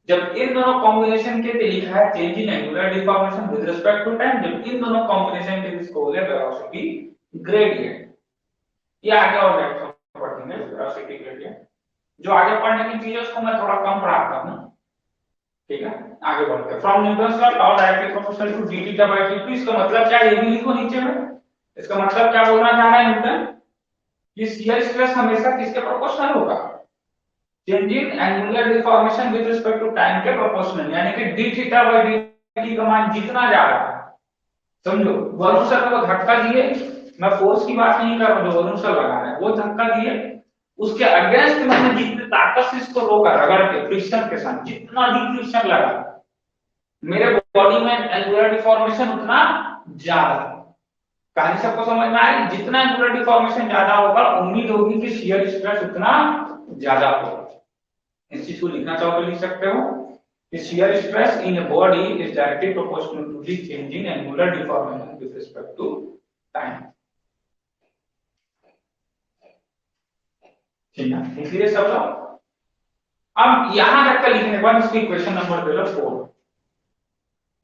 जब इन दोनों combination के लिए लिखा है change in angular deformation with respect to time, जब इन दोनों कॉम्बिनेशन के इसको बोले वेलोसिटी ग्रेडियंट। ये आगे और लेक्चर पढ़ेंगे वेलोसिटी ग्रेडियंट, जो आगे पढ़ने की चीज है उसको मैं थोड़ा कम पढ़ाता हूं, ठीक है। आगे बढ़ते हैं, from Newton's law tau directly proportional to d theta by d t. इसका मतलब क्या, ये भी लिखो नीचे में, इसका मतलब क्या बोलना चाह रहा है न्यूटन, कि शियर स्ट्रेस हमेशा किसके प्रोपोर्शनल होगा, change in angular deformation with respect to time के प्रोपोर्शनल, यानी कि d theta by d t का मान जितना जा रहा है, समझो वरुण सर को धक्का दिए, मैं फोर्स की बात नहीं कर रहा हूं, जो वरुण सर लगा रहे हैं वो धक्का दिए, उसके अगेंस्ट मैंने जितनी ताकत से इसको रोका रगड़ के फ्रिक्शन के साथ, जितना भी फ्रिक्शन लगा मेरे बॉडी में एंगुलर डिफॉर्मेशन उतना ज्यादा, कहानी सबको समझ में आई, जितना एंगुलर डिफॉर्मेशन ज्यादा होगा उम्मीद होगी कि शियर स्ट्रेस उतना ज्यादा होगा। इस चीज को लिखना चाहो तो लिख सकते हो कि shear stress in a body is directly proportional to the change in angular deformation with respect to time, ठीक है। इसलिए सब लोग अब यहां तक का लिखने के बाद इसकी इक्वेशन नंबर दे लो 4,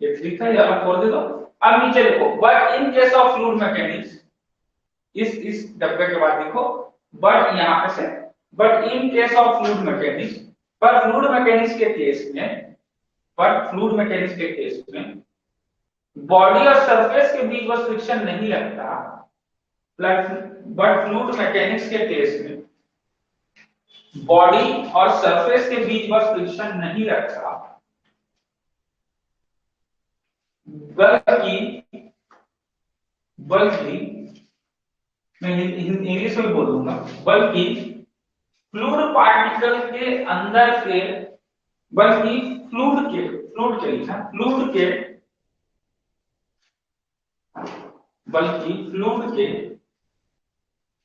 ये 3 था, यहां 4 दे दो। अब नीचे देखो, but in case of fluid mechanics, इस डब्बे के बाद देखो बट यहां पे से, but in case of fluid mechanics, पर फ्लूइड मैकेनिक्स के केस में, पर फ्लूइड मैकेनिक्स के केस में बॉडी और सरफेस के बीच बस फ्रिक्शन नहीं लगता, बट फ्लूइड मैकेनिक्स के केस में बॉडी और सरफेस के बीच बस फ्रिक्शन नहीं लगता, बल्कि बल्कि मैं इंग्लिश में बोलूंगा, बल्कि फ्लूइड पार्टिकल के अंदर के, बल्कि फ्लूइड के बल्कि फ्लूइड के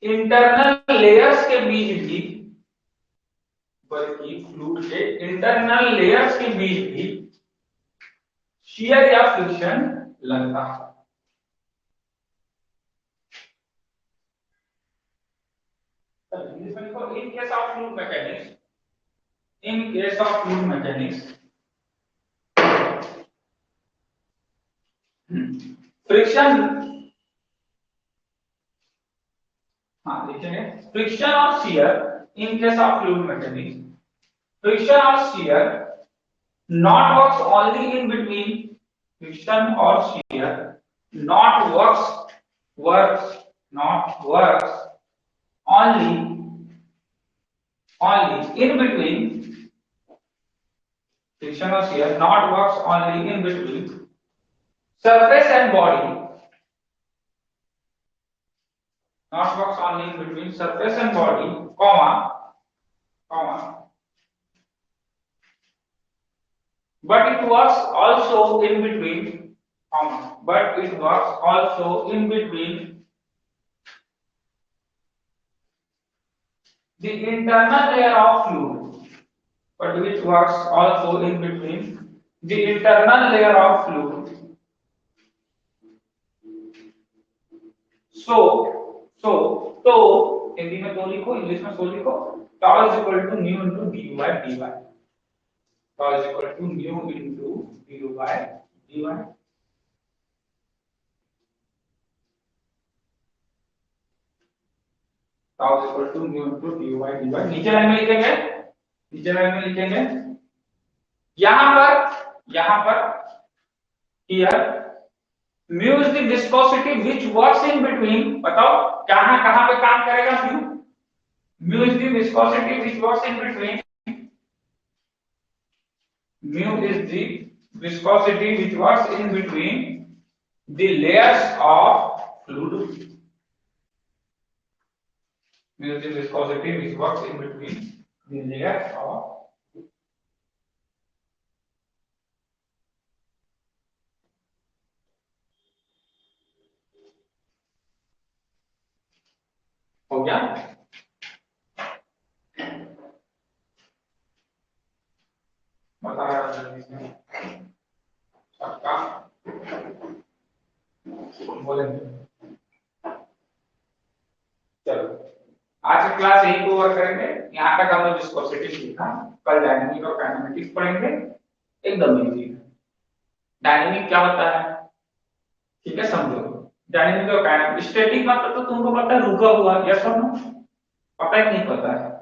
इंटरनल लेयर्स के बीच भी बल्कि फ्लूइड के इंटरनल लेयर्स के बीच भी शियर या फ्रिक्शन लगता है। In case of fluid mechanics, friction, हाँ लिखेंगे फ्रिक्शन और shear in case of fluid mechanics, friction और shear not works only in between, friction or shear not works only in between, friction or shear not works only in between surface and body, not works only in between surface and body, comma but it works also in between, but it works also in between the internal layer of fluid, but which works also in between the internal layer of fluid. So Hindi में तो लिखो, English में सो लिखो, tau is equal to mu into du by dy, tau is equal to mu into du by dy, tau is equal to mu into du by dy। नीचे line में लिखेंगे यहां पर here mu is the viscosity which works in between, बताओ कहां पे काम करेगा mu is the viscosity which works in between, mu is the viscosity which works in between the layers of fluid, mu is the viscosity which works in between the layers of, हो गया? बता बोलेंगे। चलो आज की class यही cover करेंगे, यहाँ तक हमने विस्कोसिटी सीखा, कल डायनामिक और काइनेमेटिक्स पढ़ेंगे, एकदम इजी है। डायनामिक क्या होता है, ठीक है समझो, डायनामिक और काइनेमेटिक, स्टैटिक मतलब तो तुमको पता है रुका हुआ, यस और नो, पता है नहीं पता है,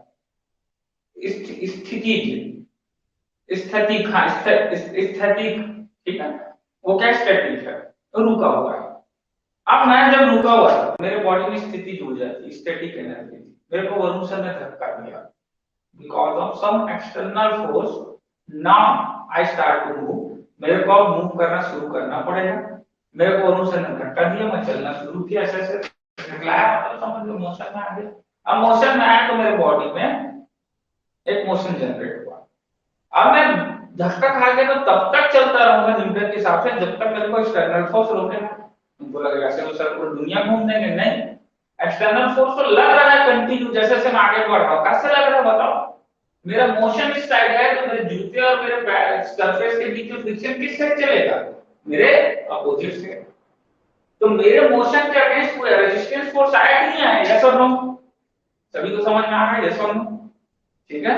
स्थैतिक, हाँ स्थैतिक, ठीक है, वो क्या स्टैटिक है, तो रुका हुआ है। अब मैं जब रुका हुआ था, मेरे बॉडी में स्थिति जुड़ जाती, स्टैटिक एनर्जी, मेरे को वरुण सर ने धक्का दिया, because of some external force, now I start to move, मेरे को अब मूव करना शुरू करना पड़ेगा, मेरे को वरुण सर ने धक्का दिया, मैं चलना शुरू किया, ऐसे निकलाया, मतलब समझ लो मोशन में आ गया। अब मोशन में आया तो मेरे बॉडी में एक मोशन जनरेट हुआ, अब मैं धक्का खा के तो तब तक चलता रहूंगा न्यूटन के हिसाब से जब तक मेरे को एक्सटर्नल फोर्स रोकेगा। तुमको लगेगा ऐसे तो सर पूरी दुनिया घूम देंगे, नहीं, एक्सटर्नल फोर्स तो लग रहा है कंटिन्यू, जैसे जैसे मैं आगे बढ़ रहा हूं, कैसे लग रहा है बताओ, मेरा मोशन इस साइड है तो मेरे जूते और मेरे पैर सरफेस के बीच में फ्रिक्शन किस साइड चलेगा, मेरे अपोजिट से, तो मेरे मोशन के अगेंस्ट कोई रेजिस्टेंस फोर्स आया कि नहीं आया, यस और नो, सभी को समझ में आ रहा है, यस और नो, ठीक है।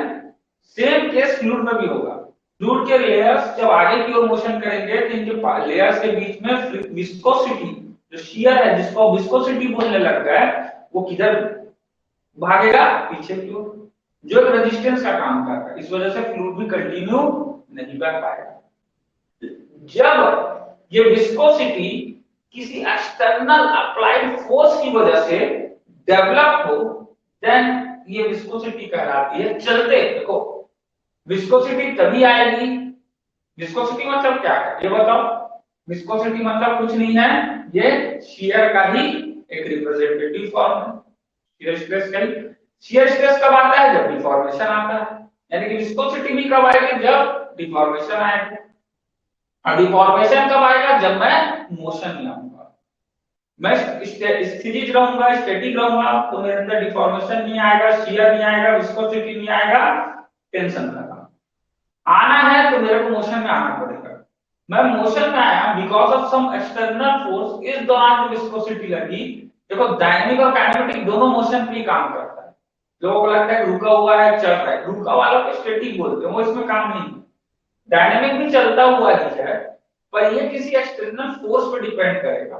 सेम केस फ्लूइड में भी होगा, फ्लूइड के लेयर्स जब आगे की ओर मोशन करेंगे तो इनके लेयर्स के बीच में विस्कोसिटी, जो शियर है जिसको विस्कोसिटी बोलने लग गए, वो किधर भागेगा, पीछे की ओर, जो एक रेजिस्टेंस का काम करता है, इस वजह से फ्लूइड भी कंटिन्यू नहीं कर पाएगा। जब ये विस्कोसिटी किसी एक्सटर्नल अप्लाइड फोर्स की वजह से डेवलप हो, देन ये विस्कोसिटी कहलाती है चलते। देखो विस्कोसिटी तभी आएगी, विस्कोसिटी मतलब क्या है ये बताओ, विस्कोसिटी मतलब कुछ नहीं है, ये शियर का ही एक रिप्रेजेंटेटिव फॉर्म है, शियर स्ट्रेस का ही शियर स्ट्रेस कब आता है? जब डिफॉर्मेशन आता है। यानी कि विस्कोसिटी भी कब आएगी? जब डिफॉर्मेशन आएगा। और डिफॉर्मेशन कब आएगा? जब मैं मोशन में आऊंगा। मैं स्थिर रहूंगा, स्टैटिक रहूंगा, तो मेरे अंदर डिफॉर्मेशन नहीं आएगा, शियर नहीं आएगा, विस्कोसिटी नहीं आएगा, टेंशन रहेगा। आना है तो मेरे को मोशन में आना पड़ेगा। मैं मोशन में आया because of some external force, इस दौरान जो विस्कोसिटी लगी। देखो डायनेमिक और काइनेमेटिक दोनों मोशन पे ही काम करता है। लोगों को लगता है कि रुका हुआ है, चल रहा है, रुका वालों को स्टैटिक बोलते हैं, वो इसमें काम नहीं। डायनेमिक भी चलता हुआ ही है, पर ये किसी एक्सटर्नल फोर्स पर डिपेंड करेगा।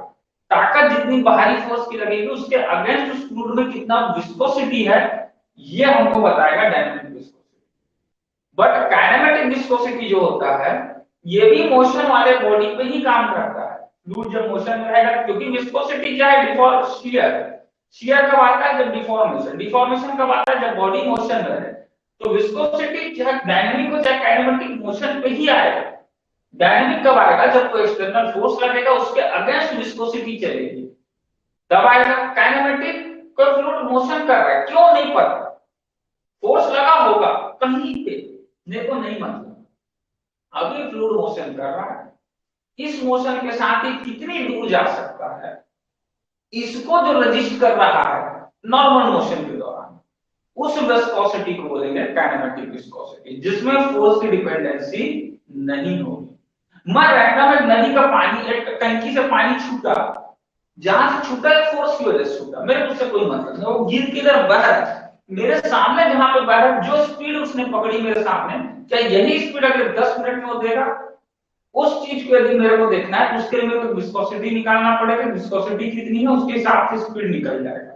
ताकत जितनी बाहरी फोर्स की लगेगी उसके अगेंस्ट उस फ्लूइड में कितना विस्कोसिटी है, ये हमको बताएगा dynamic viscosity. But kinematic viscosity जो होता है, ये भी मोशन वाले बॉडी पे ही काम करता है। फ्लूइड जब मोशन में रहेगा, क्योंकि विस्कोसिटी क्या है? Deform shear. शियर कब आता है? जब डिफॉर्मेशन। डिफॉर्मेशन कब आता है? जब बॉडी मोशन में रहे। तो विस्कोसिटी चाहे डायनेमिक हो चाहे काइनेमेटिक, मोशन पे ही आएगा। डायनेमिक कब आएगा? जब कोई एक्सटर्नल फोर्स लगेगा, उसके अगेंस्ट विस्कोसिटी चलेगी, तब आएगा। काइनेमेटिक, कोई फ्लूइड मोशन कर रहा है, क्यों नहीं पता, फोर्स लगा होगा कहीं पे, मेरे को नहीं मतलब। अभी फ्लूइड मोशन कर रहा है, इस मोशन के साथ ही कितनी दूर जा सकता है, इसको जो रजिस्ट कर रहा है नॉर्मल मोशन के दौरान, उस विस्कोसिटी को बोलेंगे काइनेमेटिक विस्कोसिटी, जिसमें फोर्स की डिपेंडेंसी नहीं होगी। मैं रैंडम एक नदी का पानी, एक टंकी से पानी छूटा, जहां से छूटा है फोर्स की वजह से छूटा, मेरे को उससे कोई मतलब नहीं। वो गिर किधर बह रहा है, मेरे सामने जहां पे बह रहा है, जो स्पीड उसने पकड़ी मेरे सामने, क्या यही स्पीड अगर 10 मिनट में वो देगा? उस चीज को यदि मेरे को देखना है तो उसके लिए मेरे को विस्कोसिटी निकालना पड़ेगा। विस्कोसिटी कितनी है उसके हिसाब से स्पीड निकल जाएगा।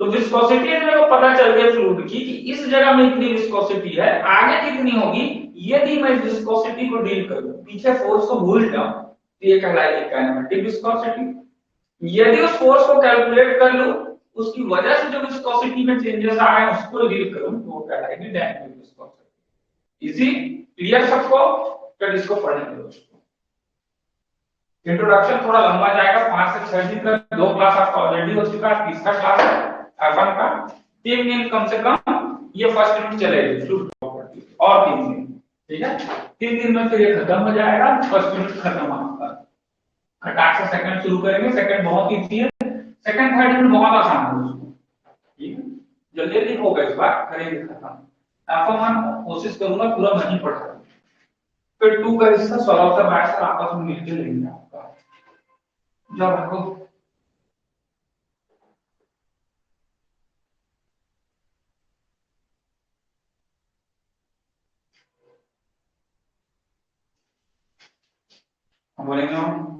तो विस्कोसिटी मेरे को पता चल गया फ्लूइड की कि इस जगह में इतनी विस्कोसिटी है, आगे कितनी होगी। यदि मैं विस्कोसिटी को डील करूं, पीछे फोर्स को भूल जाऊं, तो ये कहलाएगी काइनेमेटिक विस्कोसिटी। यदि उस फोर्स को कैलकुलेट कर लूं, उसकी वजह से जो विस्कोसिटी में चेंजेस आ रहे हैं उसको डील करूं, तो वो कहलाएगी डायनेमिक विस्कोसिटी। इजी? क्लियर सबको? फिर इसको पढ़ेंगे दोस्तों। इंट्रोडक्शन थोड़ा लंबा जाएगा, 5 से 6 दिन का 2 क्लास आपका ऑलरेडी हो चुका है, तीसरा क्लास है F1 का। 3 दिन कम से कम ये फर्स्ट यूनिट चलेगी फ्लूइड प्रॉपर्टी, और 3 दिन, ठीक है। 3 दिन में फिर ये खत्म हो जाएगा, फर्स्ट यूनिट खत्म आपका। खटाक से सेकंड शुरू करेंगे। सेकंड बहुत इजी है, सेकंड थर्ड यूनिट बहुत आसान है दोस्तों, ठीक है। जल्दी जल्दी होगा, इस बार करेंगे खत्म। F1 कोशिश करूंगा पूरा नहीं पढ़ा, फिर 2 का इसका सॉल्व मैथ्स आपस में मिलकर लेंगे आपका। जब रखो बोलेंगे हम